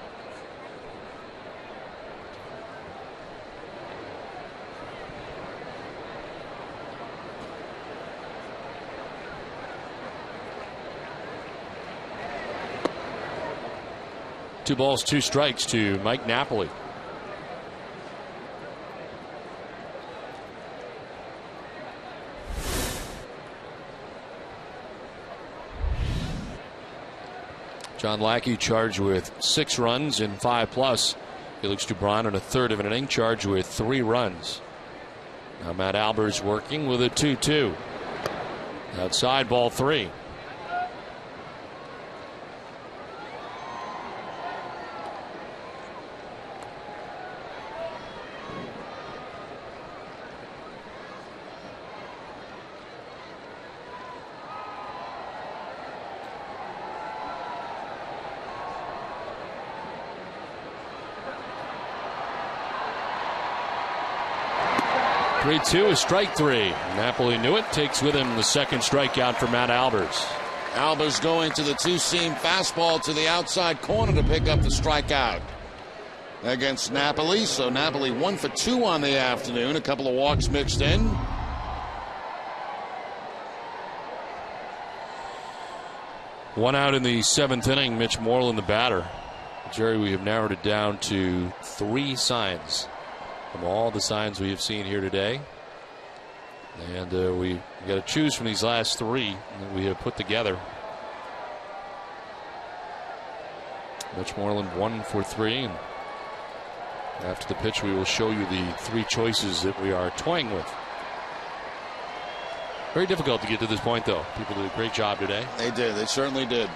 Two balls, 2 strikes to Mike Napoli. John Lackey charged with 6 runs in 5+. Felix Dubron in a third of an inning charged with 3 runs. Now Matt Albers working with a 2-2. Outside, ball 3. Two is strike 3. Napoli knew it. Takes with him the second strikeout for Matt Albers. Albers going to the 2-seam fastball to the outside corner to pick up the strikeout against Napoli. So Napoli 1 for 2 on the afternoon. A couple of walks mixed in. One out in the 7th inning. Mitch Moreland, the batter. Jerry, we have narrowed it down to 3 signs from all the signs we have seen here today. And we got to choose from these last 3 that we have put together. Mitch Moreland 1 for 3. And after the pitch, we will show you the 3 choices that we are toying with. Very difficult to get to this point, though. People did a great job today. They did. They certainly did.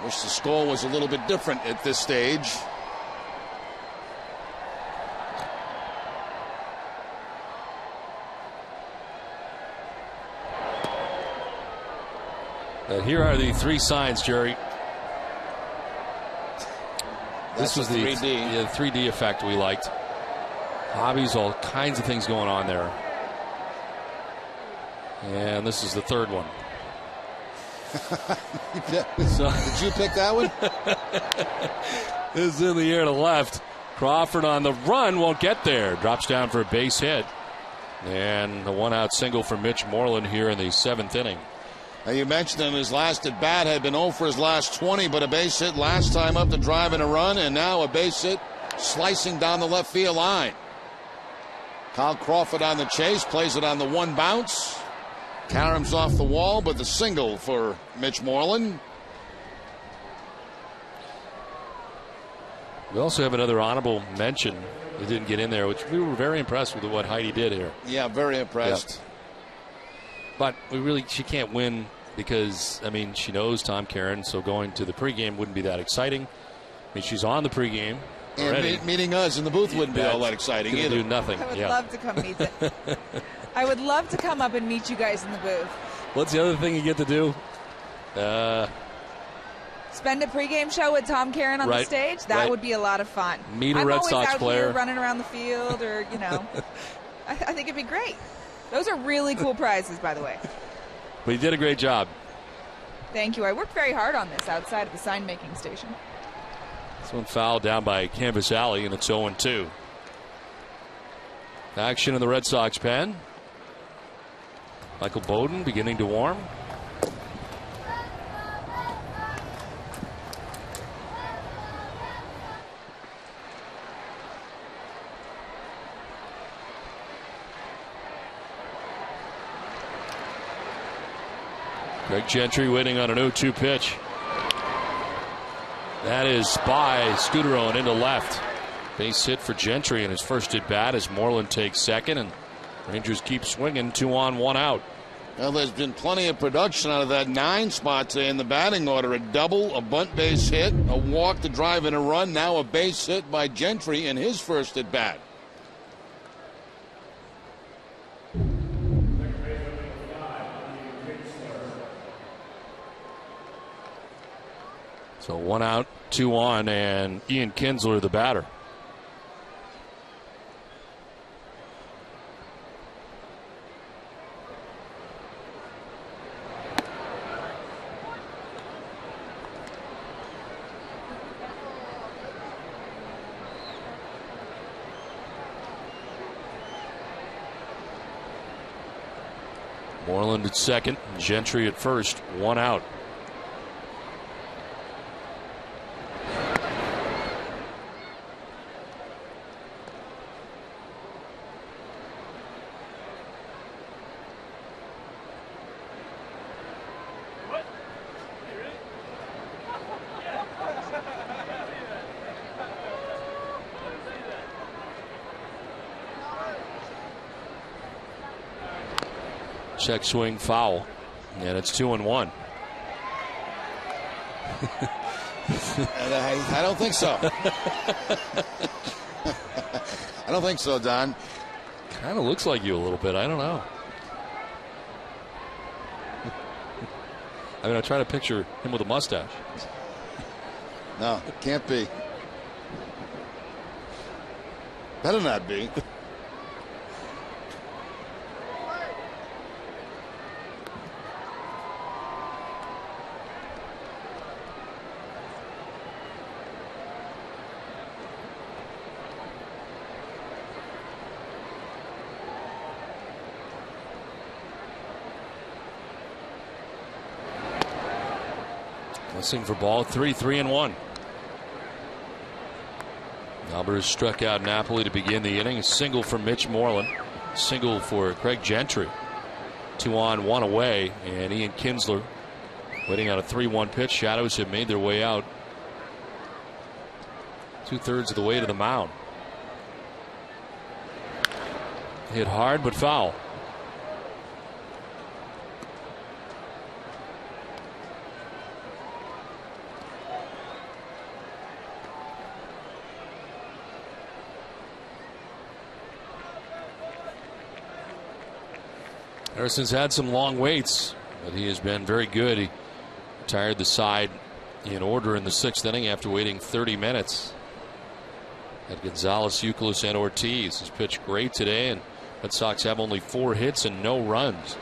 Wish the score was a little bit different at this stage. Here are the 3 signs, Jerry. This was the 3D effect we liked. Hobbies, all kinds of things going on there. And this is the 3rd one. So, did you pick that one? This is in the air to left. Crawford on the run, won't get there. Drops down for a base hit. And the 1-out single for Mitch Moreland here in the 7th inning. Now you mentioned him, his last at bat had been 0 for his last 20, but a base hit last time up to drive in a run, and now a base hit slicing down the left field line. Kyle Crawford on the chase, plays it on the 1 bounce. Karam's off the wall, but the single for Mitch Moreland. We also have another honorable mention that didn't get in there, which we were very impressed with what Heidi did here. Yeah, very impressed. Yeah. But she can't win because, I mean, she knows Tom Caron, so going to the pregame wouldn't be that exciting. I mean, she's on the pregame. And meeting us in the booth wouldn't be all that exciting either. Do nothing. I would love to come meet them. I would love to come up and meet you guys in the booth. What's the other thing you get to do? Spend a pregame show with Tom Caron on the stage. That would be a lot of fun. Meet a Red Sox player. Here running around the field, or I think it'd be great. Those are really cool prizes, by the way. But you did a great job. Thank you. I worked very hard on this outside of the sign-making station. This one fouled down by Canvas Alley, and it's 0-2. Action in the Red Sox pen. Michael Bowden beginning to warm. Craig Gentry waiting on an 0-2 pitch. That is by Scudero and into left. Base hit for Gentry in his first at bat as Moreland takes second, and Rangers keep swinging. 2 on, 1 out. Well, there's been plenty of production out of that 9 spot today in the batting order. A double, a bunt base hit, a walk to drive in a run. Now a base hit by Gentry in his first at bat. So 1 out, 2 on, and Ian Kinsler the batter. Moreland at second, Gentry at first, 1 out. Check swing foul, and it's 2-1. I don't think so. I don't think so, Don. Kind of looks like you a little bit. I don't know. I mean, I try to picture him with a mustache. No, can't be. Better not be. Listening for ball 3-3-1. Albers struck out Napoli to begin the inning. A single for Mitch Moreland. Single for Craig Gentry. 2 on, 1 away. And Ian Kinsler waiting on a 3-1 pitch. Shadows have made their way out 2/3 of the way to the mound. Hit hard but foul. Harrison's had some long waits, but he has been very good. He retired the side in order in the 6th inning after waiting 30 minutes. Had Gonzalez, Youkilis, and Ortiz. He's pitched great today, and Red Sox have only 4 hits and no runs.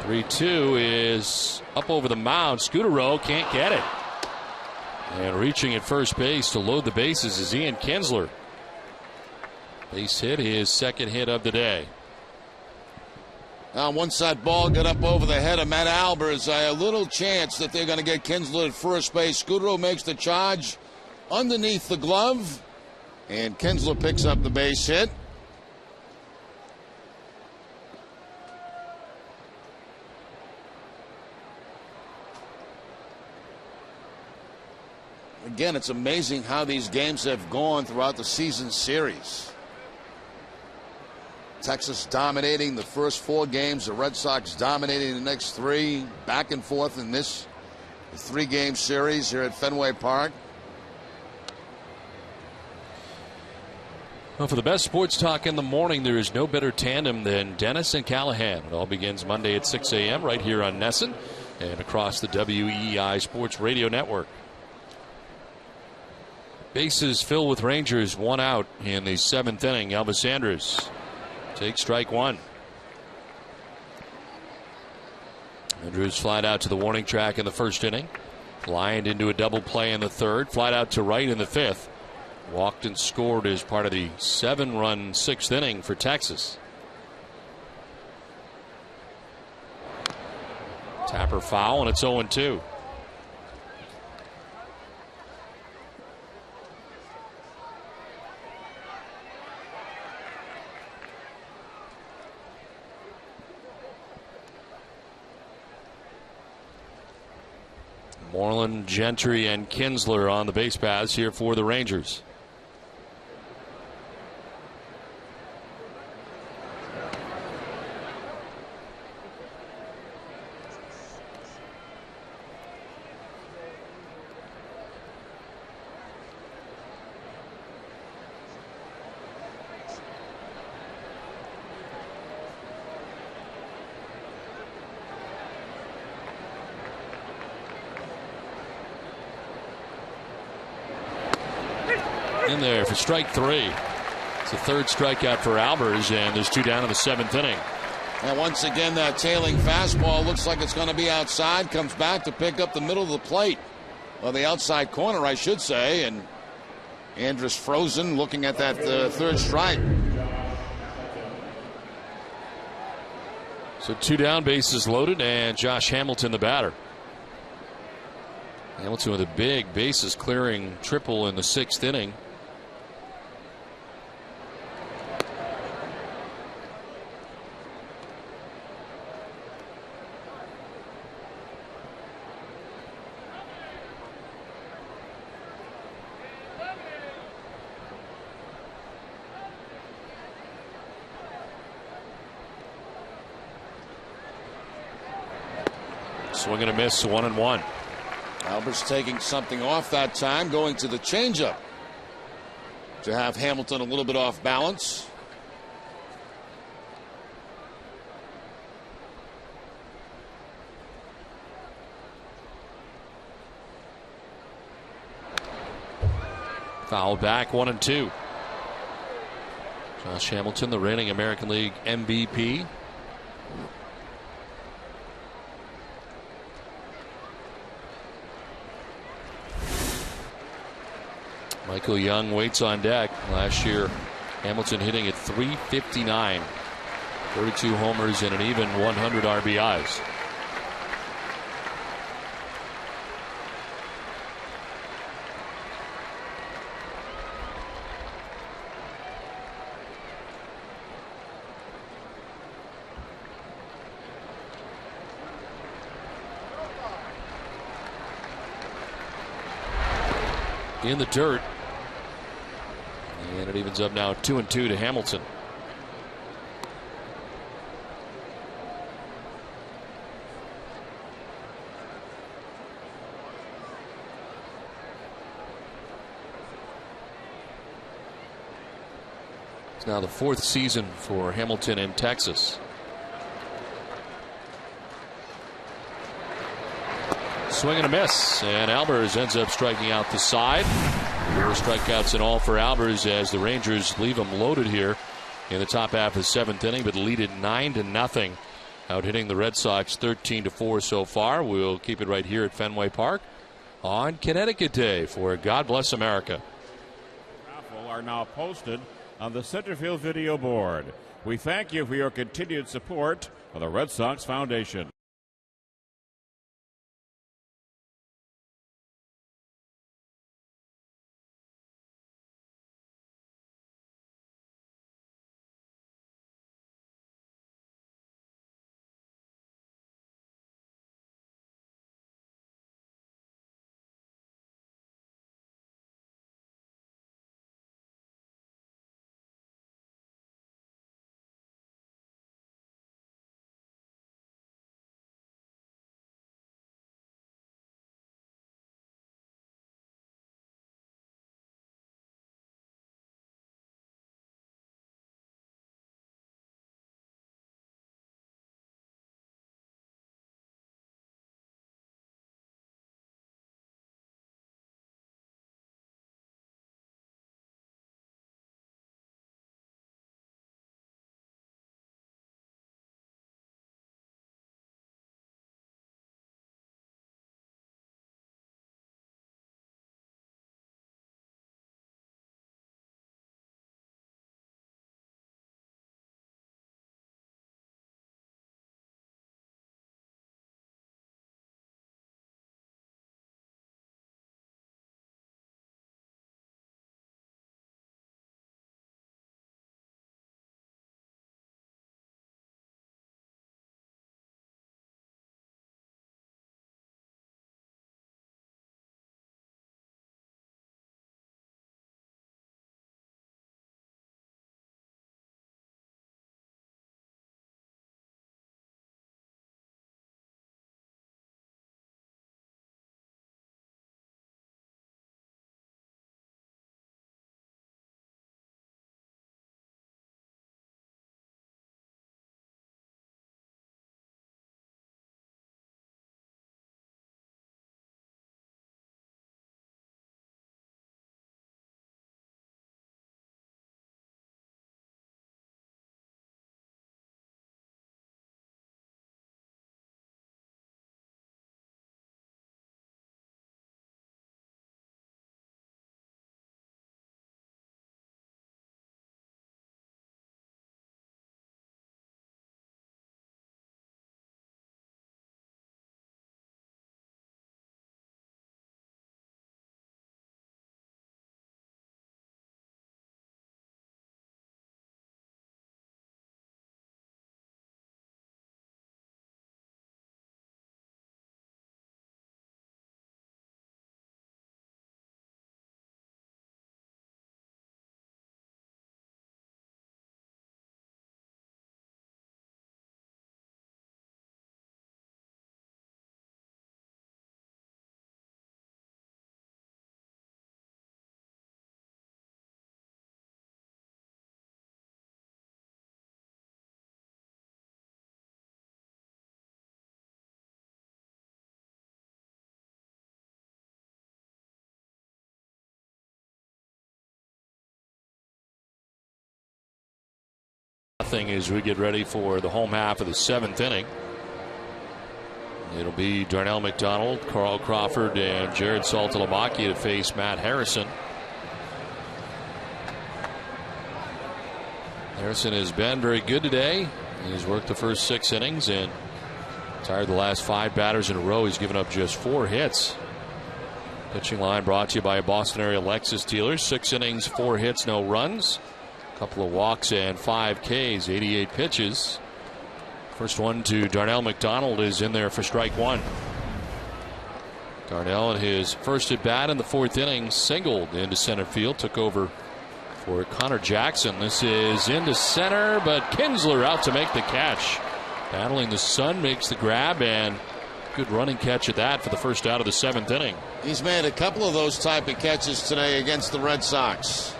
3-2 is up over the mound. Scudero can't get it. And reaching at first base to load the bases is Ian Kinsler. Base hit, his 2nd hit of the day. Now, once that ball got up over the head of Matt Albers, a little chance that they're going to get Kinsler at first base. Scudero makes the charge underneath the glove, and Kinsler picks up the base hit. Again, it's amazing how these games have gone throughout the season series. Texas dominating the first 4 games. The Red Sox dominating the next 3. Back and forth in this 3-game series here at Fenway Park. Well, for the best sports talk in the morning, there is no better tandem than Dennis and Callahan. It all begins Monday at 6 a.m. right here on Nesson and across the WEEI Sports Radio Network. Bases filled with Rangers, 1 out in the 7th inning. Elvis Andrus takes strike 1. Andrus flied out to the warning track in the 1st inning. Lined into a double play in the 3rd. Flied out to right in the 5th. Walked and scored as part of the 7-run 6th inning for Texas. Tapper foul, and it's 0-2. Moreland, Gentry, and Kinsler on the base paths here for the Rangers. In there for strike 3. It's the 3rd strikeout for Albers, and there's 2 down in the 7th inning. And once again, that tailing fastball looks like it's going to be outside. Comes back to pick up the middle of the plate. Well, the outside corner, I should say. And Andrus frozen, looking at that 3rd strike. So 2 down, bases loaded, and Josh Hamilton the batter. Hamilton with a big bases clearing triple in the 6th inning. Swing and a miss, 1-1. Albert's taking something off that time, going to the changeup to have Hamilton a little bit off balance. Foul back, 1-2. Josh Hamilton, the reigning American League MVP. Michael Young waits on deck. Last year, Hamilton hitting at .359. 32 homers and an even 100 RBIs. In the dirt. And it evens up now 2-2 to Hamilton. It's now the 4th season for Hamilton in Texas. Swing and a miss, and Albers ends up striking out the side. 4 strikeouts in all for Albers as the Rangers leave him loaded here in the top half of the 7th inning, but lead it 9-0. Out hitting the Red Sox 13-4 so far. We'll keep it right here at Fenway Park on Connecticut Day for God Bless America. Raffle are now posted on the Centerfield video board. We thank you for your continued support of the Red Sox Foundation. 0-0 as we get ready for the home half of the 7th inning. It'll be Darnell McDonald, Carl Crawford, and Jared Saltalamacchia to face Matt Harrison. Harrison has been very good today. He's worked the first 6 innings and tired the last 5 batters in a row. He's given up just 4 hits. Pitching line brought to you by Boston area Lexus dealers. 6 innings, 4 hits, no runs. A couple of walks and 5 Ks, 88 pitches. First one to Darnell McDonald is in there for strike 1. Darnell in his first at bat in the 4th inning singled into center field, took over for Connor Jackson. This is into center, but Kinsler out to make the catch. Battling the sun, makes the grab, and good running catch at that for the first out of the 7th inning. He's made a couple of those type of catches today against the Red Sox.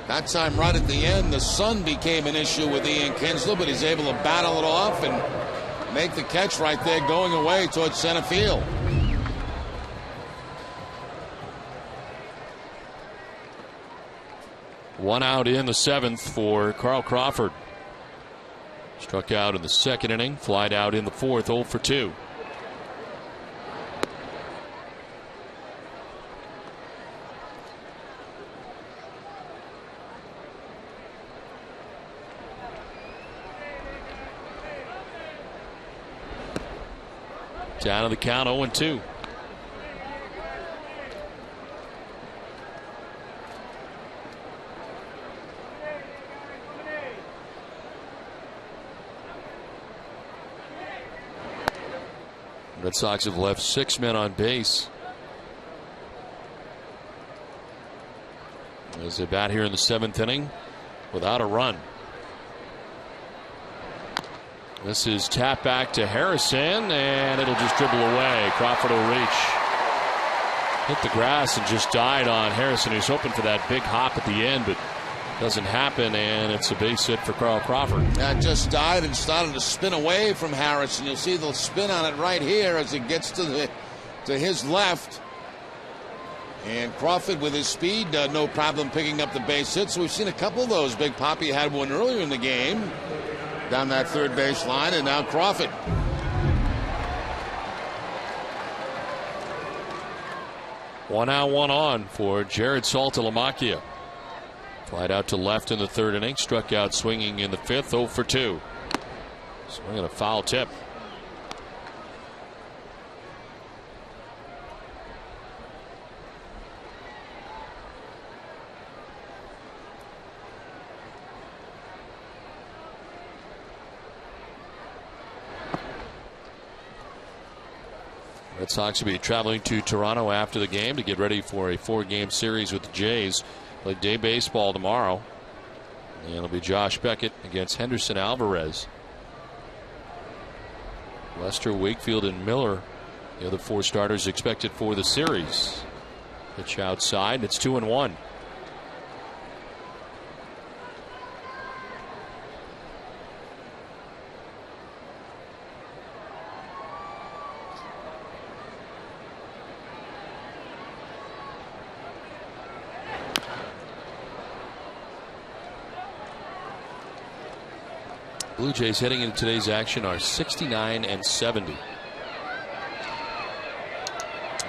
That time right at the end, the sun became an issue with Ian Kinsler, but he's able to battle it off and make the catch right there going away towards center field. One out in the 7th for Carl Crawford. Struck out in the 2nd inning, flied out in the 4th, 0 for 2. Down to the count, 0-2. Red Sox have left 6 men on base as they bat here in the 7th inning without a run. This is tap back to Harrison, and it'll just dribble away. Crawford will reach. Hit the grass and just died on Harrison, who's hoping for that big hop at the end, but doesn't happen, and it's a base hit for Carl Crawford. That just died and started to spin away from Harrison. You'll see the spin on it right here as it gets to his left. And Crawford with his speed, no problem picking up the base hit. So we've seen a couple of those. Big Papi had one earlier in the game down that third base line, and now Crawford. One out, one on for Jared Saltalamacchia. Flied out to left in the 3rd inning, struck out swinging in the 5th, 0 for 2. Swinging a foul tip. Red Sox will be traveling to Toronto after the game to get ready for a 4-game series with the Jays. Play day baseball tomorrow. And it'll be Josh Beckett against Henderson Alvarez. Lester, Wakefield, and Miller, the other 4 starters expected for the series. Pitch outside, it's 2-1. Blue Jays heading into today's action are 69-70.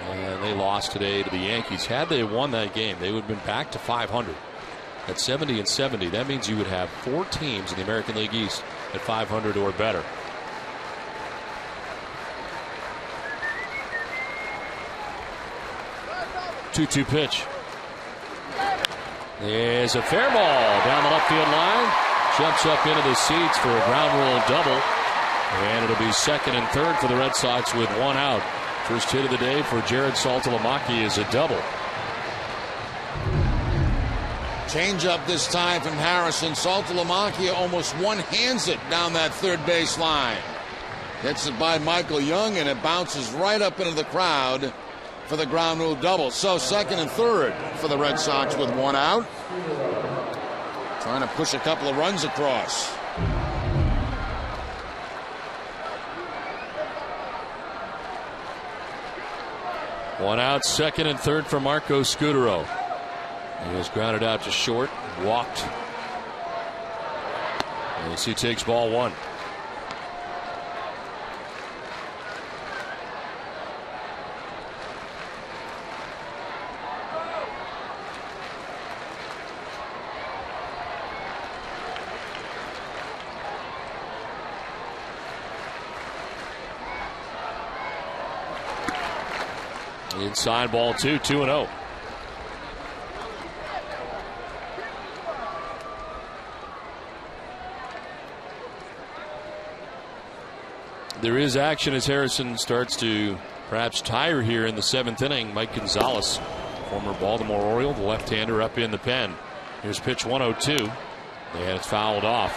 And they lost today to the Yankees. Had they won that game, they would have been back to 500. At 70-70, that means you would have 4 teams in the American League East at 500 or better. Two-two pitch. There's a fair ball down the left field line. Jumps up into the seats for a ground rule double. And it'll be 2nd and 3rd for the Red Sox with 1 out. First hit of the day for Jared Saltalamacchia is a double. Change up this time from Harrison. Saltalamacchia almost one-hands it down that third base line. Hits it by Michael Young, and it bounces right up into the crowd for the ground rule double. So 2nd and 3rd for the Red Sox with 1 out. Trying to push a couple of runs across. One out, 2nd and 3rd for Marco Scudero. He was grounded out to short, walked. As he takes ball one. Inside ball 2-0. There is action as Harrison starts to perhaps tire here in the 7th inning. Mike Gonzalez, former Baltimore Oriole, the left-hander, up in the pen. Here's pitch 102, and it's fouled off.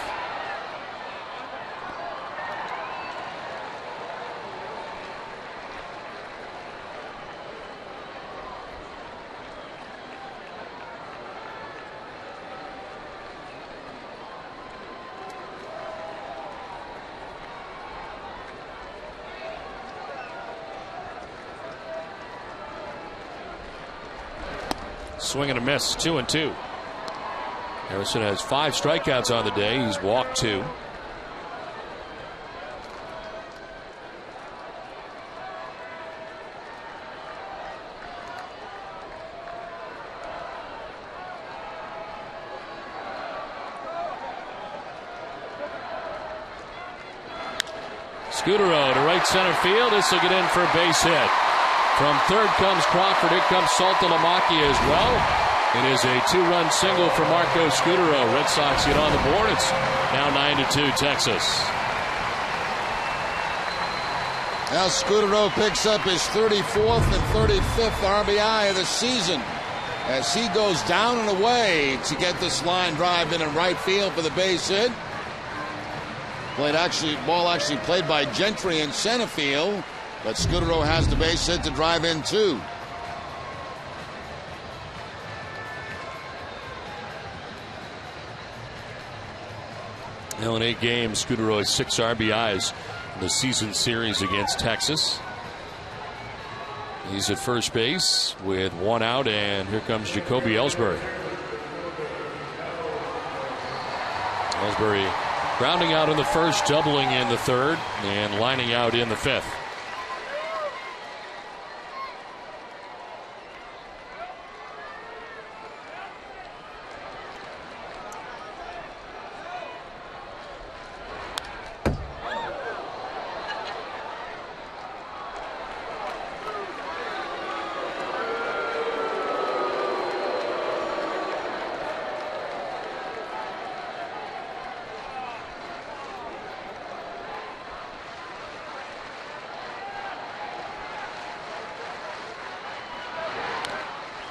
Swing and a miss, 2-2. Harrison has 5 strikeouts on the day. He's walked 2. Scudero to right center field. This will get in for a base hit. From third comes Crawford. Here comes Saltalamacchia as well. It is a 2-run single for Marco Scudero. Red Sox get on the board. It's now 9-2 Texas. Now Scudero picks up his 34th and 35th RBI of the season as he goes down and away to get this line drive in right field for the base hit. Ball actually played by Gentry in center field. But Scudero has the base hit to drive in 2. Now in 8 games, Scudero has 6 RBIs in the season series against Texas. He's at first base with 1 out, and here comes Jacoby Ellsbury. Ellsbury grounding out in the first, doubling in the third, and lining out in the 5th.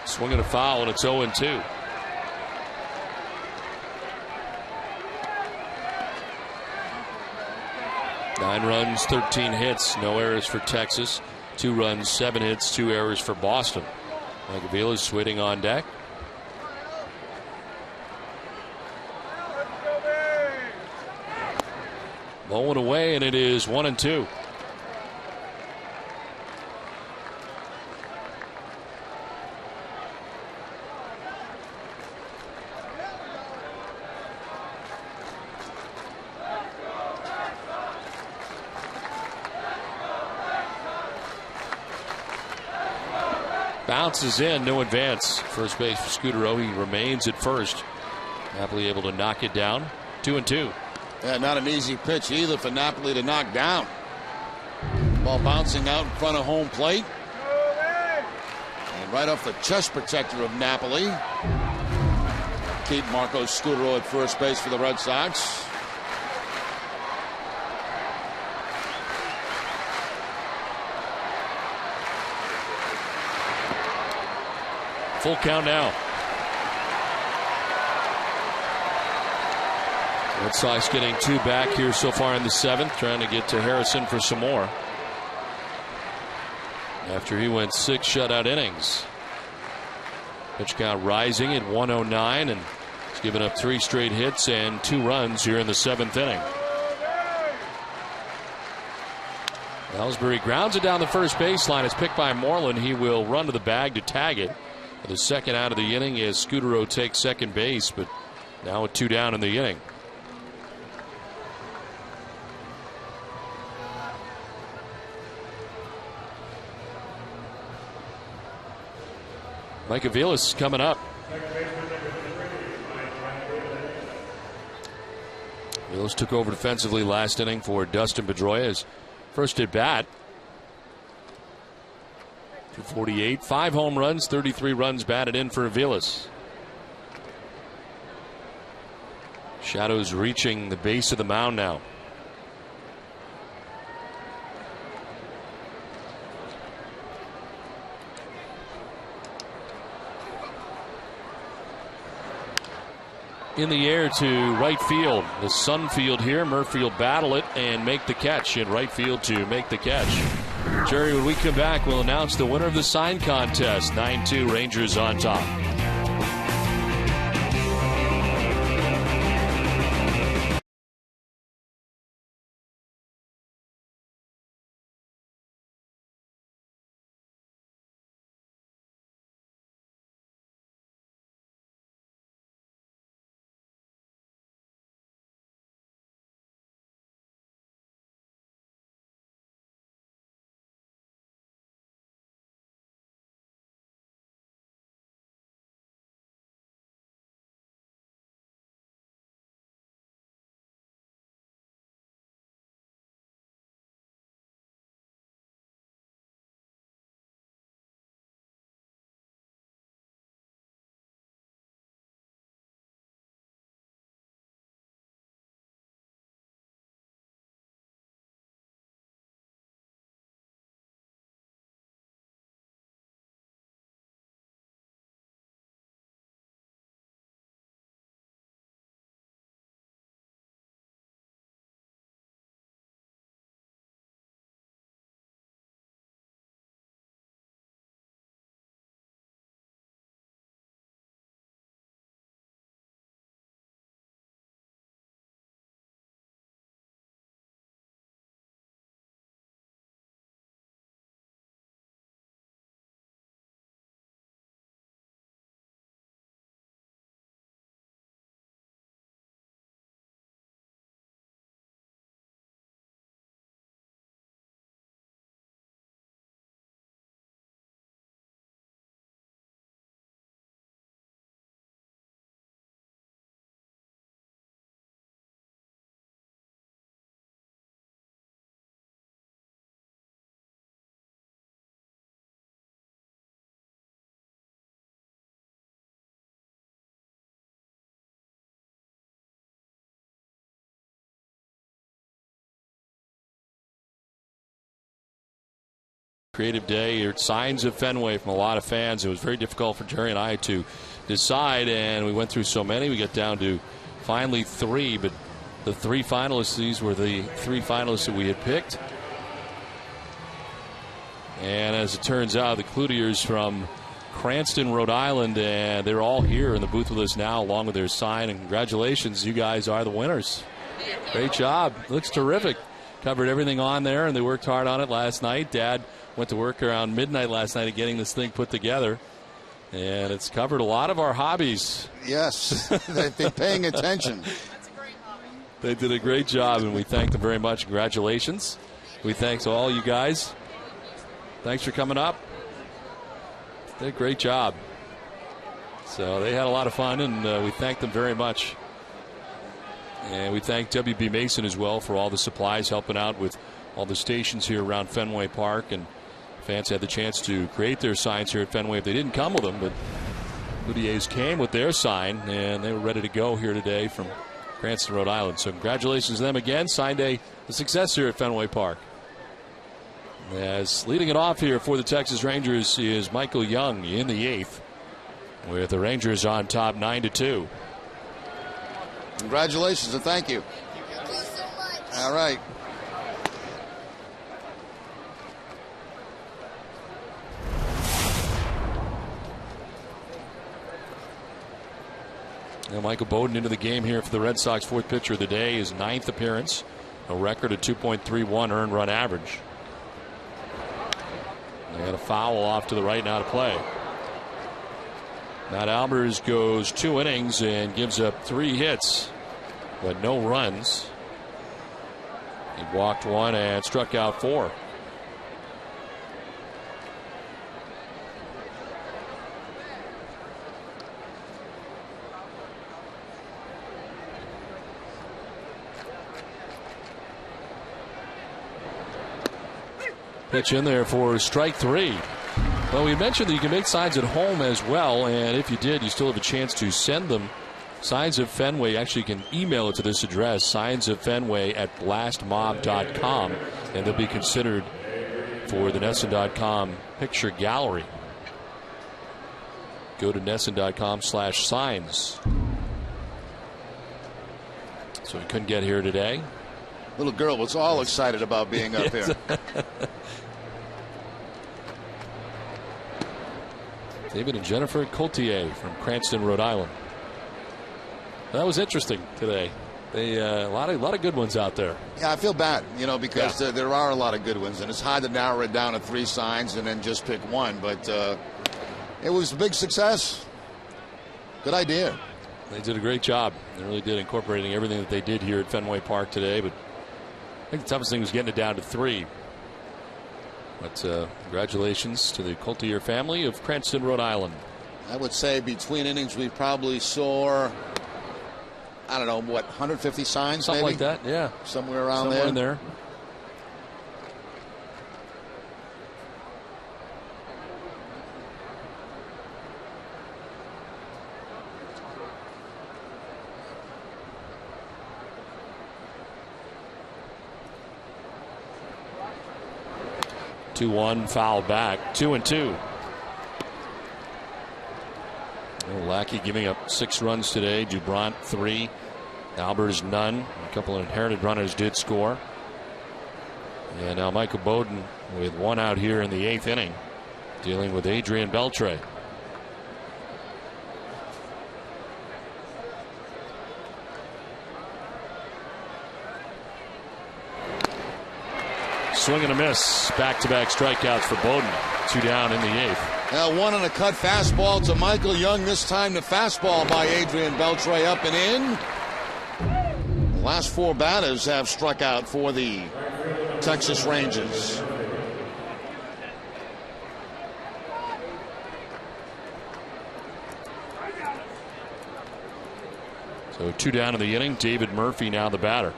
Swinging a foul, and it's 0-2. Nine runs, 13 hits, no errors for Texas. 2 runs, 7 hits, 2 errors for Boston. Mike Avila's waiting on deck. Bowling away, and it is 1-2. Bounces in, no advance. First base for Scudero. He remains at first. Napoli able to knock it down. 2-2. Yeah, not an easy pitch either for Napoli to knock down. Ball bouncing out in front of home plate. And right off the chest protector of Napoli. Keep Marco Scudero at first base for the Red Sox. Full count now. Red Sox getting 2 back here so far in the 7th, trying to get to Harrison for some more. After he went 6 shutout innings. Pitch count rising at 109, and he's given up 3 straight hits and 2 runs here in the 7th inning. Ellsbury grounds it down the first baseline. It's picked by Moreland. He will run to the bag to tag it. The second out of the inning as Scudero takes second base, but now with 2 down in the inning. Mike Aviles coming up. Aviles took over defensively last inning for Dustin Pedroia's first at bat. 248, 5 home runs, 33 runs batted in for Aviles. Shadows reaching the base of the mound now. In the air to right field. The Sun field here. Murphy will battle it and make the catch in right field to make the catch. Jerry, when we come back, we'll announce the winner of the sign contest. 9-2 Rangers on top. Creative day at Signs of Fenway from a lot of fans. It was very difficult for Jerry and I to decide, and we went through so many. We got down to finally 3, but the 3 finalists, these were the 3 finalists that we had picked. And as it turns out, the Cloutiers from Cranston, Rhode Island, and they're all here in the booth with us now along with their sign. And congratulations, you guys are the winners. Great job. Looks terrific. Covered everything on there, and they worked hard on it last night. Dad went to work around midnight last night at getting this thing put together, and it's covered a lot of our hobbies. Yes, they've been paying attention. That's a great hobby. They did a great job, and we thank them very much. Congratulations. We thank all you guys. Thanks for coming up. They did a great job. So they had a lot of fun, and we thank them very much. And we thank WB Mason as well for all the supplies, helping out with all the stations here around Fenway Park. And fans had the chance to create their signs here at Fenway if they didn't come with them. But Cloutiers came with their sign, and they were ready to go here today from Cranston, Rhode Island. So congratulations to them again. Sign day, a success here at Fenway Park. As leading it off here for the Texas Rangers is Michael Young in the 8th, with the Rangers on top 9-2. Congratulations and thank you. Thank you so much. All right. Now Michael Bowden into the game here for the Red Sox. 4th pitcher of the day, his 9th appearance, a record of 2.31 earned run average. They got a foul off to the right now to play. Matt Albers goes 2 innings and gives up 3 hits, but no runs. He walked 1 and struck out 4. Pitch in there for strike 3. Well, we mentioned that you can make signs at home as well, and if you did, you still have a chance to send them. Signs of Fenway, actually, you can email it to this address, signsofenway@blastmob.com, and they'll be considered for the NESN.com picture gallery. Go to NESN.com/signs. So we couldn't get here today. Little girl was all excited about being up here. David and Jennifer Coultier from Cranston, Rhode Island. That was interesting today. They a lot of good ones out there. Yeah, I feel bad, because there are a lot of good ones, and it's hard to narrow it down to 3 signs and then just pick one. But it was a big success. Good idea. They did a great job. They really did, incorporating everything that they did here at Fenway Park today. But I think the toughest thing was getting it down to 3. But congratulations to the Coultier family of Cranston, Rhode Island. I would say between innings we probably saw, I don't know, 150 signs? Something maybe? like that, yeah. Somewhere around Somewhere there. in there. Two-one, foul back. 2-2. Lackey giving up 6 runs today. Dubront 3. Albers none. A couple of inherited runners did score. And now Michael Bowden with 1 out here in the 8th inning, dealing with Adrian Beltre. Swing and a miss. Back-to-back strikeouts for Bowden. 2 down in the 8th. Now 1 on a cut fastball to Michael Young. This time the fastball by Adrian Beltre up and in. The last 4 batters have struck out for the Texas Rangers. So 2 down in the inning. David Murphy now the batter.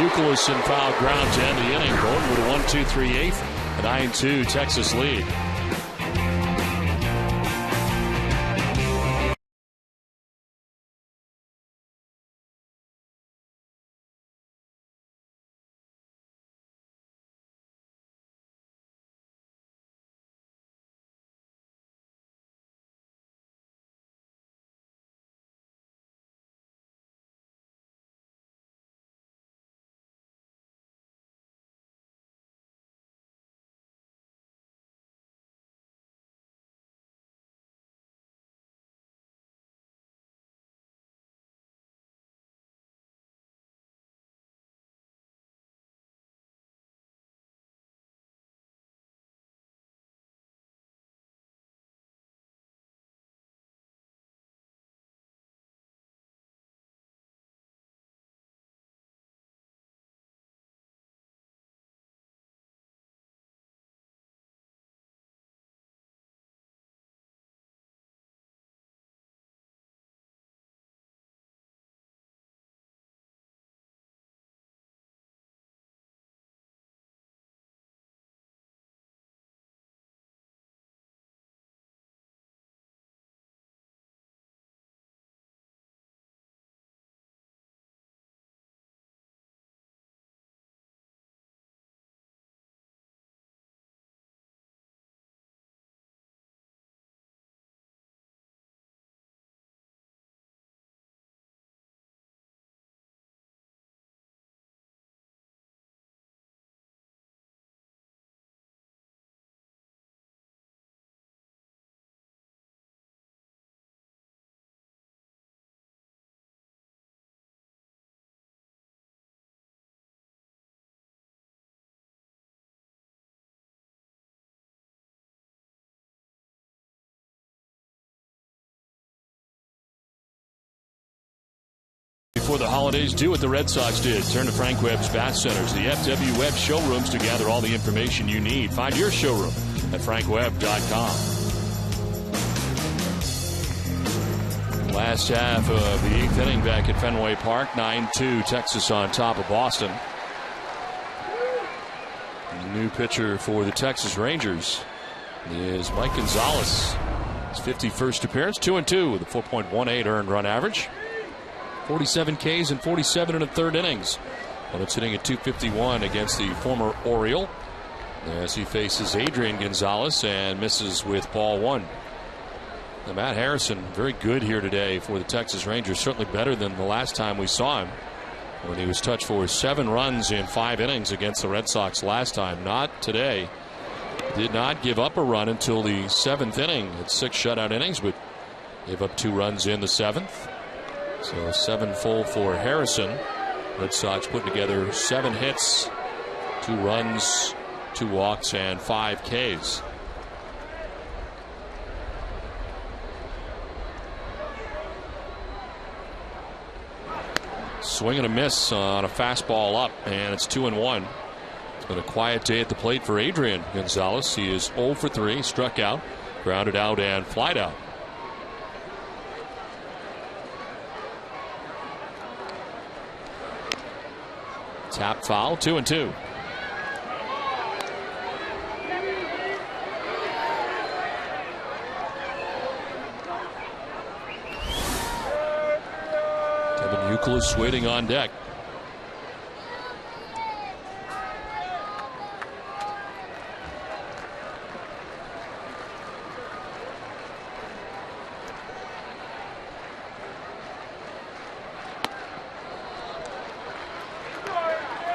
Euclid and foul ground to end the inning. Bowden with a 1-2-3-8. A 9-2 Texas lead. Before the holidays, do what the Red Sox did. Turn to Frank Webb's Bath Centers, the FW Webb showrooms, to gather all the information you need. Find your showroom at frankwebb.com. Last half of the 8th inning back at Fenway Park. 9-2, Texas on top of Boston. The new pitcher for the Texas Rangers is Mike Gonzalez. His 51st appearance, 2-2 with a 4.18 earned run average. 47 Ks and 47 in the 3rd innings. Well, it's hitting at 251 against the former Oriole as he faces Adrian Gonzalez and misses with ball 1. Now, Matt Harrison, very good here today for the Texas Rangers. Certainly better than the last time we saw him when he was touched for 7 runs in 5 innings against the Red Sox last time. Not today. Did not give up a run until the 7th inning. It's 6 shutout innings, but gave up 2 runs in the 7th. So 7 full for Harrison. Red Sox putting together 7 hits, 2 runs, 2 walks, and 5 Ks. Swing and a miss on a fastball up, and it's 2-1. It's been a quiet day at the plate for Adrian Gonzalez. He is 0 for 3, struck out, grounded out, and flied out. Tap foul, 2-2. Kevin Youkilis waiting on deck.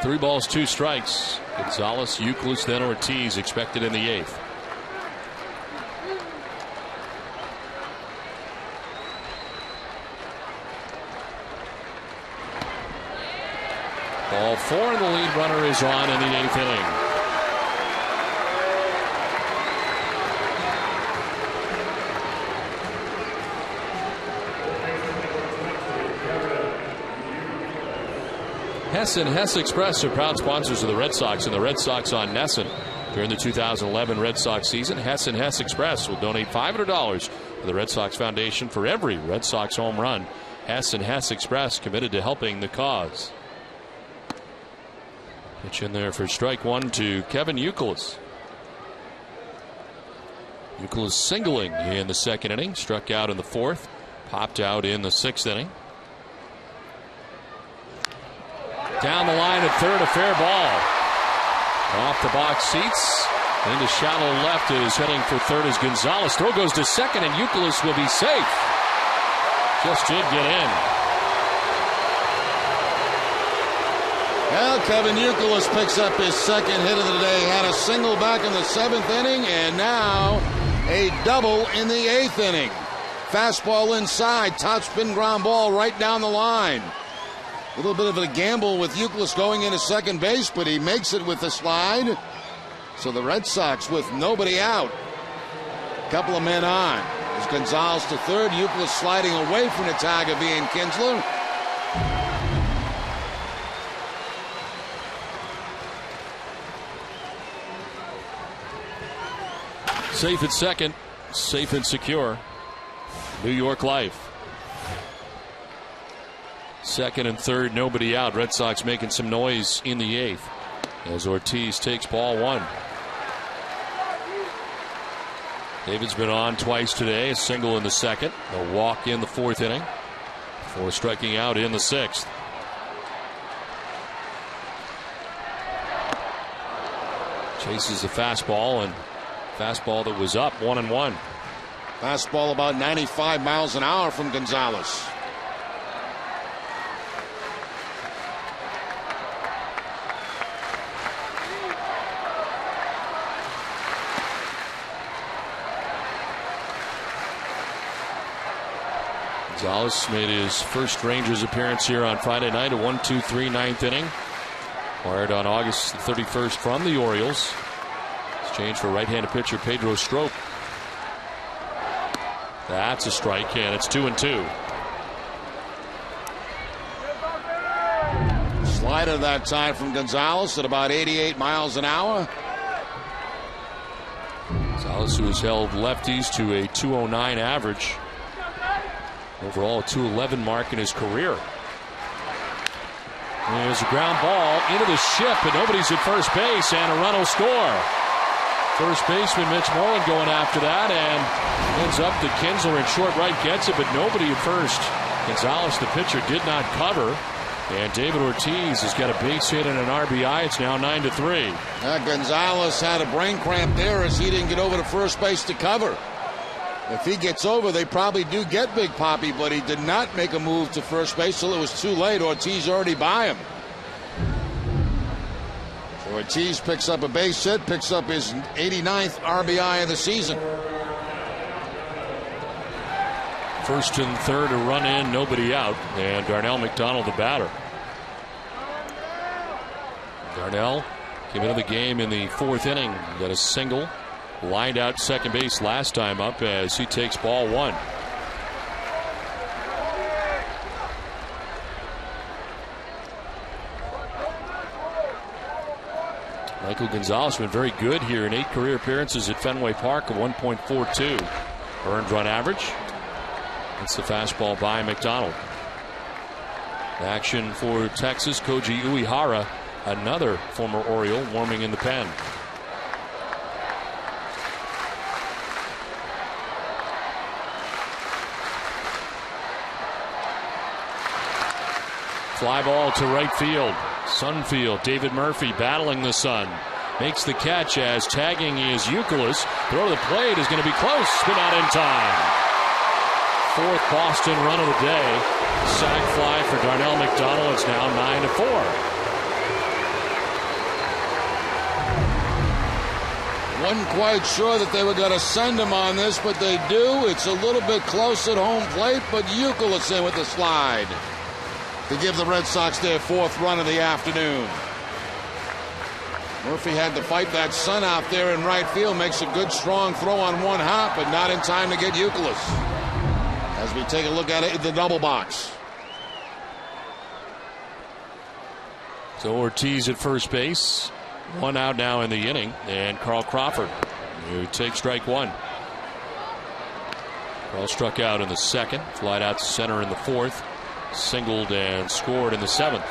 Three balls, 2 strikes. Gonzalez, Youkilis, then Ortiz expected in the 8th. Ball 4, and the lead runner is on in the 8th inning. Hess and Hess Express are proud sponsors of the Red Sox and the Red Sox on Nesson. During the 2011 Red Sox season, Hess and Hess Express will donate $500 to the Red Sox Foundation for every Red Sox home run. Hess and Hess Express committed to helping the cause. Pitch in there for strike 1 to Kevin Youkilis. Youkilis singling in the 2nd inning, struck out in the 4th, popped out in the 6th inning. Down the line at 3rd, a fair ball. Off the box seats. Into shallow left is heading for 3rd as Gonzalez. Throw goes to 2nd, and Youkilis will be safe. Just did get in. Well, Kevin Youkilis picks up his 2nd hit of the day. Had a single back in the 7th inning, and now a double in the 8th inning. Fastball inside, topspin ground ball right down the line. A little bit of a gamble with Youkilis going into second base, but he makes it with the slide. So the Red Sox with nobody out. Couple of men on. There's Gonzalez to 3rd. Youkilis sliding away from the tag of Ian Kinsler. Safe at 2nd. Safe and secure. New York Life. 2nd and 3rd, nobody out. Red Sox making some noise in the 8th as Ortiz takes ball 1. David's been on twice today. A single in the 2nd, a walk in the 4th inning before striking out in the 6th. Chases the fastball, and fastball that was up 1-1. Fastball about 95 miles an hour from Gonzalez. Gonzalez made his first Rangers appearance here on Friday night, a 1-2-3 9th inning. Acquired on August 31st from the Orioles. Exchange for right-handed pitcher Pedro Strop. That's a strike, and it's 2-2. Slider that time from Gonzalez at about 88 miles an hour. Gonzalez, who has held lefties to a 209 average. Overall, a 211 mark in his career. There's a ground ball into the ship, but nobody's at first base, and a run will score. First baseman Mitch Moreland going after that, and ends up to Kinsler in short right, gets it, but nobody at first. Gonzalez, the pitcher, did not cover. And David Ortiz has got a base hit and an RBI. It's now 9-3. Gonzalez had a brain cramp there as he didn't get over to first base to cover. If he gets over, they probably do get Big Poppy, but he did not make a move to first base till it was too late. Ortiz already by him. So Ortiz picks up a base hit, picks up his 89th RBI of the season. First and third, a run in, nobody out, and Darnell McDonald the batter. Darnell came into the game in the fourth inning, got a single, lined out second base last time up as he takes ball one. Michael Gonzalez been very good here in 8 career appearances at Fenway Park, a 1.42 earned run average. That's the fastball by McDonald. Action for Texas, Koji Uehara, another former Oriole, warming in the pen. Fly ball to right field. Sunfield, David Murphy battling the sun. Makes the catch as tagging is Youkilis. Throw to the plate is going to be close, but not in time. Fourth Boston run of the day. Sac fly for Darnell McDonald. It's now 9-4. Wasn't quite sure that they were going to send him on this, but they do. It's a little bit close at home plate, but Youkilis in with the slide to give the Red Sox their 4th run of the afternoon. Murphy had to fight that sun out there in right field. Makes a good strong throw on one hop, but not in time to get Youkilis. As we take a look at it in the double box. So Ortiz at first base. One out now in the inning. And Carl Crawford, who takes strike one. Carl struck out in the second. Flied out to center in the fourth. Singled and scored in the seventh.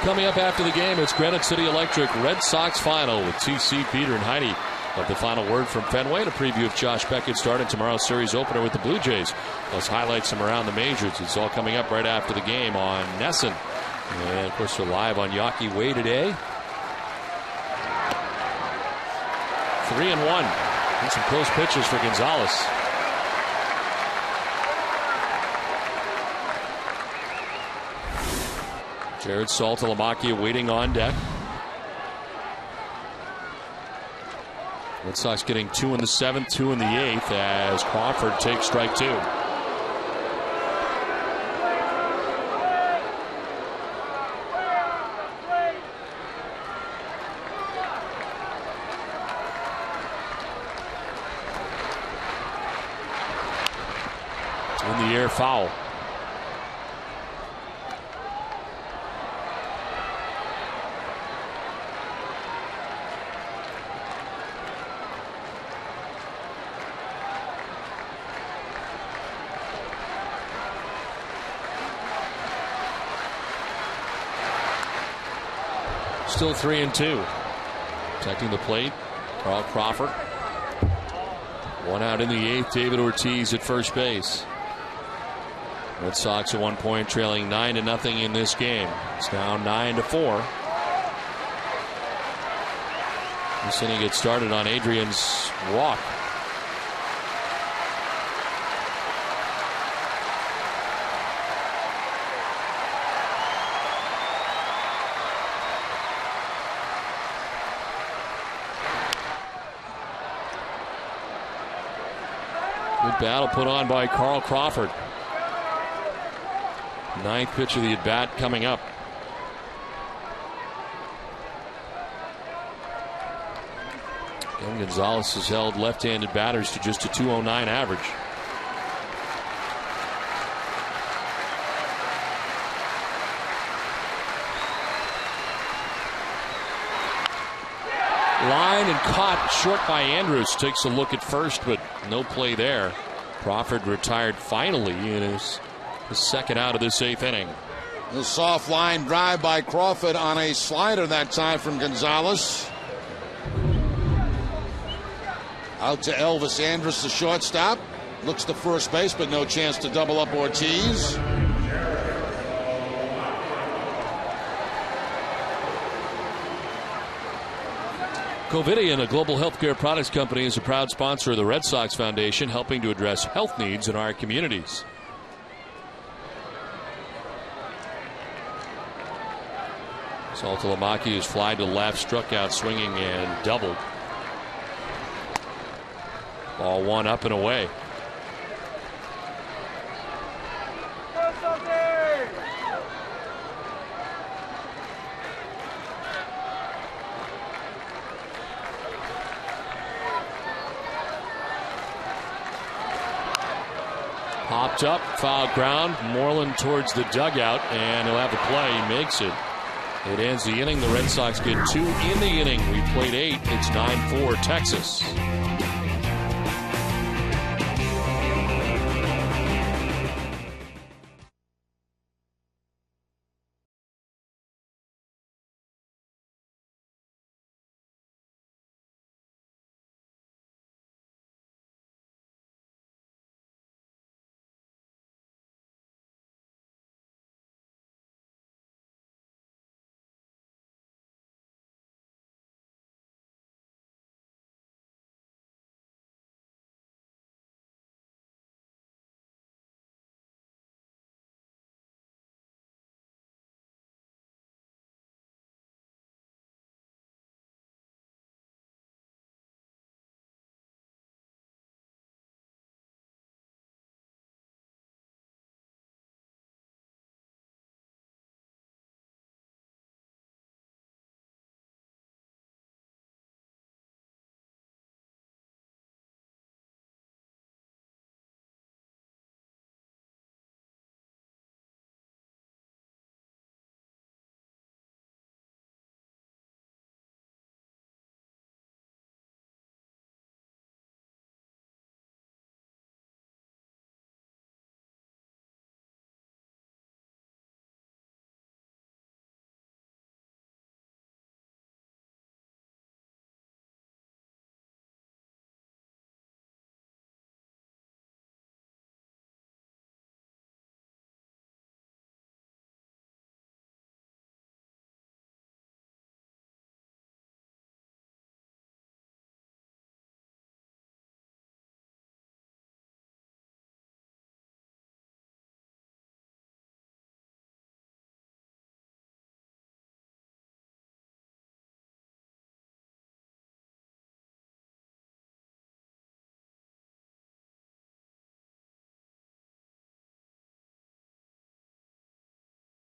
Coming up after the game, it's Granite City Electric Red Sox final with TC, Peter, and Heidi. Of the final word from Fenway, and a preview of Josh Beckett starting tomorrow's series opener with the Blue Jays. Plus highlights from around the majors. It's all coming up right after the game on Nesson. And of course, we're live on Yawkey Way today. 3-1. And some close pitches for Gonzalez. Jared Saltalamacchia waiting on deck. Red Sox getting 2 in the 7th, 2 in the 8th as Crawford takes strike 2. In the air, foul. Still 3-2. Protecting the plate, Carl Crawford. One out in the 8th, David Ortiz at first base. Red Sox at 1 point trailing 9-0 in this game. It's now 9-4. This inning gets started on Adrian's walk. Good battle put on by Carl Crawford. Ninth pitch of the at-bat coming up. And Gonzalez has held left-handed batters to just a .209 average. Line and caught short by Andrews. Takes a look at first, but no play there. Crawford retired finally in his second out of this 8th inning. The soft line drive by Crawford on a slider that time from Gonzalez. Out to Elvis Andrus, the shortstop. Looks to first base, but no chance to double up Ortiz. Covidien, a global healthcare products company, is a proud sponsor of the Red Sox Foundation, helping to address health needs in our communities. Saltalamacchi is fly to left, struck out swinging and doubled. Ball one up and away. Popped up, foul ground. Moreland towards the dugout, and he'll have the play. He makes it. It ends the inning. The Red Sox get 2 in the inning. We played 8. It's 9-4 Texas.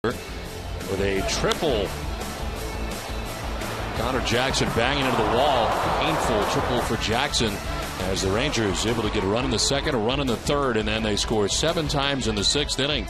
With a triple. Connor Jackson banging into the wall. Painful triple for Jackson as the Rangers able to get a run in the second, a run in the third, and then they score 7 times in the 6th inning.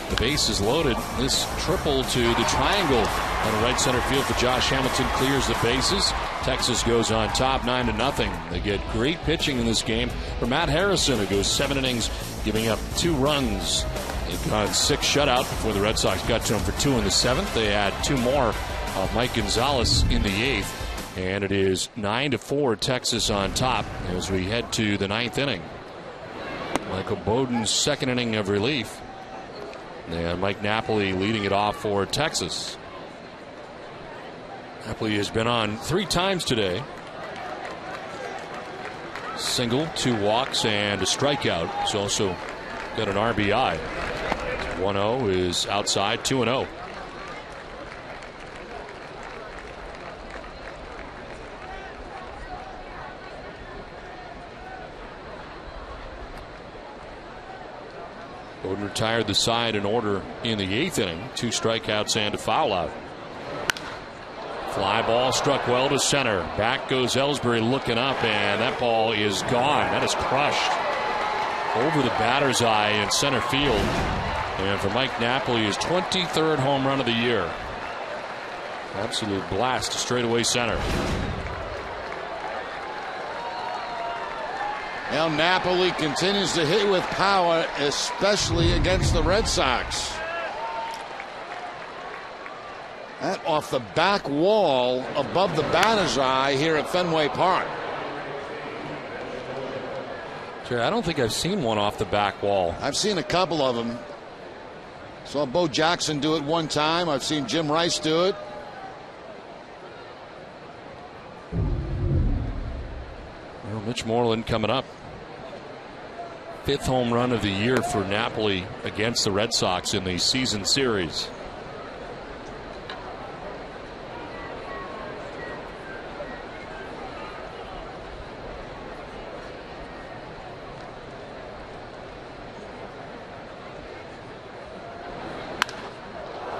The base is loaded. This triple to the triangle on right center field for Josh Hamilton clears the bases. Texas goes on top 9-0. They get great pitching in this game for Matt Harrison, who goes 7 innings, giving up 2 runs. They've gone 6 shutout before the Red Sox got to him for 2 in the 7th. They had 2 more of Mike Gonzalez in the 8th. And it is 9-4 Texas on top as we head to the 9th inning. Michael Bowden's 2nd inning of relief. And Mike Napoli leading it off for Texas. Napoli has been on 3 times today. Single, 2 walks, and a strikeout. He's also got an RBI. 1-0 is outside, 2-0. Bowden retired the side in order in the 8th inning. 2 strikeouts and a foul out. Fly ball struck well to center. Back goes Ellsbury looking up, and that ball is gone. That is crushed over the batter's eye in center field. And for Mike Napoli, his 23rd home run of the year. Absolute blast to straightaway center. Now Napoli continues to hit with power, especially against the Red Sox. That off the back wall above the batter's eye here at Fenway Park. Jerry, I don't think I've seen one off the back wall. I've seen a couple of them. Saw Bo Jackson do it one time. I've seen Jim Rice do it. Well, Mitch Moreland coming up. 5th home run of the year for Napoli against the Red Sox in the season series.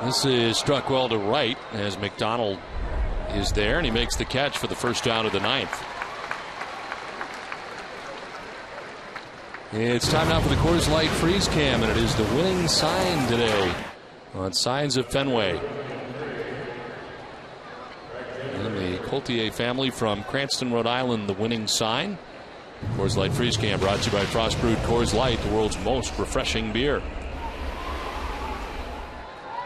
This is struck well to right as McDonald is there, and he makes the catch for the first out of the 9th. It's time now for the Coors Light Freeze Cam, and it is the winning sign today on Signs of Fenway. And the Coultier family from Cranston, Rhode Island, the winning sign. Coors Light Freeze Cam brought to you by Frost Brewed Coors Light, the world's most refreshing beer.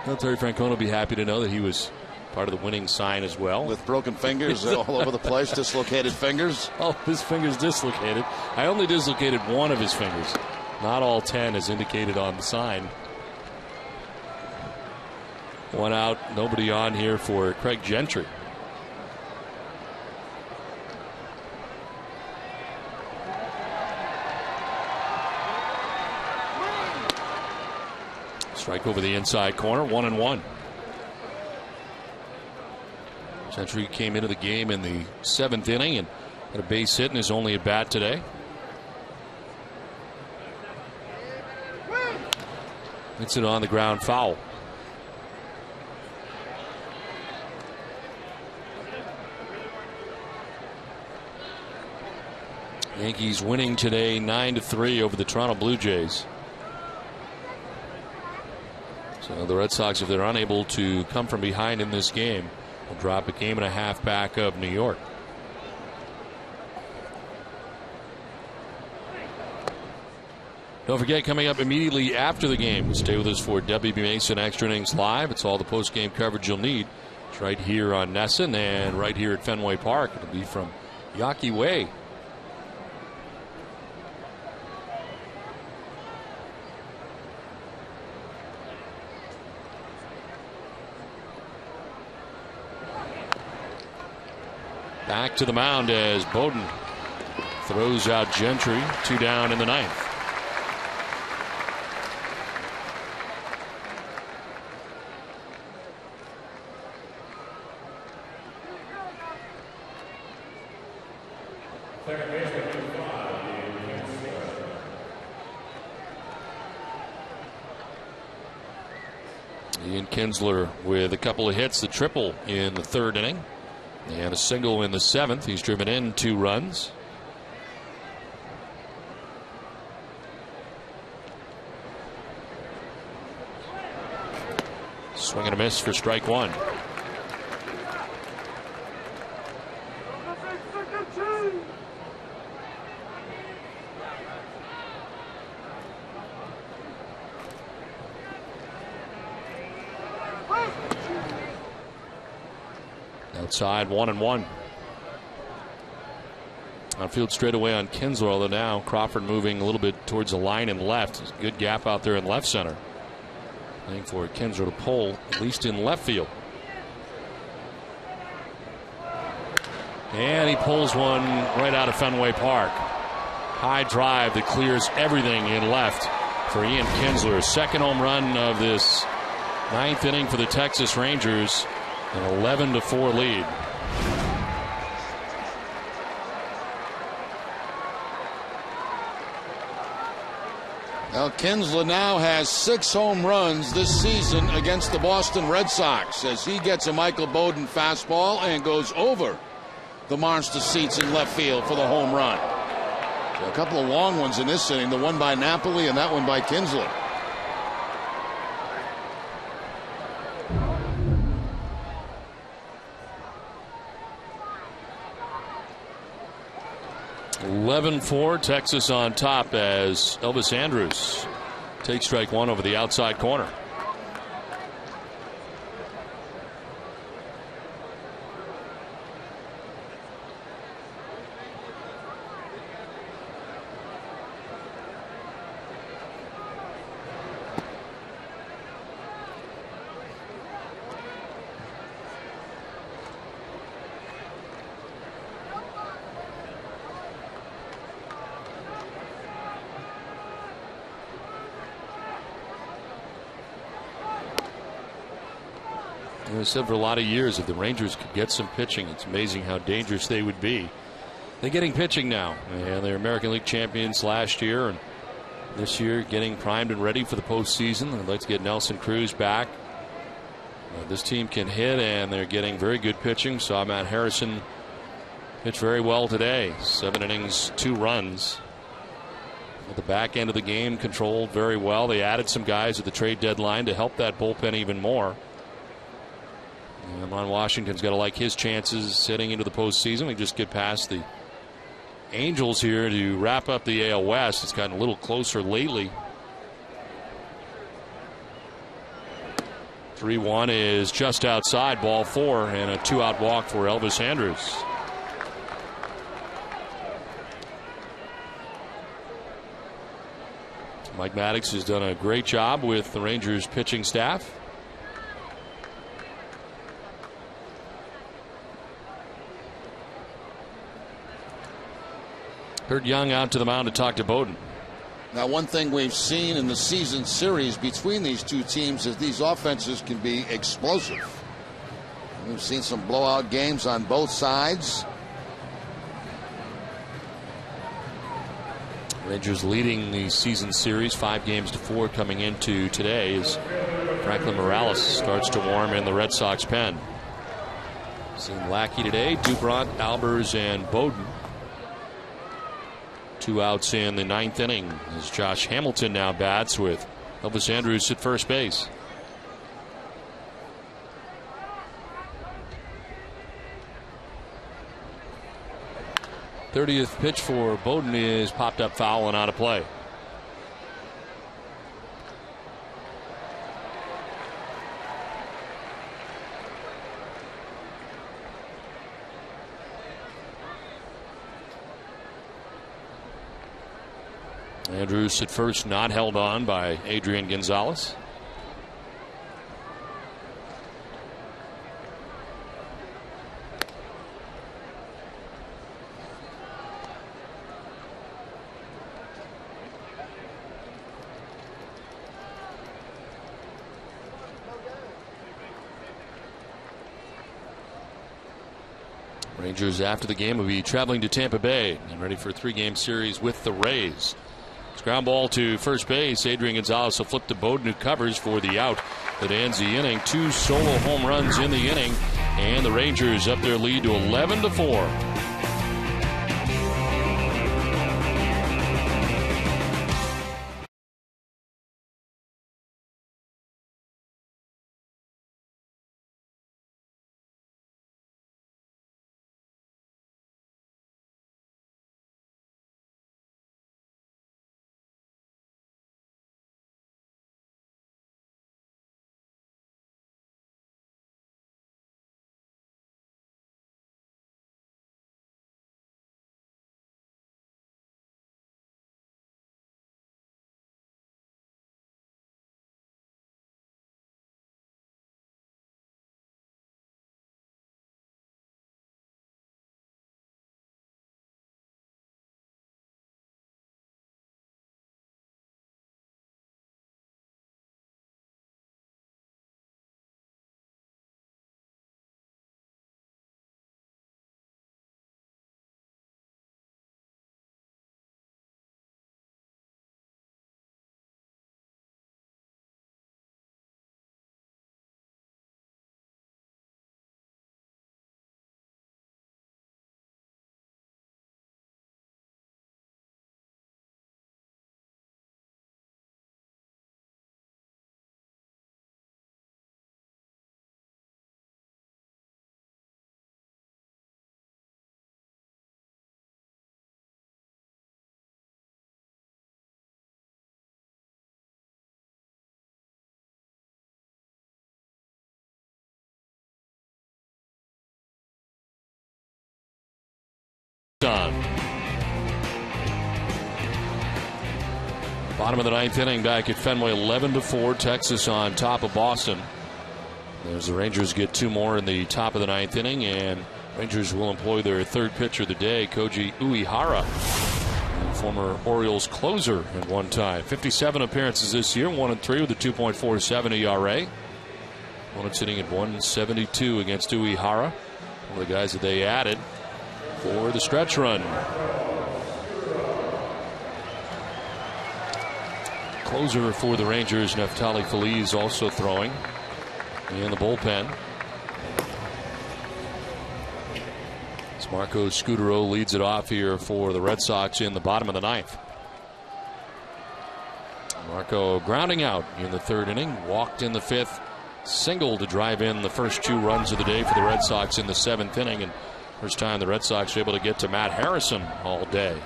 Well, Terry Francona will be happy to know that he was part of the winning sign as well. With broken fingers all over the place, dislocated fingers. Oh, his fingers dislocated. I only dislocated one of his fingers. Not all 10 as indicated on the sign. 1 out, nobody on here for Craig Gentry. Strike over the inside corner, 1-1. Gentry came into the game in the 7th inning and had a base hit in his only at bat today. Hits it on the ground, foul. Yankees winning today 9-3 over the Toronto Blue Jays. So the Red Sox, if they're unable to come from behind in this game, will drop a game and a half back of New York. Don't forget, coming up immediately after the game, stay with us for WB Mason Extra Innings Live. It's all the post-game coverage you'll need. It's right here on Nesson and right here at Fenway Park. It'll be from Yawkey Way. Back to the mound as Bowden throws out Gentry. 2 down in the 9th. Ian Kinsler with a couple of hits, the triple in the 3rd inning. And a single in the 7th. He's driven in 2 runs. Swing and a miss for strike 1. Outside, 1-1. Outfield straight away on Kinsler, although now Crawford moving a little bit towards the line and left. There's a good gap out there in left center. Waiting for Kinsler to pull, at least in left field. And he pulls one right out of Fenway Park. High drive that clears everything in left for Ian Kinsler. 2nd home run of this 9th inning for the Texas Rangers. An 11-4 lead. Well, Kinsler now has 6 home runs this season against the Boston Red Sox as he gets a Michael Bowden fastball and goes over the monster seats in left field for the home run. So a couple of long ones in this inning, the one by Napoli and that one by Kinsler. (11-4), Texas on top as Elvis Andrus takes strike one over the outside corner. I said for a lot of years, if the Rangers could get some pitching, it's amazing how dangerous they would be. They're getting pitching now, and they're American League champions last year, and this year getting primed and ready for the postseason. I'd like to get Nelson Cruz back. This team can hit, and they're getting very good pitching. Saw Matt Harrison pitch very well today. 7 innings, 2 runs. At the back end of the game, controlled very well. They added some guys at the trade deadline to help that bullpen even more. Ron Washington's got to like his chances heading into the postseason. We just get past the Angels here to wrap up the AL West. It's gotten a little closer lately. 3-1 is just outside, ball 4, and a 2-out walk for Elvis Andrus. Mike Maddox has done a great job with the Rangers pitching staff. Kurt Young out to the mound to talk to Bowden. Now, one thing we've seen in the season series between these two teams is these offenses can be explosive. We've seen some blowout games on both sides. Rangers leading the season series 5-4 coming into today as Franklin Morales starts to warm in the Red Sox pen. Seen Lackey today, Dubront, Albers, and Bowden. 2 outs in the 9th inning as Josh Hamilton now bats with Elvis Andrus at first base. '30th pitch for Bowden is popped up foul and out of play. Andrus at first, not held on by Adrian Gonzalez. Rangers after the game will be traveling to Tampa Bay and ready for a 3-game series with the Rays. Ground ball to first base. Adrian Gonzalez will flip to Bowden, who covers for the out that ends the inning. 2 solo home runs in the inning, and the Rangers up their lead to 11-4. on. Bottom of the ninth inning back at Fenway, 11-4. Texas on top of Boston. As the Rangers get two more in the top of the ninth inning, and Rangers will employ their third pitcher of the day, Koji Uehara, former Orioles closer at one time. 57 appearances this year, 1-3 with a 2.47 ERA. Opponent sitting at 172 against Uehara, one of the guys that they added for the stretch run. Closer for the Rangers, Neftali Feliz, also throwing in the bullpen. As Marco Scutaro leads it off here for the Red Sox in the bottom of the ninth. Marco grounding out in the third inning, walked in the fifth, single to drive in the first two runs of the day for the Red Sox in the seventh inning, and first time the Red Sox were able to get to Matt Harrison all day.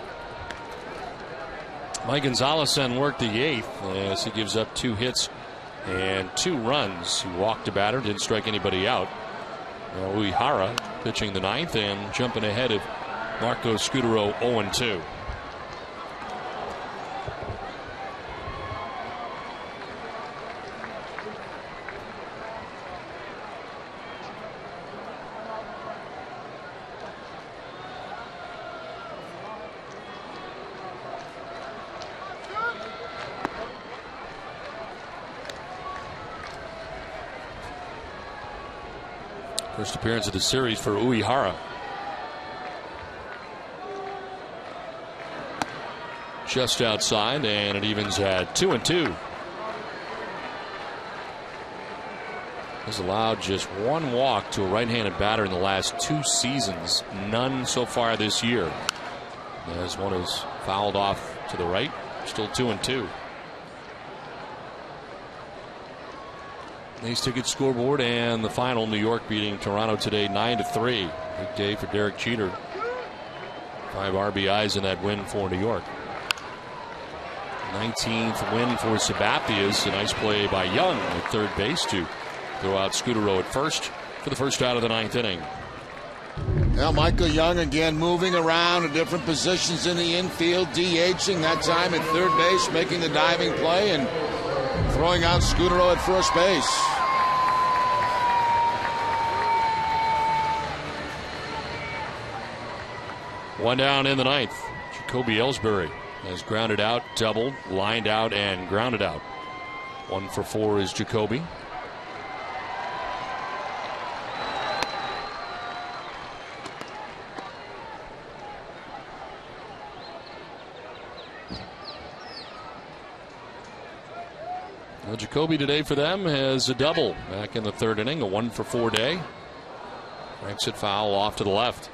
Mike Gonzalez worked the eighth as he gives up 2 hits and 2 runs. He walked a batter, didn't strike anybody out. Now Uehara pitching the ninth and jumping ahead of Marco Scutaro, 0-2. First appearance of the series for Uehara. Just outside, and it evens at 2-2. Has allowed just 1 walk to a right-handed batter in the last 2 seasons. None so far this year. As one is fouled off to the right. Still 2-2. Ace Ticket scoreboard and the final. New York beating Toronto today 9-3. Big day for Derek Jeter. 5 RBIs in that win for New York. 19th win for Sabathia. A nice play by Young at third base to throw out Scutaro at first for the first out of the ninth inning. Now Michael Young again moving around in different positions in the infield, DHing that time at third base, making the diving play and throwing out Scutaro at first base. One down in the ninth. Jacoby Ellsbury has grounded out, doubled, lined out, and grounded out. 1 for 4 is Jacoby. Well, Jacoby today for them has a double back in the third inning, a 1 for 4 day. Cranks it foul off to the left.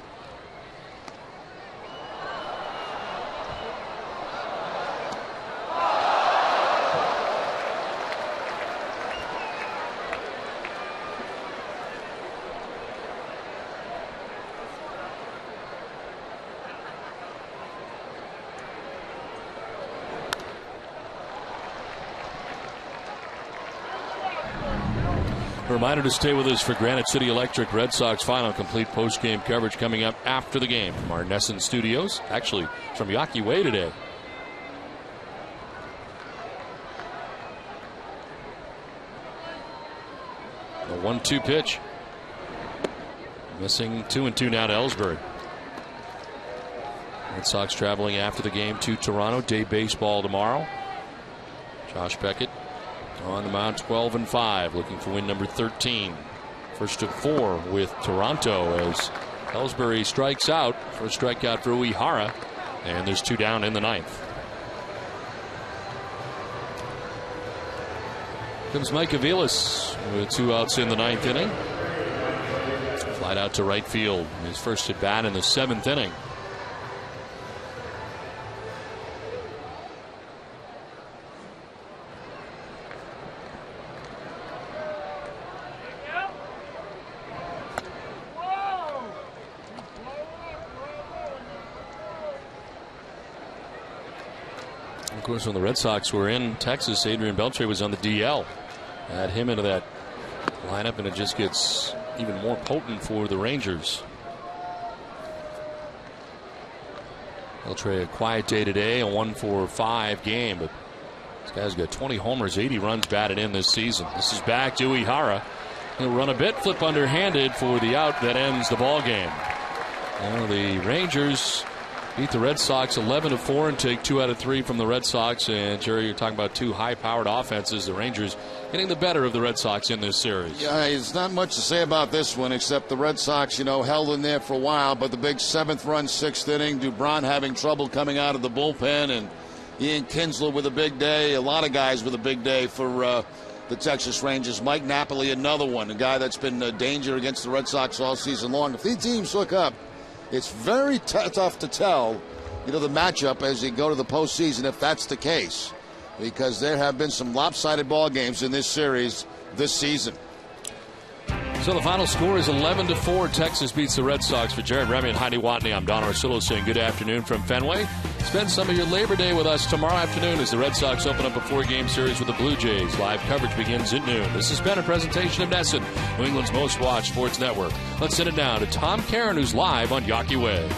Reminder to stay with us for Granite City Electric Red Sox final. Complete post-game coverage coming up after the game from our Nesson studios. Actually, it's from Yawkey Way today. The 1-2 pitch. Missing 2-2 now to Ellsbury. Red Sox traveling after the game to Toronto. Day baseball tomorrow. Josh Beckett on the mound, 12-5, looking for win number 13. First of 4 with Toronto as Ellsbury strikes out. First strikeout for Uehara, and there's 2 down in the ninth. Comes Mike Aviles with 2 outs in the ninth inning. Flied out to right field. His first at bat in the 7th inning. Of course, when the Red Sox were in Texas, Adrian Beltre was on the DL. Add him into that lineup, and it just gets even more potent for the Rangers. They'll trade a quiet day today, a 1-4-5 game, but this guy's got 20 homers, 80 runs batted in this season. This is back to Uehara. He'll run a bit, flip underhanded for the out that ends the ball game. Well, the Rangers beat the Red Sox 11-4 and take 2 out of 3 from the Red Sox. And Jerry, you're talking about two high-powered offenses. The Rangers getting the better of the Red Sox in this series. Yeah, there's not much to say about this one except the Red Sox, held in there for a while. But the big 7th run, 6th inning, Dubron having trouble coming out of the bullpen, and Ian Kinsler with a big day. A lot of guys with a big day for the Texas Rangers. Mike Napoli, another one, a guy that's been a danger against the Red Sox all season long. If these teams hook up, it's very tough to tell, the matchup as you go to the postseason if that's the case, because there have been some lopsided ball games in this series this season. So the final score is 11-4. Texas beats the Red Sox. For Jared Remy and Heidi Watney, I'm Don Orsillo saying good afternoon from Fenway. Spend some of your Labor Day with us tomorrow afternoon as the Red Sox open up a 4-game series with the Blue Jays. Live coverage begins at noon. This has been a presentation of Nesson, New England's most watched sports network. Let's send it now to Tom Caron, who's live on Yawkey Way.